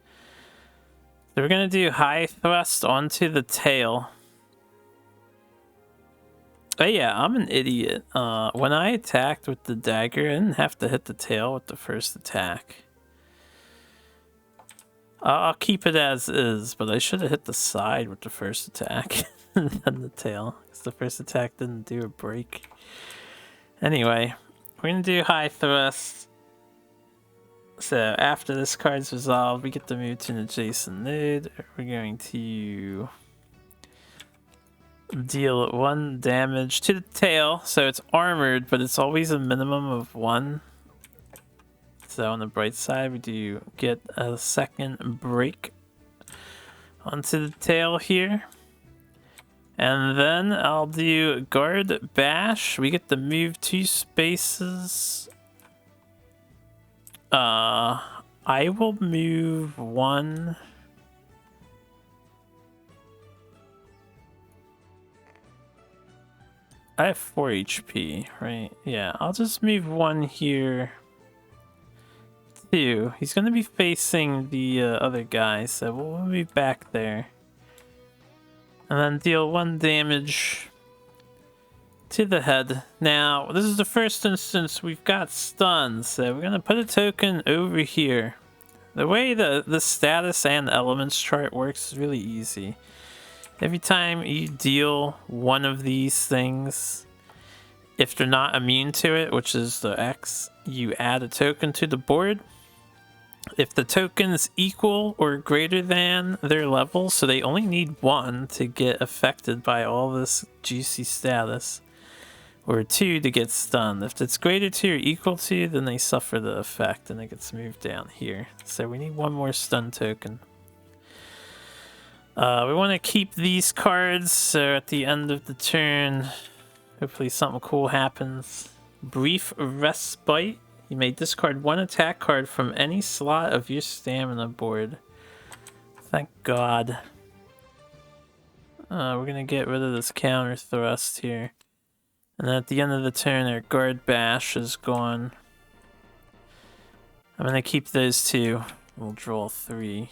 So we're gonna do high thrust onto the tail. Oh yeah, I'm an idiot. When I attacked with the dagger, I didn't have to hit the tail with the first attack. I'll keep it as is, but I should have hit the side with the first attack and then the tail, because the first attack didn't do a break. Anyway, we're gonna do high thrust. So after this card's resolved, we get to move to an adjacent node. We're going to deal 1 damage to the tail. So it's armored, but it's always a minimum of 1. So on the bright side, we do get a second break onto the tail here. And then I'll do guard bash. We get to move 2 spaces. I will move 1. I have 4 HP, right? Yeah, I'll just move 1 here. 2. He's gonna be facing the other guy, so we'll move back there. And then deal 1 damage to the head. Now, this is the first instance we've got stuns, so we're gonna put a token over here. The way the status and elements chart works is really easy. Every time you deal 1 of these things, if they're not immune to it, which is the X, you add a token to the board. If the token is equal or greater than their level, so they only need 1 to get affected by all this juicy status, or 2 to get stunned. If it's greater to or equal to, then they suffer the effect and it gets moved down here. So we need 1 more stun token. We want to keep these cards, so at the end of the turn, hopefully something cool happens. Brief Respite. You may discard 1 attack card from any slot of your stamina board. Thank God. We're gonna get rid of this counter thrust here. And then at the end of the turn, our guard bash is gone. I'm gonna keep those 2. We'll draw 3.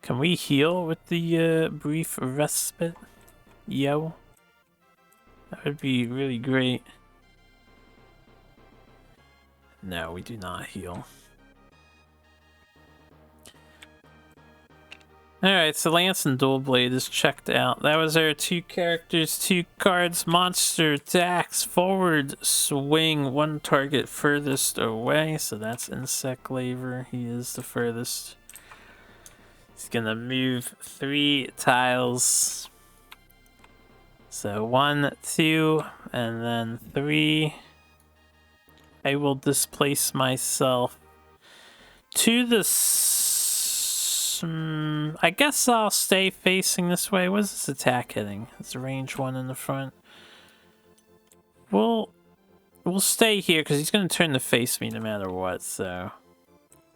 Can we heal with the brief respite? Yo. That would be really great. No, we do not heal. Alright, so Lance and Dual Blade is checked out. That was our 2 characters, 2 cards. Monster attacks, forward swing, 1 target furthest away. So that's Insect Laver. He is the furthest. He's gonna move 3 tiles. So 1, 2, and then 3. I will displace myself to the I guess I'll stay facing this way. What is this attack hitting? It's a range 1 in the front. We'll stay here because he's going to turn to face me no matter what, so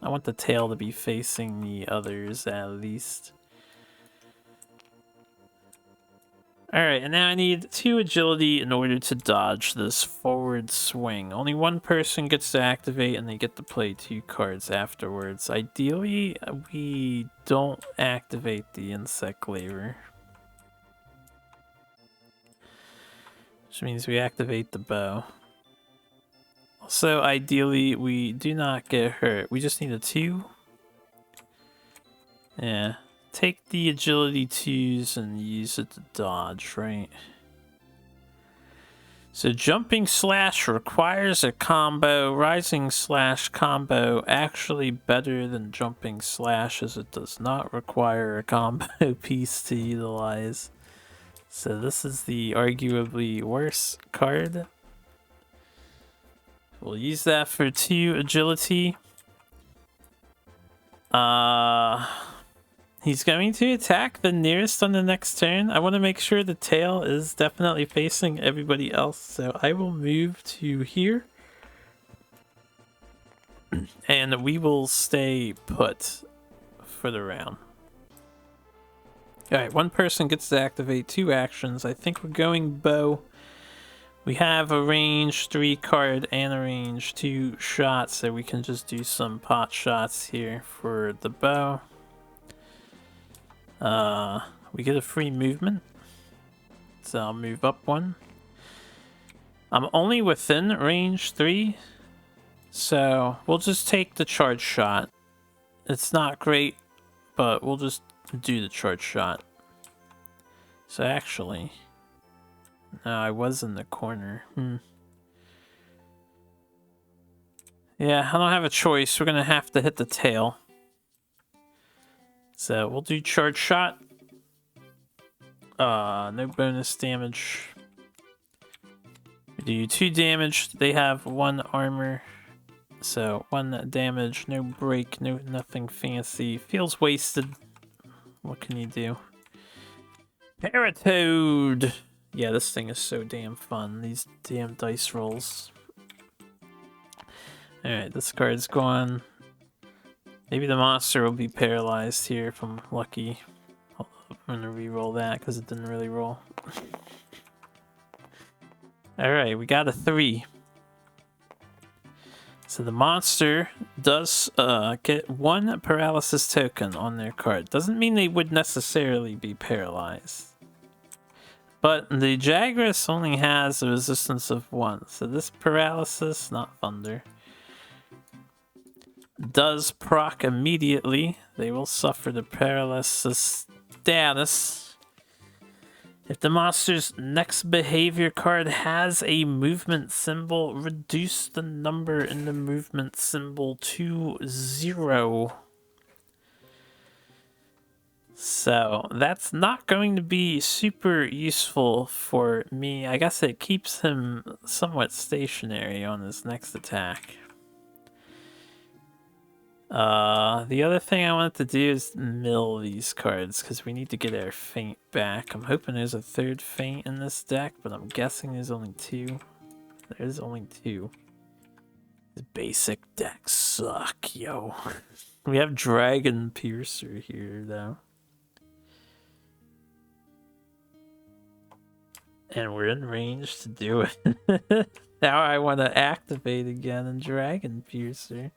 I want the tail to be facing the others at least. Alright, and now I need 2 agility in order to dodge this forward swing. Only 1 person gets to activate and they get to play 2 cards afterwards. Ideally, we don't activate the Insect Laver. Which means we activate the bow. Also, ideally, we do not get hurt. We just need a 2. Yeah. Take the agility 2s and use it to dodge, right? So jumping slash requires a combo. Rising slash combo actually better than jumping slash as it does not require a combo piece to utilize. So this is the arguably worse card. We'll use that for 2 agility. He's going to attack the nearest on the next turn. I want to make sure the tail is definitely facing everybody else, so I will move to here. And we will stay put for the round. Alright, 1 person gets to activate 2 actions. I think we're going bow. We have a range 3 card and a range 2 shot, so we can just do some pot shots here for the bow. We get a free movement, so I'll move up 1. I'm only within range 3, so we'll just take the charge shot. It's not great, but we'll just do the charge shot. So actually, no, I was in the corner. Yeah, I don't have a choice. We're gonna have to hit the tail. So we'll do charge shot. No bonus damage. We do 2 damage. They have 1 armor. So 1 damage, no break, no nothing fancy. Feels wasted. What can you do? Paratoad! Yeah, this thing is so damn fun. These damn dice rolls. Alright, this card's gone. Maybe the monster will be paralyzed here if I'm lucky. I'm gonna re-roll that because it didn't really roll. Alright, we got a 3. So the monster does get 1 paralysis token on their card. Doesn't mean they would necessarily be paralyzed. But the Jagras only has a resistance of 1. So this paralysis, not thunder, does proc immediately. They will suffer the paralysis status. If the monster's next behavior card has a movement symbol, reduce the number in the movement symbol to 0. So that's not going to be super useful for me. I guess it keeps him somewhat stationary on his next attack. The other thing I wanted to do is mill these cards because we need to get our feint back. I'm hoping there's a 3rd feint in this deck, but I'm guessing there's only 2. There's only 2. These basic decks suck, yo. We have Dragon Piercer here, though. And we're in range to do it. Now I want to activate again in Dragon Piercer.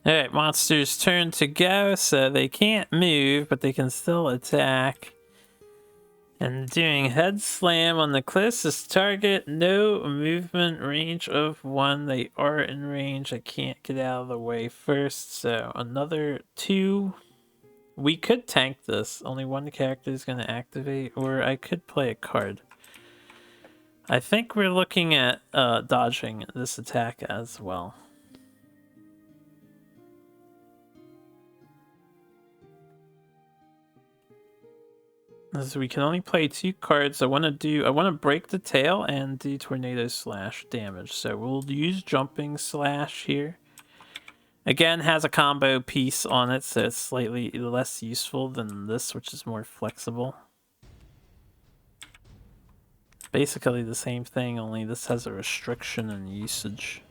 Alright, monster's turn to go, so they can't move, but they can still attack. And doing head slam on the closest target. No movement range of 1. They are in range. I can't get out of the way first. So another 2. We could tank this. Only one character is going to activate. Or I could play a card. I think we're looking at dodging this attack as well. As we can only play 2 cards. I want to break the tail and do tornado slash damage. So we'll use jumping slash here. Again, has a combo piece on it, so it's slightly less useful than this, which is more flexible. Basically the same thing, only this has a restriction in usage.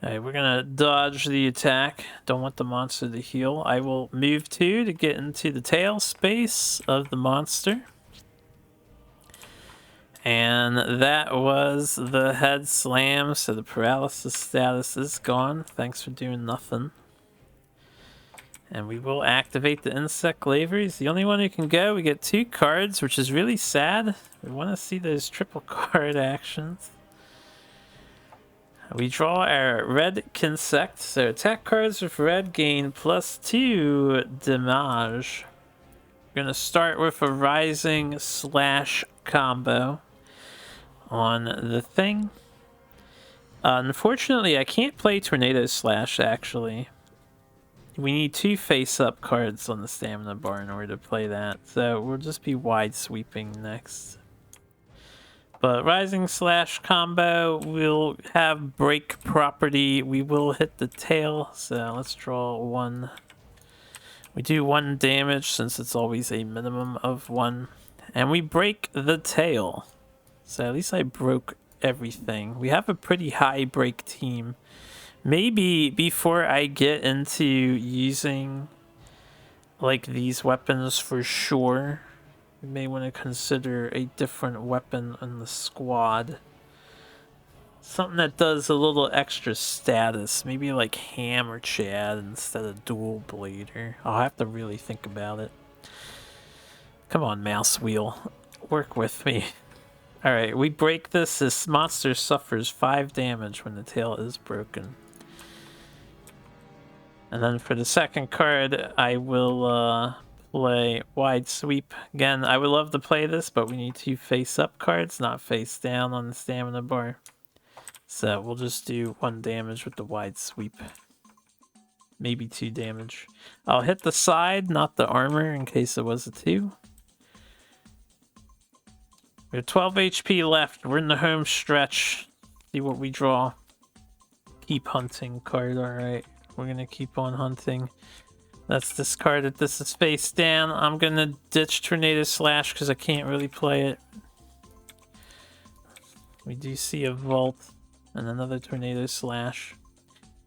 Alright, we're gonna dodge the attack. Don't want the monster to heal. I will move 2 to get into the tail space of the monster. And that was the head slam, so the paralysis status is gone. Thanks for doing nothing. And we will activate the insect laver. He's the only one who can go. We get 2 cards, which is really sad. We want to see those triple card actions. We draw our red Kinsect. So attack cards with red gain +2 damage. We're going to start with a rising slash combo on the thing. Unfortunately, I can't play tornado slash actually. We need 2 face-up cards on the stamina bar in order to play that. So we'll just be wide sweeping next. But rising slash combo will have break property. We will hit the tail. So let's draw 1. We do 1 damage since it's always a minimum of 1. And we break the tail. So at least I broke everything. We have a pretty high break team. Maybe before I get into using like these weapons for sure, we may want to consider a different weapon in the squad. Something that does a little extra status. Maybe like Ham or Chad instead of Dual Blader. I'll have to really think about it. Come on, mouse wheel. Work with me. Alright, we break this. This monster suffers 5 damage when the tail is broken. And then for the second card, I will play Wide Sweep. Again, I would love to play this, but we need 2 face-up cards, not face-down on the stamina bar. So we'll just do 1 damage with the Wide Sweep. Maybe 2 damage. I'll hit the side, not the armor, in case it was a 2. We have 12 HP left. We're in the home stretch. See what we draw. Keep hunting card, alright. We're gonna keep on hunting. Let's discard it. This is face down. I'm gonna ditch Tornado Slash because I can't really play it. We do see a Vault and another Tornado Slash.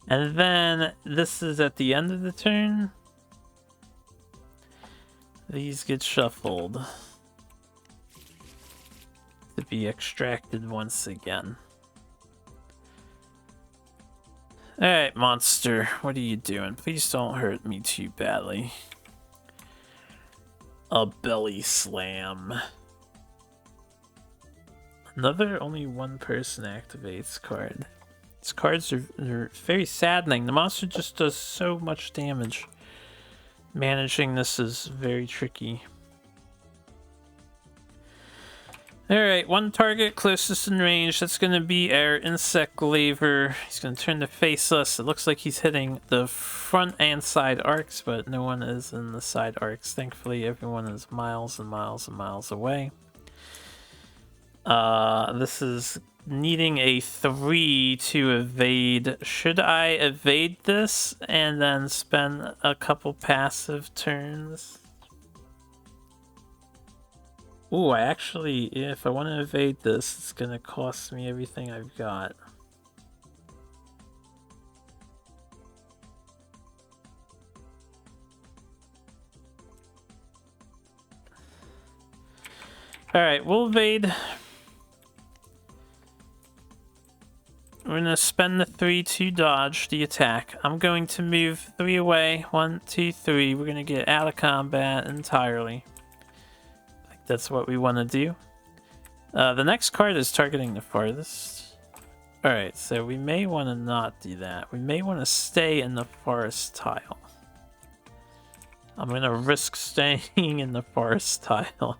And then this is at the end of the turn. These get shuffled to be extracted once again. Alright, monster, what are you doing? Please don't hurt me too badly. A belly slam. Another only 1 person activates card. These cards are very saddening. The monster just does so much damage. Managing this is very tricky. Alright, 1 target closest in range. That's going to be our insect laver. He's going to turn to face us. It looks like he's hitting the front and side arcs, but no one is in the side arcs. Thankfully, everyone is miles and miles and miles away. This is needing a 3 to evade. Should I evade this and then spend a couple passive turns? Ooh, I actually, if I want to evade this, it's going to cost me everything I've got. Alright, we'll evade. We're going to spend the 3 to dodge the attack. I'm going to move 3 away. 1, 2, 3. We're going to get out of combat entirely. that's what we want to do. The next card is targeting the farthest. Alright, so we may want to not do that. We may want to stay in the forest tile. I'm going to risk staying in the forest tile.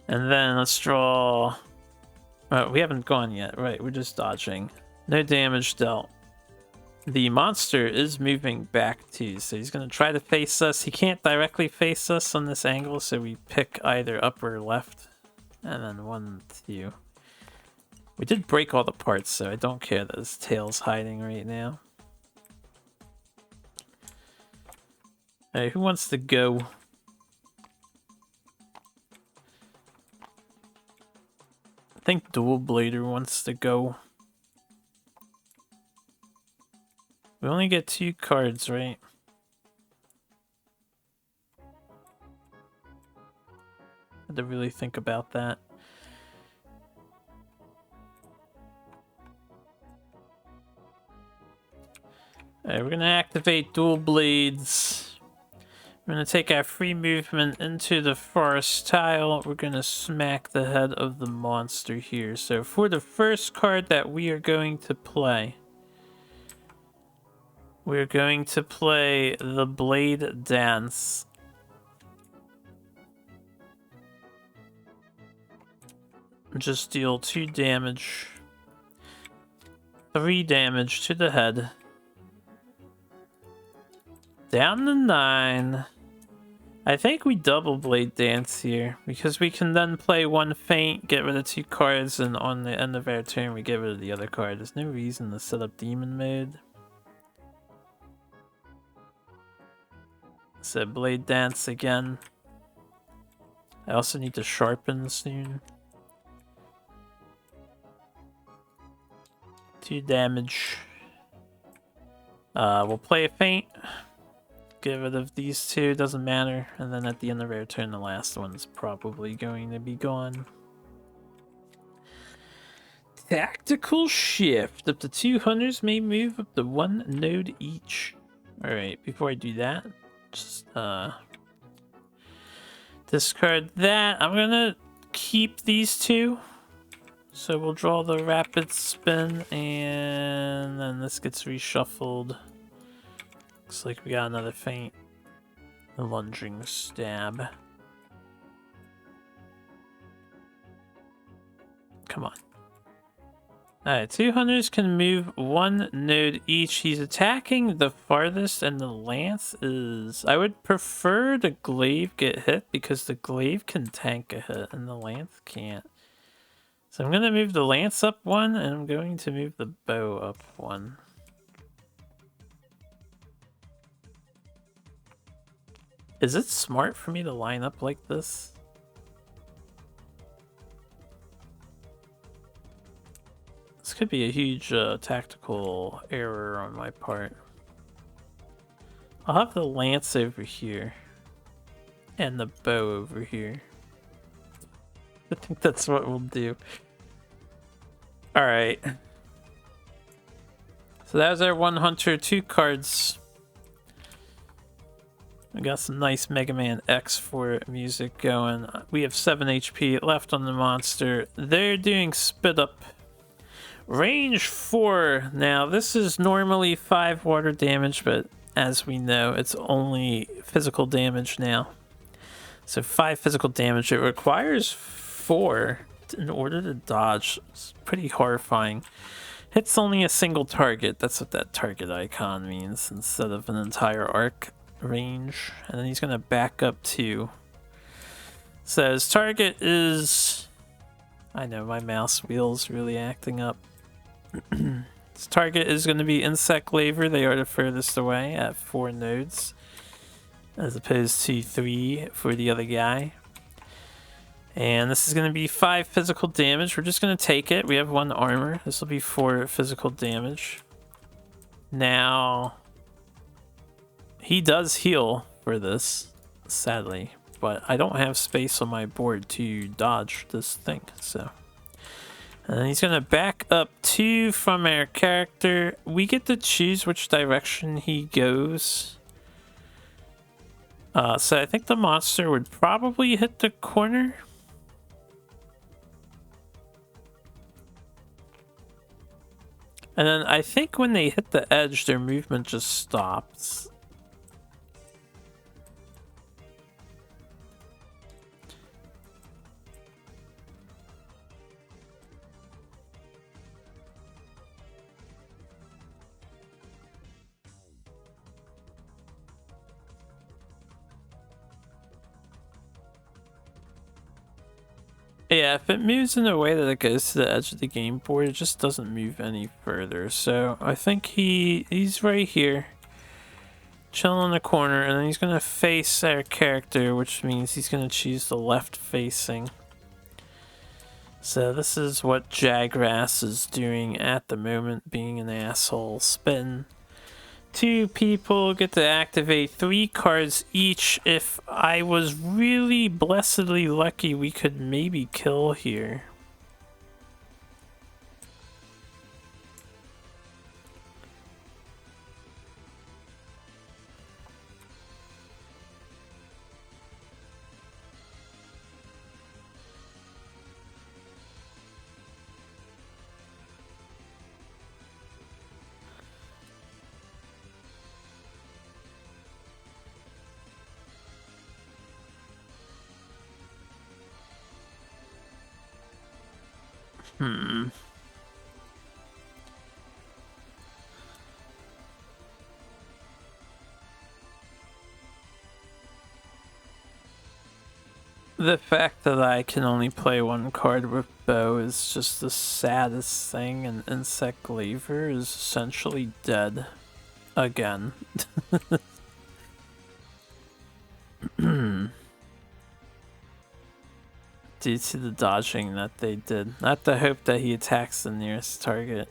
And then let's draw... we haven't gone yet. Right, we're just dodging. No damage dealt. The monster is moving back too, so he's going to try to face us. He can't directly face us on this angle, so we pick either up or left. And then 1, 2. We did break all the parts, so I don't care that his tail's hiding right now. Alright, who wants to go? I think Dual Blader wants to go. We only get 2 cards, right? I had to really think about that. Alright, we're gonna activate Dual Blades. We're gonna take our free movement into the forest tile. We're gonna smack the head of the monster here. So for the first card that we are going to play, we're going to play the Blade Dance. Just deal 2 damage. 3 damage to the head. Down to 9. I think we double Blade Dance here, because we can then play 1 feint, get rid of 2 cards, and on the end of our turn we get rid of the other card. There's no reason to set up Demon Mode. So Blade Dance again. I also need to sharpen soon. 2 damage. We'll play a feint. Get rid of these 2, doesn't matter. And then at the end of our turn, the last one's probably going to be gone. Tactical Shift. Up to 2 hunters may move up to 1 node each. Alright, before I do that, just discard that. I'm gonna keep these 2. So we'll draw the Rapid Spin, and then this gets reshuffled. Looks like we got another feint. The Lunging Stab. Come on. Alright, 2 hunters can move 1 node each. He's attacking the farthest, and the lance is... I would prefer the glaive get hit, because the glaive can tank a hit, and the lance can't. So I'm going to move the lance up 1, and I'm going to move the bow up 1. Is it smart for me to line up like this? This could be a huge tactical error on my part. I'll have the lance over here and the bow over here. I think that's what we'll do. Alright. So that was our 1 hunter, 2 cards. We got some nice Mega Man X4 music going. We have 7 HP left on the monster. They're doing Spit Up. Range 4. Now, this is normally 5 water damage, but as we know, it's only physical damage now. So 5 physical damage. It requires 4 in order to dodge. It's pretty horrifying. Hits only a single target. That's what that target icon means, instead of an entire arc range. And then he's going to back up 2. So his target is... I know, my mouse wheel's really acting up. His target is going to be Insect Laver. They are the furthest away at 4 nodes, as opposed to 3 for the other guy. And this is going to be 5 physical damage. We're just going to take it. We have 1 armor. This will be 4 physical damage. Now, he does heal for this, sadly, but I don't have space on my board to dodge this thing, so. And then he's going to back up 2 from our character. We get to choose which direction he goes. So I think the monster would probably hit the corner. And then I think when they hit the edge, their movement just stops. Yeah, if it moves in a way that it goes to the edge of the game board, it just doesn't move any further. So I think he's right here, chilling in the corner, and then he's gonna face our character, which means he's gonna choose the left facing. So this is what Jagras is doing at the moment, being an asshole. Spin. 2 people get to activate 3 cards each. If I was really blessedly lucky, we could maybe kill here. The fact that I can only play 1 card with Bow is just the saddest thing, and Insect Glaver is essentially dead. Again. Due to the dodging that they did. Not the hope that he attacks the nearest target.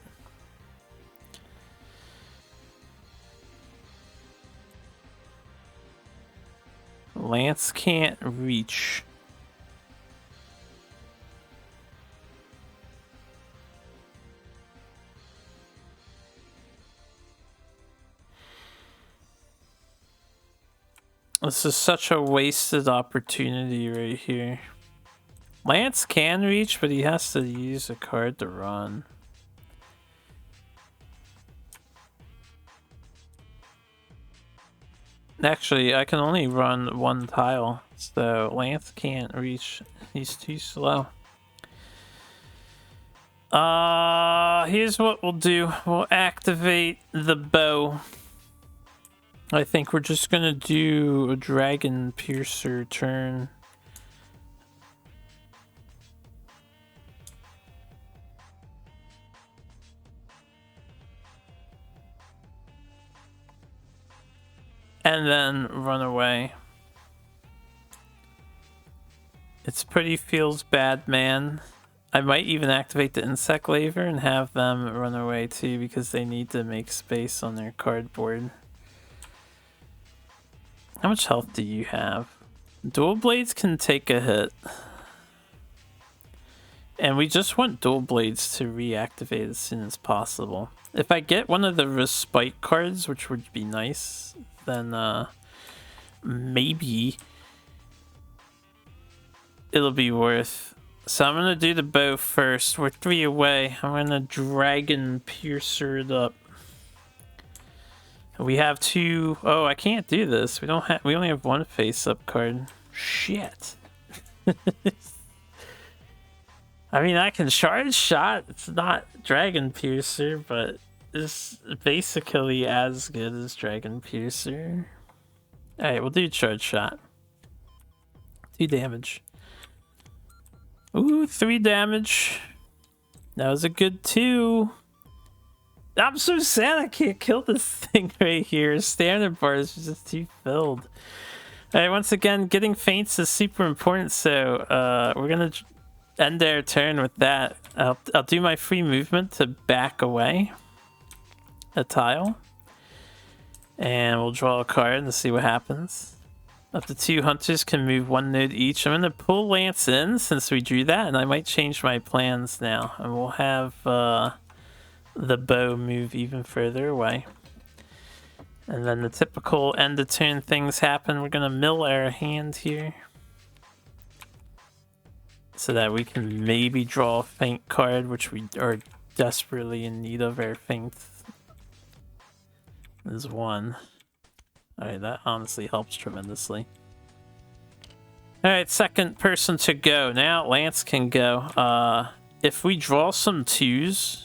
Lance can't reach. This is such a wasted opportunity right here. Lance can reach, but he has to use a card to run. Actually, I can only run 1 tile, so Lance can't reach. He's too slow. Here's what we'll do. We'll activate the bow. I think we're just gonna do a Dragon Piercer turn. And then run away. It's pretty feels bad, man. I might even activate the Insect Laver and have them run away too, because they need to make space on their cardboard. How much health do you have? Dual Blades can take a hit. And we just want Dual Blades to reactivate as soon as possible. If I get one of the Respite cards, which would be nice, then maybe it'll be worth. So I'm gonna do the bow first. We're 3 away. I'm gonna Dragon Piercer it up. We have 2. Oh, I can't do this. We only have 1 face-up card. Shit. I mean, I can Charge Shot. It's not Dragon Piercer, but it's basically as good as Dragon Piercer. Alright, we'll do Charge Shot. 2 damage. Ooh, 3 damage. That was a good 2. I'm so sad I can't kill this thing right here. Standard bar is just too filled. Alright, once again, getting feints is super important, so we're gonna end our turn with that. I'll do my free movement to back away a tile. And we'll draw a card and see what happens. Up to 2 hunters can move 1 node each. I'm gonna pull Lance in since we drew that, and I might change my plans now. And we'll have the bow move even further away. And then the typical end of turn things happen. We're gonna mill our hand here. So that we can maybe draw a feint card, which we are desperately in need of. Our feint is 1. Alright, that honestly helps tremendously. Alright, second person to go. Now Lance can go. If we draw some 2s,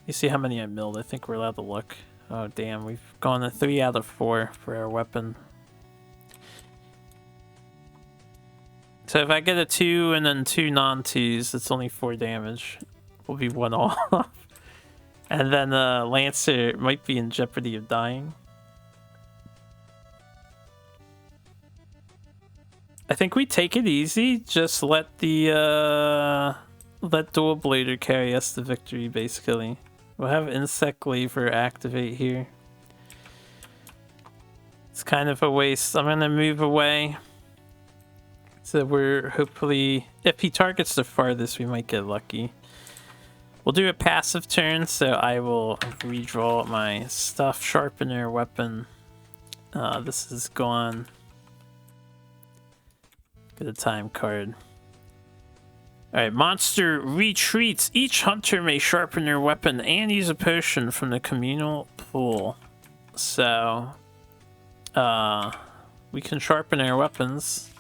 you see how many I milled. I think we're allowed to look. Oh damn, we've gone to 3 out of 4 for our weapon. So if I get a 2 and then 2 non-2s, it's only 4 damage. We'll be 1 off. And then Lancer might be in jeopardy of dying. I think we take it easy. Just let the let Dual Blader carry us to victory, basically. We'll have Insect Glaver activate here. It's kind of a waste. I'm gonna move away. So we're hopefully, if he targets the farthest, we might get lucky. We'll do a passive turn, so I will redraw my stuff, sharpener, weapon. This is gone. Get a time card. Alright, monster retreats. Each hunter may sharpen their weapon and use a potion from the communal pool. So, we can sharpen our weapons.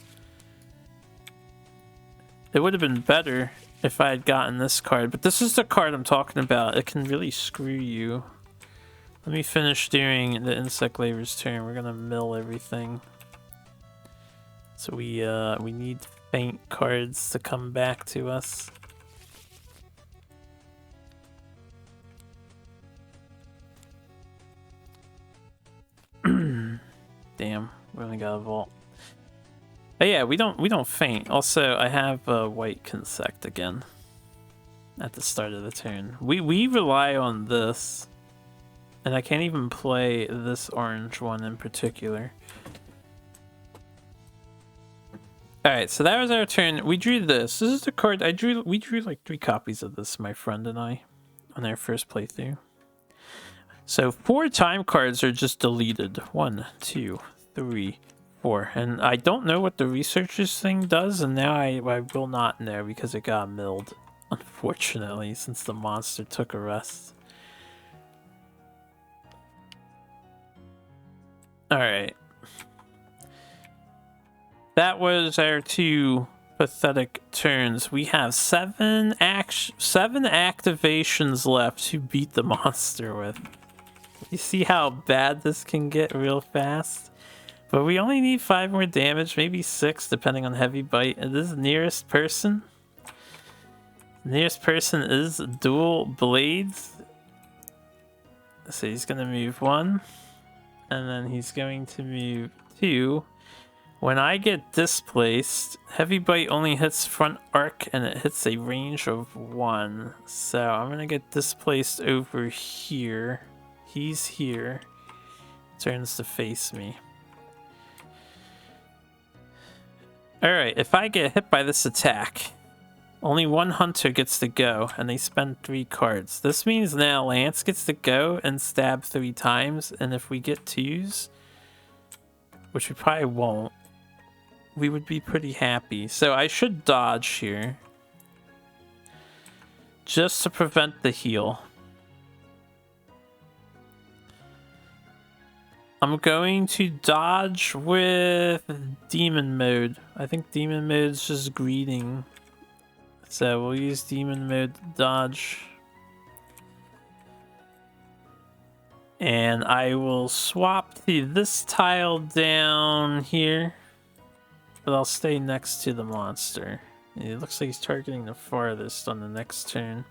It would have been better if I had gotten this card, but this is the card I'm talking about. It can really screw you. Let me finish doing the Insect Glaver's turn. We're gonna mill everything. So we need feint cards to come back to us. Damn, we only got a vault. But yeah, we don't feint. Also, I have a white consect again at the start of the turn. We rely on this, and I can't even play this orange one in particular. Alright, so that was our turn. We drew this. This is the card I drew. We drew like 3 copies of this, my friend and I, on our first playthrough. So 4 time cards are just deleted. 1, 2, 3, 4. And I don't know what the researchers thing does, and now I will not know because it got milled, unfortunately, since the monster took a rest. Alright. That was our 2 pathetic turns. We have 7 activations left to beat the monster with. You see how bad this can get real fast? But we only need 5 more damage, maybe 6, depending on heavy bite. And this nearest person. Nearest person is Dual Blades. So he's gonna move 1. And then he's going to move 2. When I get displaced, heavy bite only hits front arc and it hits a range of 1. So I'm gonna get displaced over here. He's here. Turns to face me. Alright, if I get hit by this attack, only 1 hunter gets to go, and they spend 3 cards. This means now Lance gets to go and stab 3 times, and if we get 2s, which we probably won't, we would be pretty happy. So I should dodge here, just to prevent the heal. I'm going to dodge with Demon Mode. I think Demon Mode is just greeting. So we'll use Demon Mode to dodge. And I will swap to this tile down here. But I'll stay next to the monster. It looks like he's targeting the farthest on the next turn.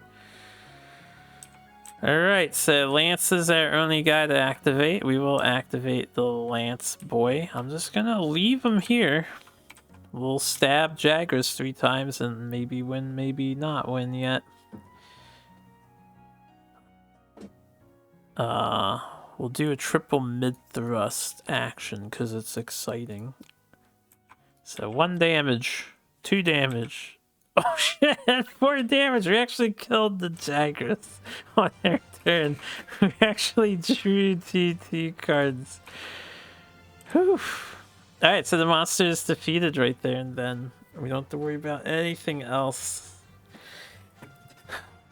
Alright, so Lance is our only guy to activate. We will activate the Lance boy. I'm just gonna leave him here. We'll stab Jagras 3 times and maybe win, maybe not win yet. We'll do a triple mid-thrust action because it's exciting. So 1 damage, 2 damage, Oh shit, 4 damage. We actually killed the Jagras on their turn. We actually drew TT cards. Whew. Alright, so the monster is defeated right there and then. We don't have to worry about anything else.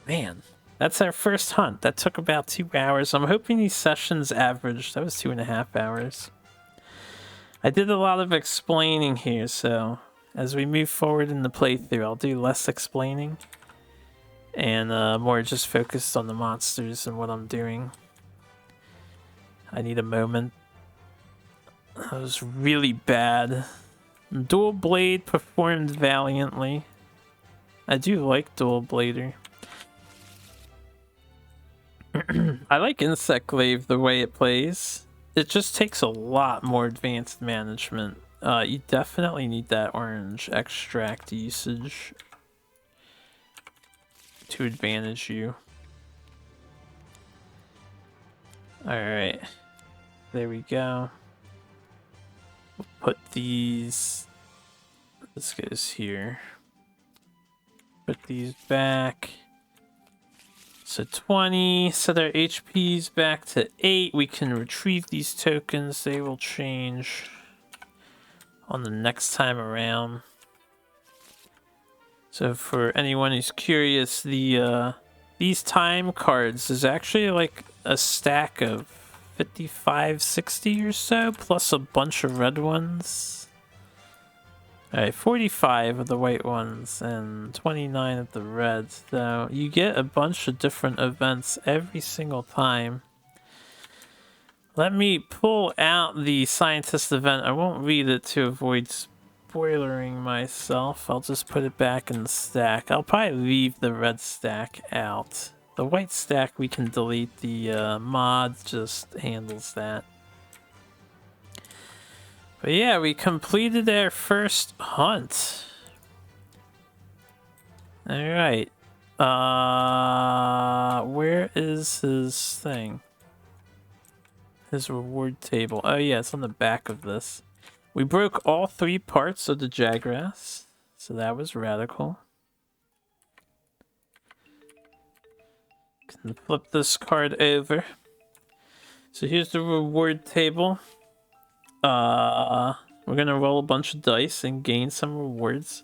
Man, that's our first hunt. That took about 2 hours. I'm hoping these sessions averaged. That was 2.5 hours. I did a lot of explaining here, so as we move forward in the playthrough, I'll do less explaining and more just focused on the monsters and what I'm doing. I need a moment. That was really bad. Dual Blade performed valiantly. I do like Dual Blader. I like Insect Glaive the way it plays. It just takes a lot more advanced management. You definitely need that orange extract usage to advantage you. Alright. There we go. We'll put these... This goes here. Put these back. So 20, set our HPs back to 8. We can retrieve these tokens. They will change on the next time around. So for anyone who's curious, these time cards is actually like a stack of 55, 60 or so, plus a bunch of red ones. Alright, 45 of the white ones and 29 of the reds. So you get a bunch of different events every single time. Let me pull out the scientist event. I won't read it to avoid spoilering myself. I'll just put it back in the stack. I'll probably leave the red stack out. The white stack we can delete. The mod just handles that. But yeah, we completed our first hunt. Alright. Where is his thing? His reward table. Oh yeah, it's on the back of this. We broke all 3 parts of the Jagras. So that was radical. Can flip this card over. So here's the reward table. We're gonna roll a bunch of dice and gain some rewards.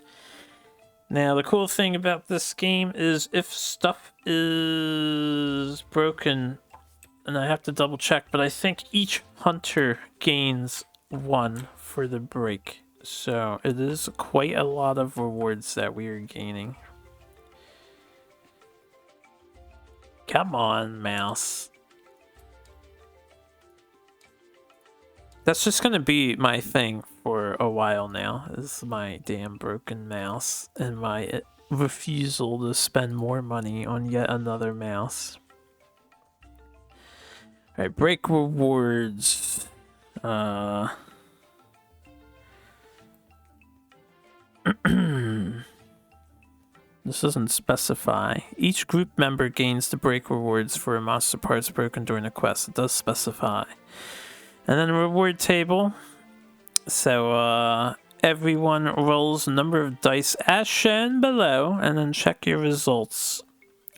Now, the cool thing about this game is if stuff is broken, and I have to double check, but I think each hunter gains 1 for the break. So it is quite a lot of rewards that we are gaining. Come on, mouse. That's just gonna be my thing for a while now, is my damn broken mouse and my refusal to spend more money on yet another mouse. Alright, break rewards. This doesn't specify. Each group member gains the break rewards for monster parts broken during a quest. It does specify. And then reward table. So everyone rolls a number of dice as shown below, and then check your results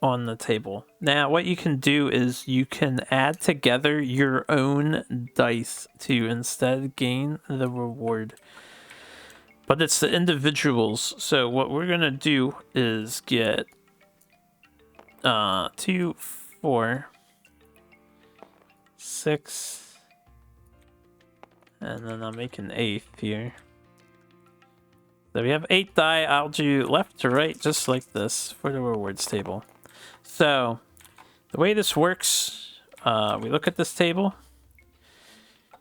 on the table. Now what you can do is you can add together your own dice to instead gain the reward. But it's the individuals. So what we're gonna do is get 2, 4, 6. And then I'll make an 8th here. So we have 8 die. I'll do left to right just like this for the rewards table. So the way this works, we look at this table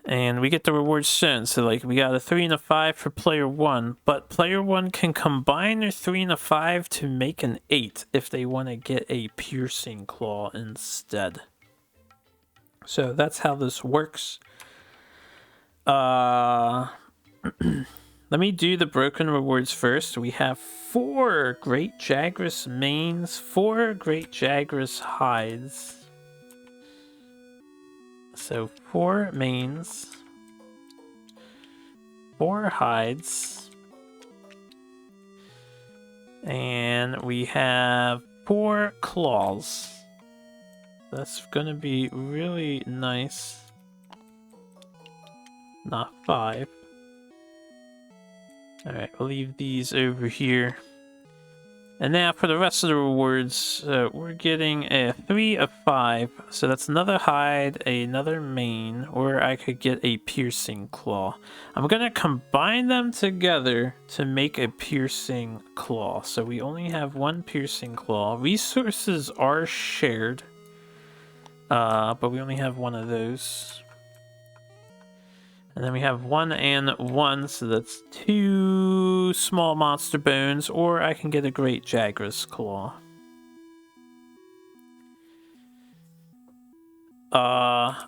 and we get the rewards shown. So like we got a 3 and a 5 for player 1, but player 1 can combine their 3 and a 5 to make an 8 if they want to get a piercing claw instead. So that's how this works. Let me do the broken rewards first. We have 4 Great Jagras mains, 4 Great Jagras hides. So 4 mains, 4 hides, And we have 4 claws. That's gonna be really nice. Not 5. Alright, we'll leave these over here. And now for the rest of the rewards, we're getting a 3 of 5. So that's another hide, another mane, or I could get a piercing claw. I'm going to combine them together to make a piercing claw. So we only have 1 piercing claw. Resources are shared, but we only have 1 of those. And then we have 1 and 1, so that's 2 small monster bones, or I can get a great Jagras claw. I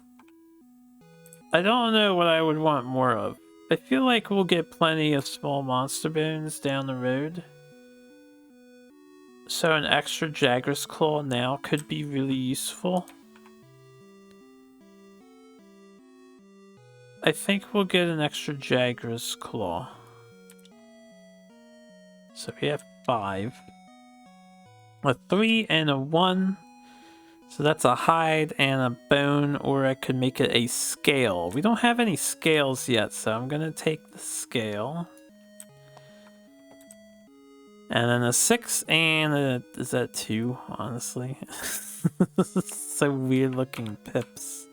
don't know what I would want more of. I feel like we'll get plenty of small monster bones down the road. So an extra Jagras claw now could be really useful. I think we'll get an extra Jagras claw. So we have 5. A 3 and a 1. So that's a hide and a bone, or I could make it a scale. We don't have any scales yet, so I'm going to take the scale. And then a 6 and a... is that 2, honestly? So weird looking pips.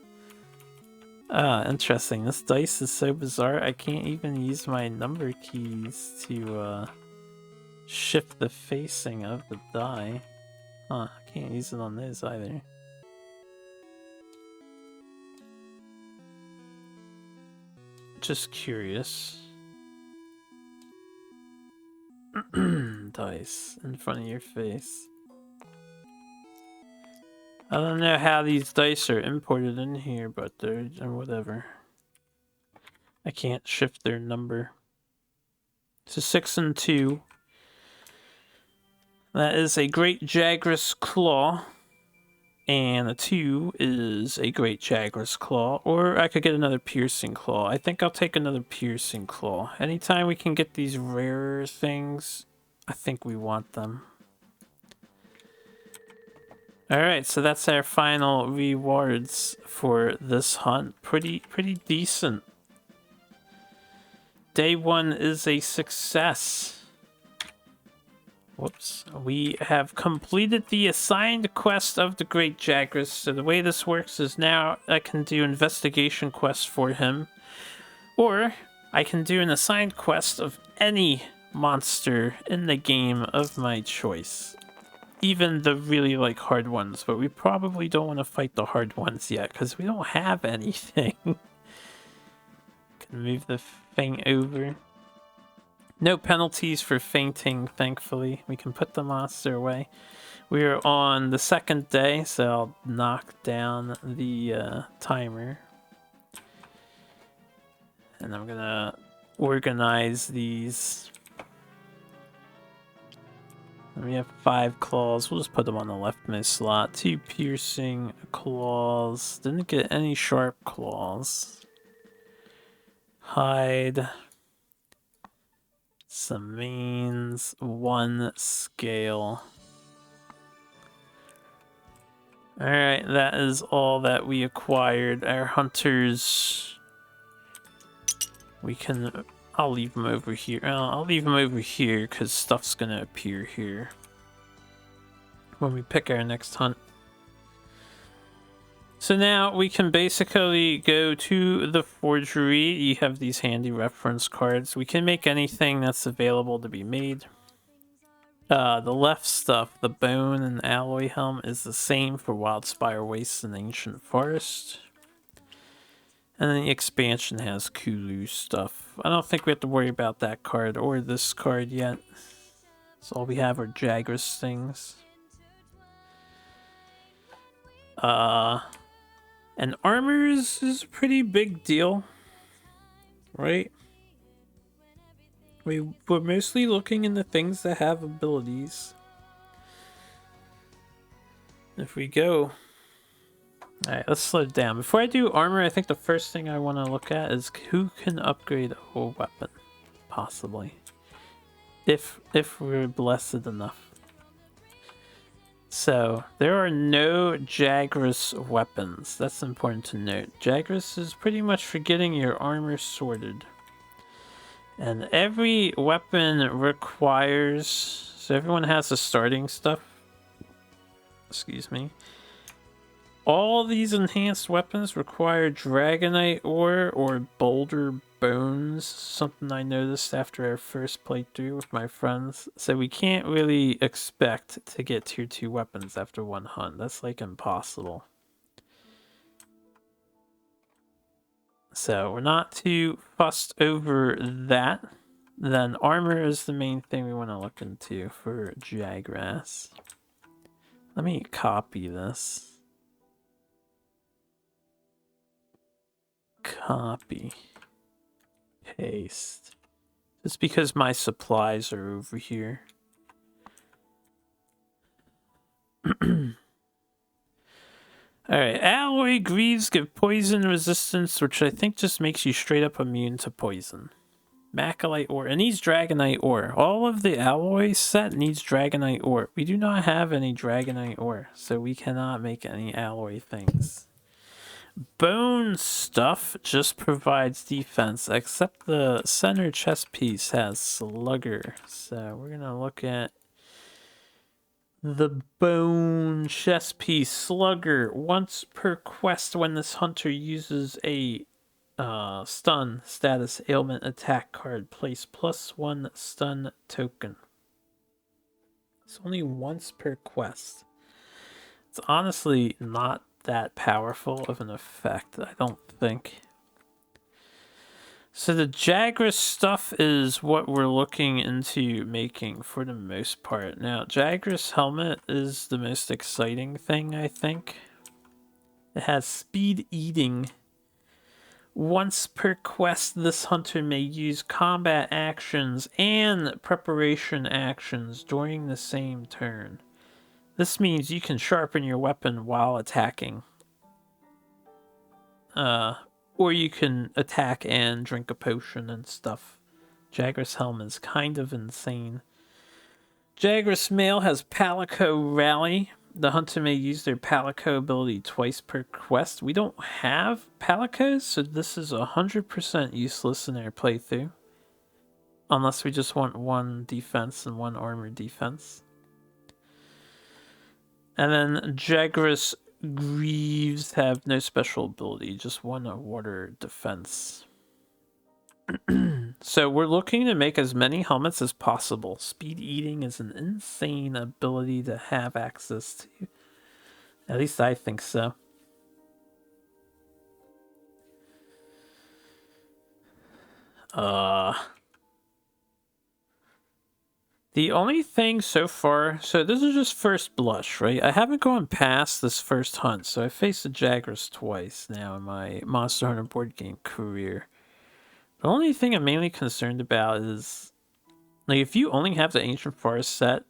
Interesting. This dice is so bizarre, I can't even use my number keys to shift the facing of the die. Huh, I can't use it on this either. Just curious. Dice in front of your face. I don't know how these dice are imported in here, but they're whatever. I can't shift their number. It's a 6 and 2. That is a great Jagras claw. And a 2 is a great Jagras claw. Or I could get another piercing claw. I think I'll take another piercing claw. Anytime we can get these rarer things, I think we want them. Alright, so that's our final rewards for this hunt. Pretty decent. Day 1 is a success. Whoops. We have completed the assigned quest of the Great Jagras. So the way this works is now I can do investigation quests for him. Or I can do an assigned quest of any monster in the game of my choice. Even the really hard ones, but we probably don't want to fight the hard ones yet because we don't have anything. Can move the thing over. No penalties for fainting, thankfully. We can put the monster away. We are on the 2nd day, so I'll knock down the timer. And I'm gonna organize these. We have 5 claws. We'll just put them on the leftmost slot. 2 piercing claws. Didn't get any sharp claws. Hide. Some manes. 1 scale. Alright, that is all that we acquired. Our hunters... We can... I'll leave them over here. I'll leave them over here because stuff's gonna appear here when we pick our next hunt. So now we can basically go to the forgery. You have these handy reference cards. We can make anything that's available to be made. The left stuff, the bone and alloy helm, is the same for Wildspire Wastes and Ancient Forest. And then the expansion has Kulu stuff. I don't think we have to worry about that card or this card yet. So all we have are Jagras things. And armor is a pretty big deal, right? We're mostly looking into things that have abilities. If we go... Alright, let's slow it down. Before I do armor, I think the first thing I want to look at is who can upgrade a weapon, possibly. if we're blessed enough. So, there are no Jagras weapons. That's important to note. Jagras is pretty much for getting your armor sorted. And every weapon requires... So everyone has the starting stuff. Excuse me. All these enhanced weapons require Dragonite ore or Boulder Bones, something I noticed after our first playthrough with my friends. So we can't really expect to get tier 2 weapons after one hunt. That's like impossible. So we're not too fussed over that. Then armor is the main thing we want to look into for Jagras. Let me copy this. Copy. Paste. Just because my supplies are over here. Alright, alloy greaves give poison resistance, which I think just makes you straight up immune to poison. Macalite ore. It needs Dragonite ore. All of the alloy set needs Dragonite ore. We do not have any Dragonite ore, so we cannot make any alloy things. Bone stuff just provides defense, except the center chest piece has Slugger. So we're gonna look at the bone chest piece. Slugger. Once per quest when this hunter uses a stun status ailment attack card, place +1 stun token. It's only once per quest. It's honestly not that powerful of an effect, I don't think. So the Jagras stuff is what we're looking into making for the most part. Now, Jagras helmet is the most exciting thing, I think. It has speed eating. Once per quest, this hunter may use combat actions and preparation actions during the same turn. This means you can sharpen your weapon while attacking. Or you can attack and drink a potion and stuff. Jagras Helm is kind of insane. Jagras Mail has Palico Rally. The hunter may use their Palico ability twice per quest. We don't have Palicos, so this is 100% useless in our playthrough. Unless we just want one defense and one armor defense. And then Jagras Greaves have no special ability, just one water defense. So we're looking to make as many helmets as possible. Speed eating is an insane ability to have access to. At least I think so. The only thing so far, so this is just first blush, right? I haven't gone past this first hunt, so I faced the Jagras twice now in my Monster Hunter board game career. The only thing I'm mainly concerned about is, like, if you only have the Ancient Forest set,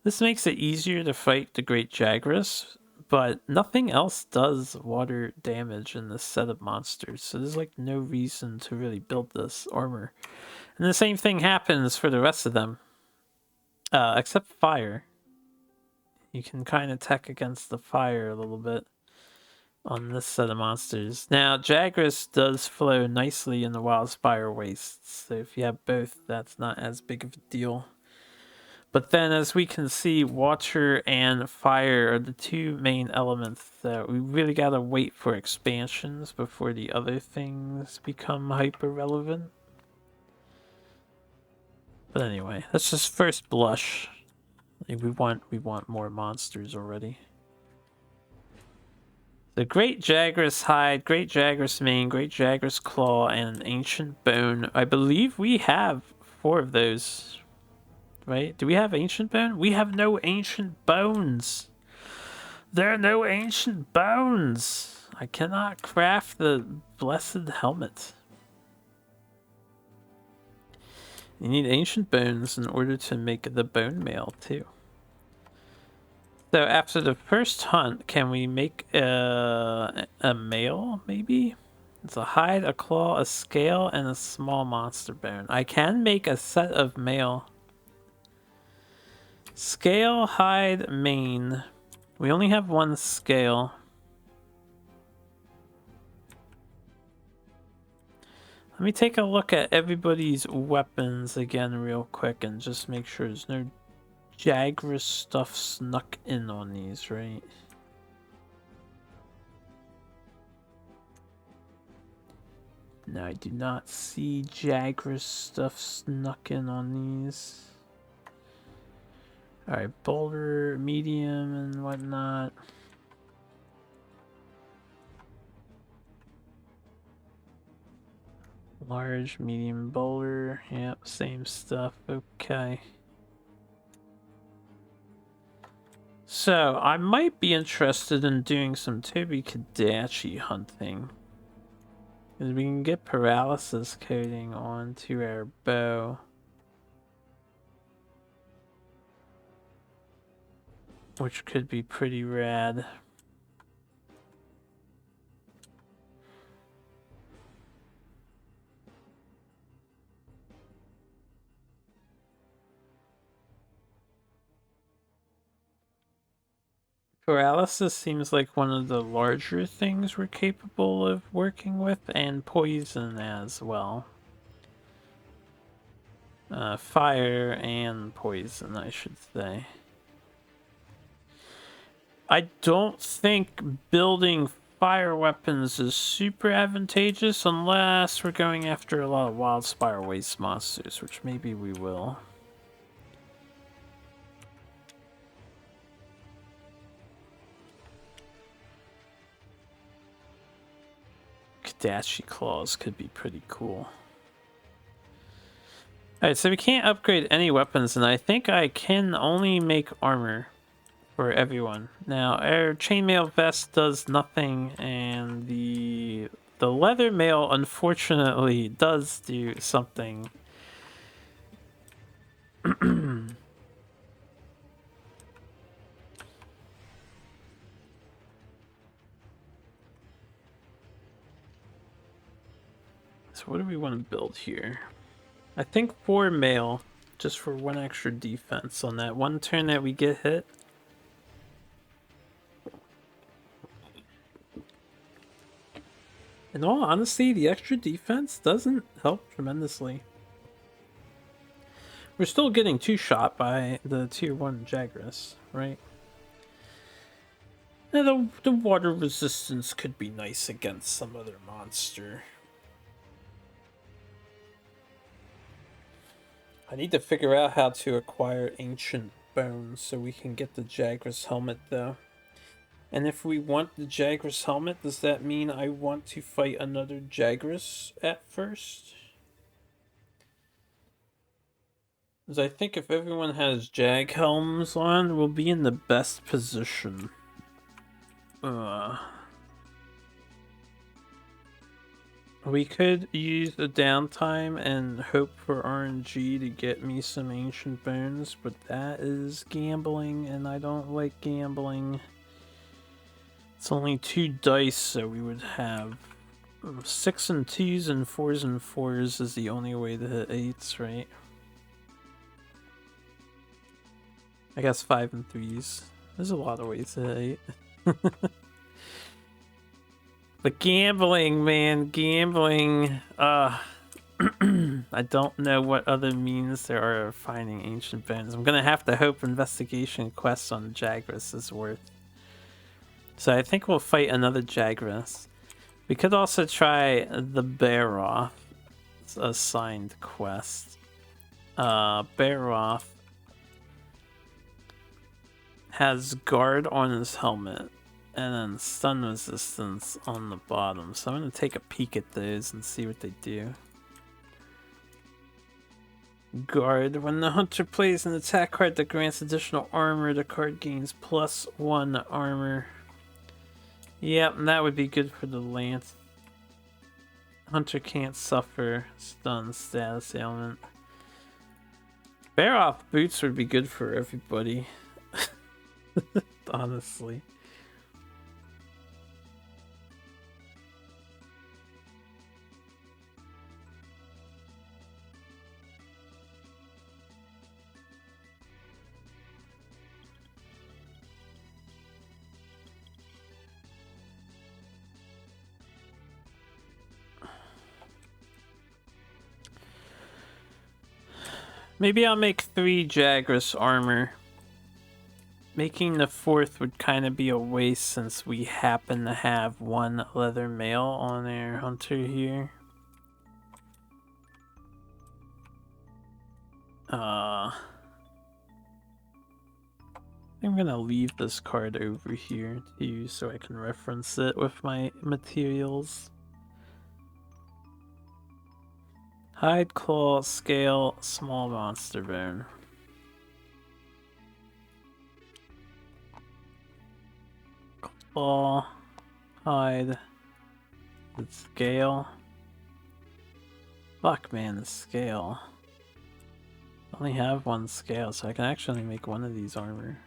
this makes it easier to fight the Great Jagras, but nothing else does water damage in this set of monsters, so there's like no reason to really build this armor. And the same thing happens for the rest of them. Except fire. You can kind of tech against the fire a little bit on this set of monsters. Now, Jagras does flow nicely in the Wildspire Wastes, so if you have both, that's not as big of a deal. But then, as we can see, water and fire are the two main elements that we really gotta wait for expansions before the other things become hyper relevant. But anyway, that's just first blush. Like, we want more monsters already. The Great Jagras Hide, Great Jagras Mane, Great Jagras Claw, and an Ancient Bone. I believe we have 4 of those. Right? Do we have Ancient Bone? We have no Ancient Bones. There are no Ancient Bones. I cannot craft the Blessed Helmet. You need Ancient Bones in order to make the Bone Mail, too. So after the first hunt, can we make a mail, maybe? It's a hide, a claw, a scale, and a small monster bone. I can make a set of mail. Scale, hide, main. We only have one scale. Let me take a look at everybody's weapons again real quick and just make sure there's no Jagras stuff snuck in on these, right? No, I do not see Jagras stuff snuck in on these. Alright, boulder, medium, and whatnot. Large, medium, boulder. Yep, same stuff. Okay. So, I might be interested in doing some Toby-Kadachi hunting. Because we can get paralysis coating onto our bow. Which could be pretty rad. Paralysis seems like one of the larger things we're capable of working with, and poison as well. Fire and poison, I should say. I don't think building fire weapons is super advantageous unless we're going after a lot of wildspire waste monsters, which maybe we will. Kadachi claws could be pretty cool. Alright, so we can't upgrade any weapons, and I think I can only make armor for everyone. Now, our chainmail vest does nothing, and the leather mail, unfortunately, does do something. So what do we want to build here? I think 4 mail, just for 1 extra defense on that one turn that we get hit. In all honesty, the extra defense doesn't help tremendously. We're still getting 2-shot by the tier 1 Jagras, right? Now, the water resistance could be nice against some other monster. I need to figure out how to acquire ancient bones so we can get the Jagras helmet, though. And if we want the Jagras helmet, does that mean I want to fight another Jagras at first? Because I think if everyone has Jag helms on, we'll be in the best position. We could use the downtime and hope for RNG to get me some ancient bones, but that is gambling, and I don't like gambling. It's only 2 dice, so we would have 6 and 2s and 4s and 4s is the only way to hit 8s, right? I guess 5 and 3s. There's a lot of ways to hit 8. But gambling, man, gambling. I don't know what other means there are of finding ancient bones. I'm gonna have to hope investigation quests on Jagras is worth. So I think we'll fight another Jagras. We could also try the Baroth. It's a signed quest. Baroth has guard on his helmet and then stun resistance on the bottom. So I'm going to take a peek at those and see what they do. Guard. When the hunter plays an attack card that grants additional armor, the card gains +1 armor. Yep, and that would be good for the lance. Hunter can't suffer stun status ailment. Baroth boots would be good for everybody. Honestly. Maybe I'll make 3 Jagras armor. Making the 4th would kind of be a waste since we happen to have 1 leather mail on our hunter here. I'm gonna leave this card over here too so I can reference it with my materials. Hide, claw, scale, small monster bone. Claw, hide, the scale. Fuck man, the scale. I only have 1 scale, so I can actually make 1 of these armor.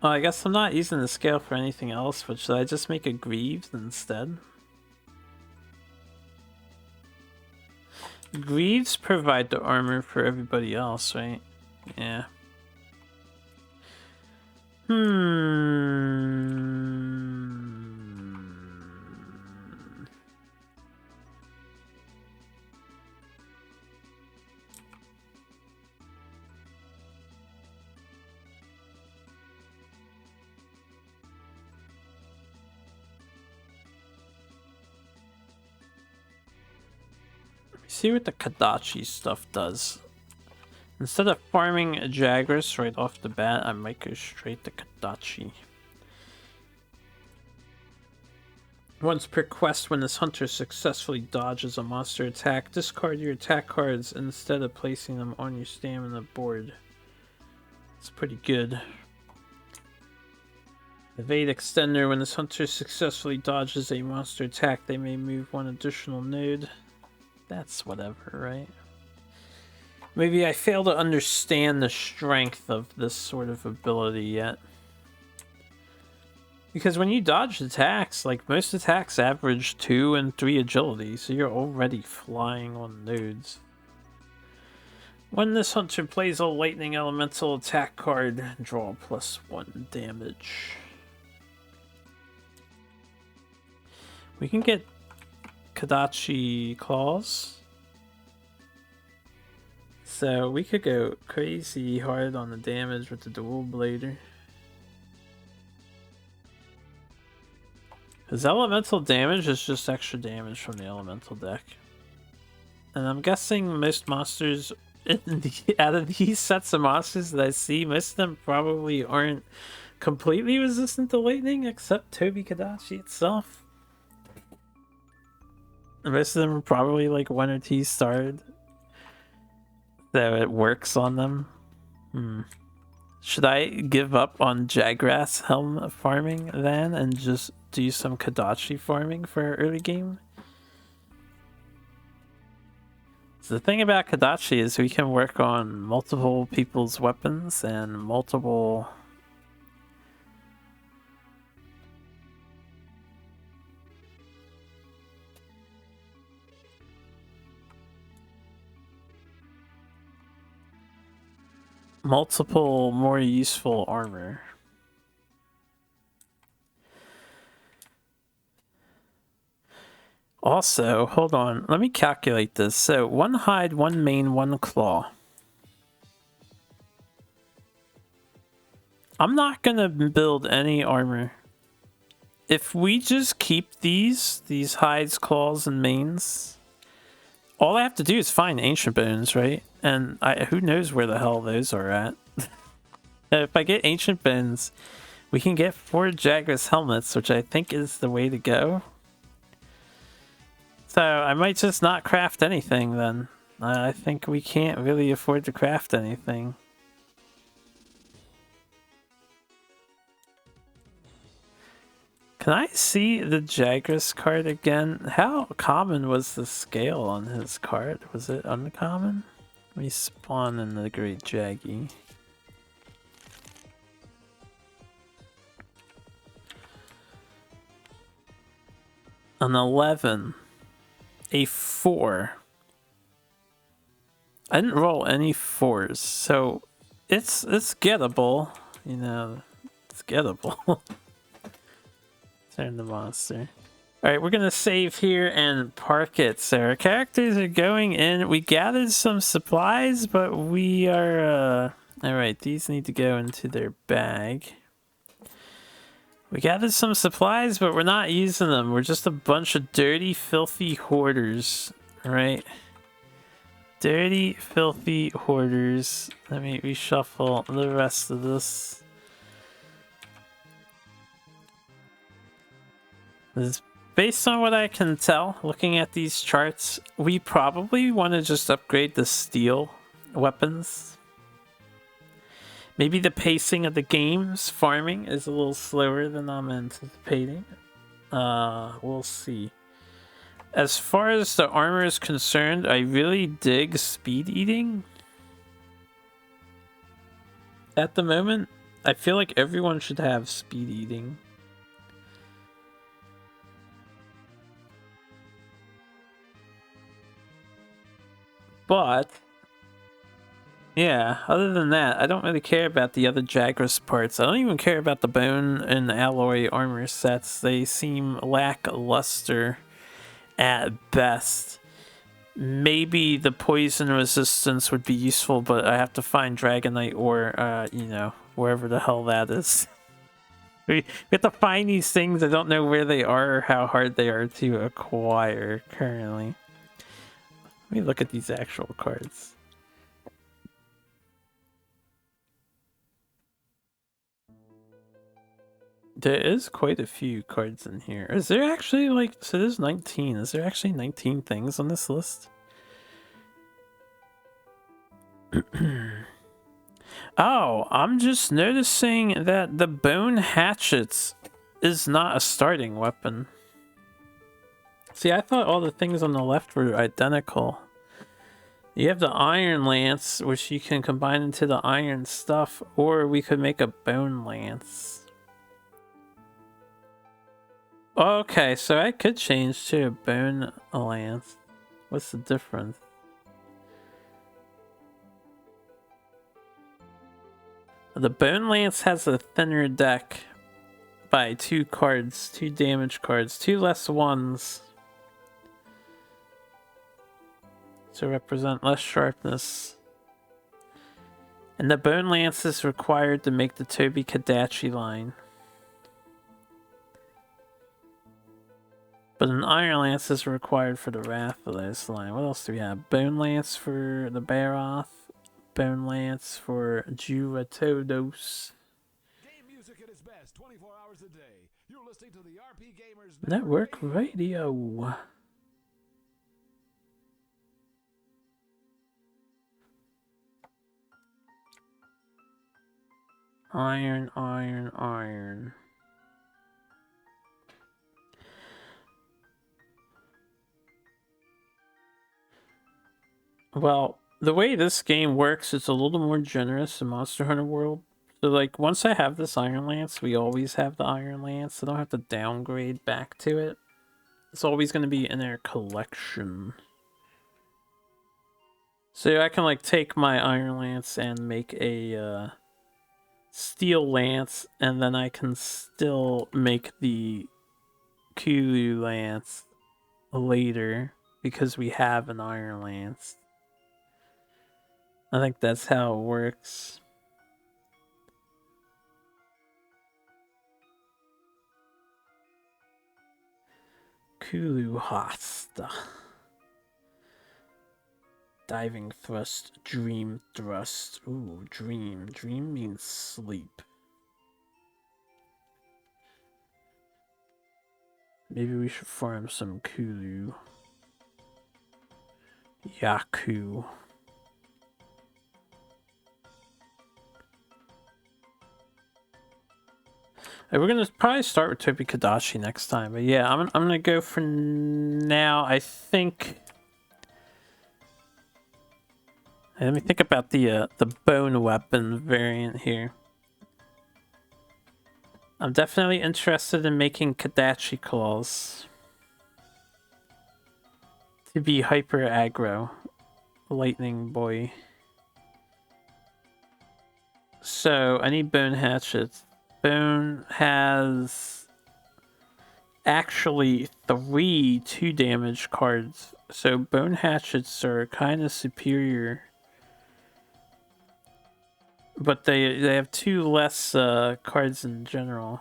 Oh, I guess I'm not using the scale for anything else, but should I just make a Greaves instead? Greaves provide the armor for everybody else, right? Yeah. See what the Kadachi stuff does. Instead of farming Jagras right off the bat, I might go straight to Kadachi. Once per quest, when this hunter successfully dodges a monster attack, discard your attack cards instead of placing them on your stamina board. It's pretty good. Evade Extender, when this hunter successfully dodges a monster attack, they may move 1 additional node. That's whatever, right? Maybe I fail to understand the strength of this sort of ability yet. Because when you dodge attacks, like most attacks average 2 and 3 agility, so you're already flying on nodes. When this hunter plays a lightning elemental attack card, draw +1 damage. We can get Kadachi Claws. So we could go crazy hard on the damage with the dual blader. Because elemental damage is just extra damage from the elemental deck. And I'm guessing most monsters out of these sets of monsters that I see, most of them probably aren't completely resistant to lightning, except Tobi Kadachi itself. Most of them are probably like 1 or 2 starred. So it works on them. Should I give up on Jagras helm farming then and just do some Kadachi farming for early game? So the thing about Kadachi is we can work on multiple people's weapons and multiple... multiple more useful armor. Also, hold on, let me calculate this. So 1 hide, 1 mane, 1 claw. I'm not gonna build any armor. If we just keep these hides, claws, and manes, all I have to do is find ancient bones, right? And who knows where the hell those are at. If I get ancient bones, we can get 4 Jagras helmets, which I think is the way to go. So I might just not craft anything then. I think we can't really afford to craft anything. Can I see the Jagras card again? How common was the scale on his card? Was it uncommon? Let me spawn in the Great Jaggy. An 11. A 4. I didn't roll any 4s, so it's gettable. You know, it's gettable. Turn the monster. Alright, we're gonna save here and park it. So our characters are going in. We gathered some supplies, but we are, Alright, these need to go into their bag. We gathered some supplies, but we're not using them. We're just a bunch of dirty, filthy hoarders. Alright? Dirty, filthy hoarders. Let me reshuffle the rest of this. Based on what I can tell, looking at these charts, we probably want to just upgrade the steel weapons. Maybe the pacing of the game's farming is a little slower than I'm anticipating. We'll see. As far as the armor is concerned, I really dig speed eating. At the moment, I feel like everyone should have speed eating. But yeah, other than that, I don't really care about the other Jagras parts. I don't even care about the bone and alloy armor sets. They seem lackluster at best. Maybe the poison resistance would be useful, but I have to find Dragonite or, you know, wherever the hell that is. We have to find these things. I don't know where they are or how hard they are to acquire currently. Let me look at these actual cards. There is quite a few cards in here. Is there actually like, so there's 19. Is there actually 19 things on this list? Oh, I'm just noticing that the bone hatchets is not a starting weapon. See, I thought all the things on the left were identical. You have the iron lance, which you can combine into the iron stuff, or we could make a bone lance. Okay, so I could change to a bone lance. What's the difference? The bone lance has a thinner deck by 2 cards, 2 damage cards, 2 less ones to represent less sharpness. And the bone lance is required to make the Toby Kadachi line. But an iron lance is required for the Rathalos line. What else do we have? Bone lance for the Baroth. Bone lance for Juratodos. Game music at its best 24 hours a day. You're listening to the RP Gamers Network Radio. Iron, iron, iron. Well, the way this game works, it's a little more generous in Monster Hunter World. So, like, once I have this Iron Lance, we always have the Iron Lance. I don't have to downgrade back to it. It's always going to be in our collection. So I can, like, take my Iron Lance and make a Steel Lance, and then I can still make the Kulu Lance later because we have an Iron Lance. I think that's how it works. Kulu Hasta. Diving Thrust, Dream Thrust. Ooh, Dream. Dream means sleep. Maybe we should farm some Kulu. Yaku. We're gonna probably start with Tobi Kadachi next time, but yeah, I'm gonna go for now. I think. Let me think about the bone weapon variant here. I'm definitely interested in making Kadachi claws to be hyper aggro, lightning boy. So I need bone hatchets. Bone has actually 3 2 damage cards, so bone hatchets are kind of superior. But they have 2 less cards in general,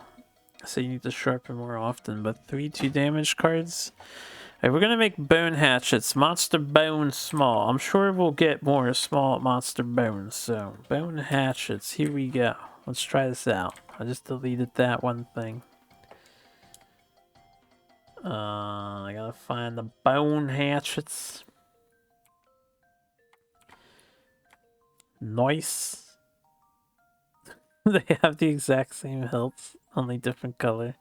so you need to sharpen more often. But 3 2 damage cards. Alright, we're gonna make bone hatchets. Monster bone small. I'm sure we'll get more small monster bones. So bone hatchets. Here we go. Let's try this out. I just deleted that one thing. I gotta find the bone hatchets. Nice. They have the exact same hilts, only different color.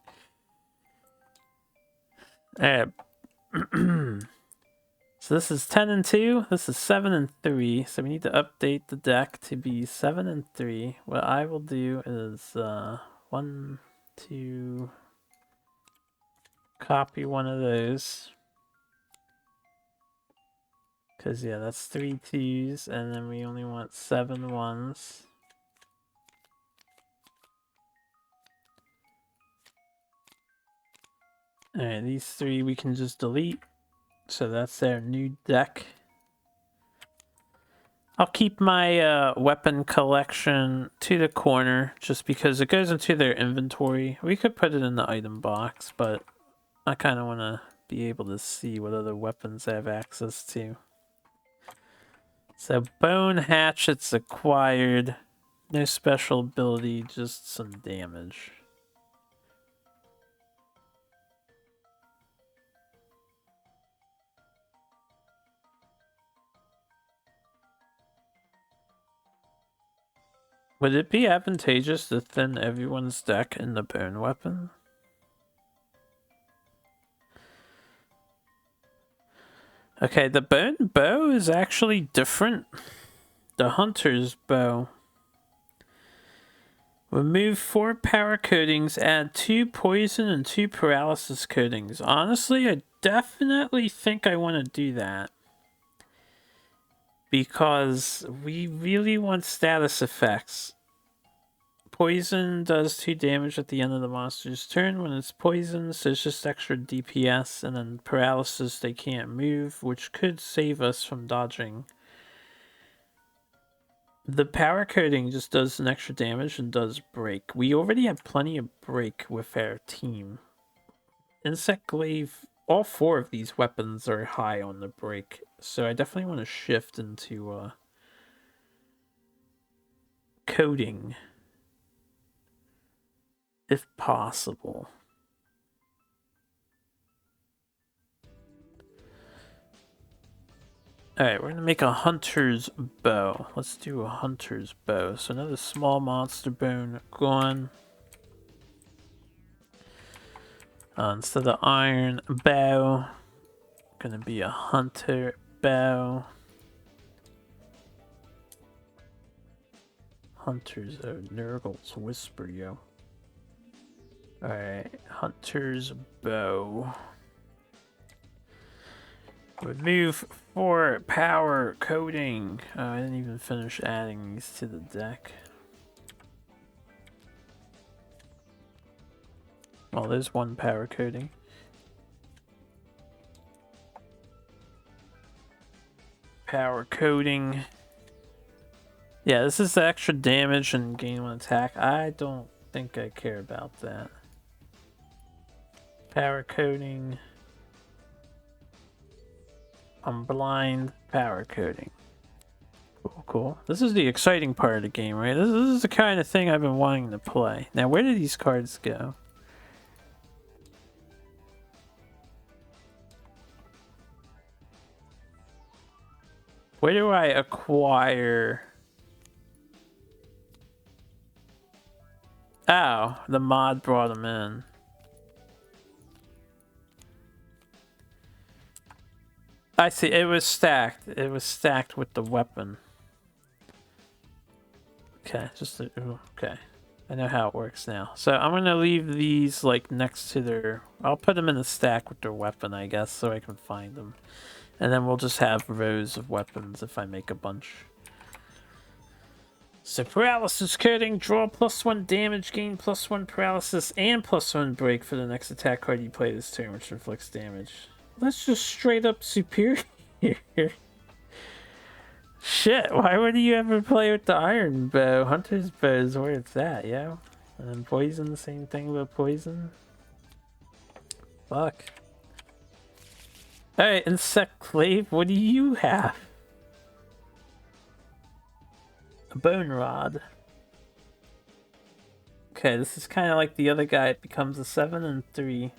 Alright. So this is 10 and 2, this is 7 and 3, so we need to update the deck to be 7 and 3. What I will do is 1, 2, copy one of those. Because yeah, that's 3 2s, and then we only want 7 1s. Alright, these 3 we can just delete. So that's their new deck. I'll keep my weapon collection to the corner just because it goes into their inventory. We could put it in the item box, but I kind of want to be able to see what other weapons I have access to. So bone hatchets acquired. No special ability, just some damage. Would it be advantageous to thin everyone's deck in the bone weapon? Okay, the bone bow is actually different. The hunter's bow. Remove 4 power coatings, add 2 poison and 2 paralysis coatings. Honestly, I definitely think I want to do that. Because we really want status effects. Poison does 2 damage at the end of the monster's turn. When it's poisoned, so it's just extra DPS. And then paralysis, they can't move, which could save us from dodging. The power coating just does an extra damage and does break. We already have plenty of break with our team. Insect Glaive, all 4 of these weapons are high on the break. So I definitely want to shift into coating. If possible. Alright, we're gonna make a hunter's bow. Let's do a hunter's bow. So another small monster bone gone. Instead of iron bow, gonna be a hunter bow. Hunter's Nurgle's Whisper, yo. Alright, hunter's bow. Remove 4 power coating. I didn't even finish adding these to the deck. Well, there's 1 power coating. Power coating. Yeah, this is the extra damage and gain 1 attack. I don't think I care about that. Power coating. I'm blind. Power coating. Cool, cool. This is the exciting part of the game, right? This is the kind of thing I've been wanting to play. Now, where do these cards go? Where do I acquire? Oh, the mod brought them in. I see, it was stacked. It was stacked with the weapon. Okay, okay. I know how it works now. So I'm gonna leave these like next to their... I'll put them in the stack with their weapon, I guess, so I can find them. And then we'll just have rows of weapons if I make a bunch. So paralysis coating, draw +1 damage, gain +1 paralysis, and +1 break for the next attack card you play this turn, which inflicts damage. That's just straight up superior. Shit, why would you ever play with the iron bow? Hunter's bow is where it's at, yo. And then poison, same thing with poison. Fuck. Alright, Insect Clave, what do you have? A Bone Rod. Okay, this is kind of like the other guy. It becomes a 7 and 3.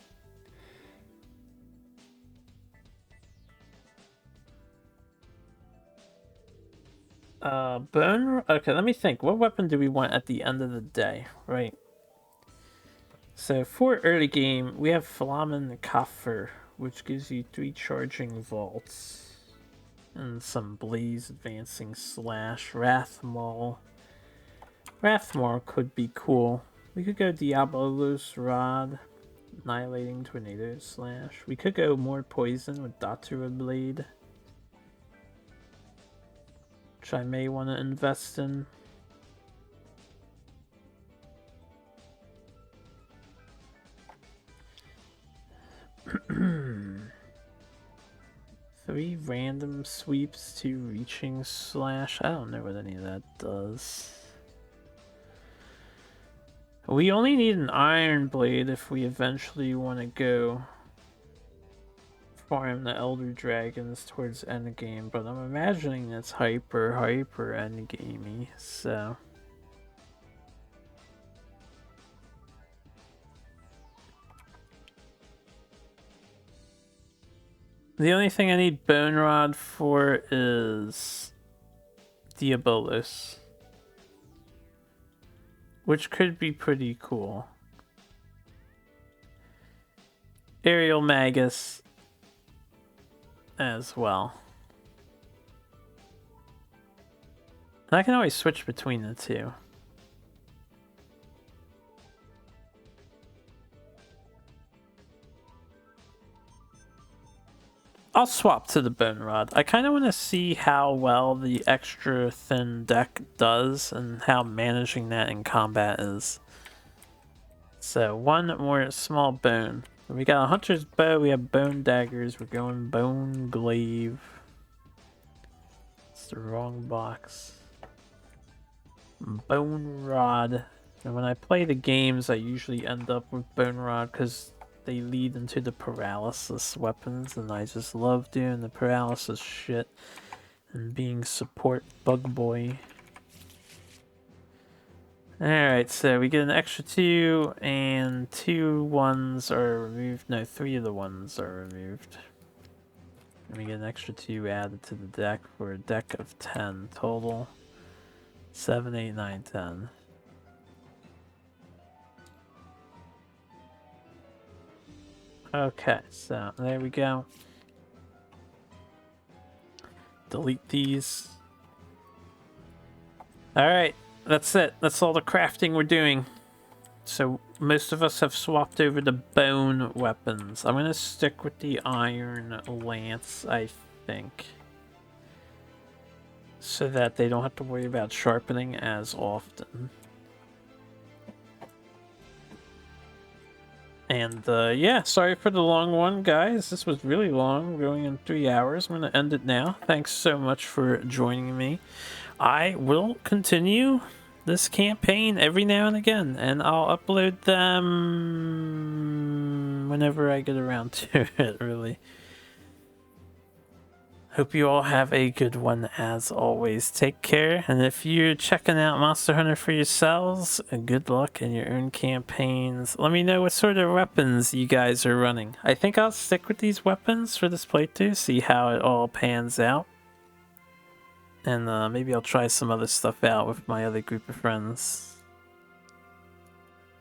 Okay, let me think. What weapon do we want at the end of the day? Right. So for early game, we have Flamen Kafir, which gives you 3 charging vaults. And some Blaze Advancing Slash. Wrathmaul. Wrathmaul could be cool. We could go Diabolos Rod. Annihilating Tornado Slash. We could go more poison with Datura Blade, which I may want to invest in. Three random sweeps, 2 reaching slash. I don't know what any of that does. We only need an iron blade if we eventually want to go farm the Elder Dragons towards endgame, but I'm imagining it's hyper endgamey, so. The only thing I need Bone Rod for is Diabolos, which could be pretty cool. Aerial Magus as well. And I can always switch between the two. I'll swap to the Bone Rod. I kind of want to see how well the extra thin deck does and how managing that in combat is. So one more small bone. We got a Hunter's Bow, we have Bone Daggers, we're going Bone Glaive. It's the wrong box. Bone Rod. And when I play the games, I usually end up with Bone Rod because they lead into the paralysis weapons, and I just love doing the paralysis shit and being support bug boy. Alright, so we get an extra 2, and 2 1s are removed. No, 3 of the 1s are removed. And we get an extra 2 added to the deck for a deck of 10 total. 7, 8, 9, 10. Okay, so there we go. Delete these. Alright. That's it. That's all the crafting we're doing. So most of us have swapped over to bone weapons. I'm going to stick with the iron lance, I think. So that they don't have to worry about sharpening as often. And yeah, sorry for the long one, guys. This was really long, going in 3 hours. I'm going to end it now. Thanks so much for joining me. I will continue this campaign every now and again, and I'll upload them whenever I get around to it, really. Hope you all have a good one as always. Take care, and if you're checking out Monster Hunter for yourselves, good luck in your own campaigns. Let me know what sort of weapons you guys are running. I think I'll stick with these weapons for this playthrough, see how it all pans out. And maybe I'll try some other stuff out with my other group of friends.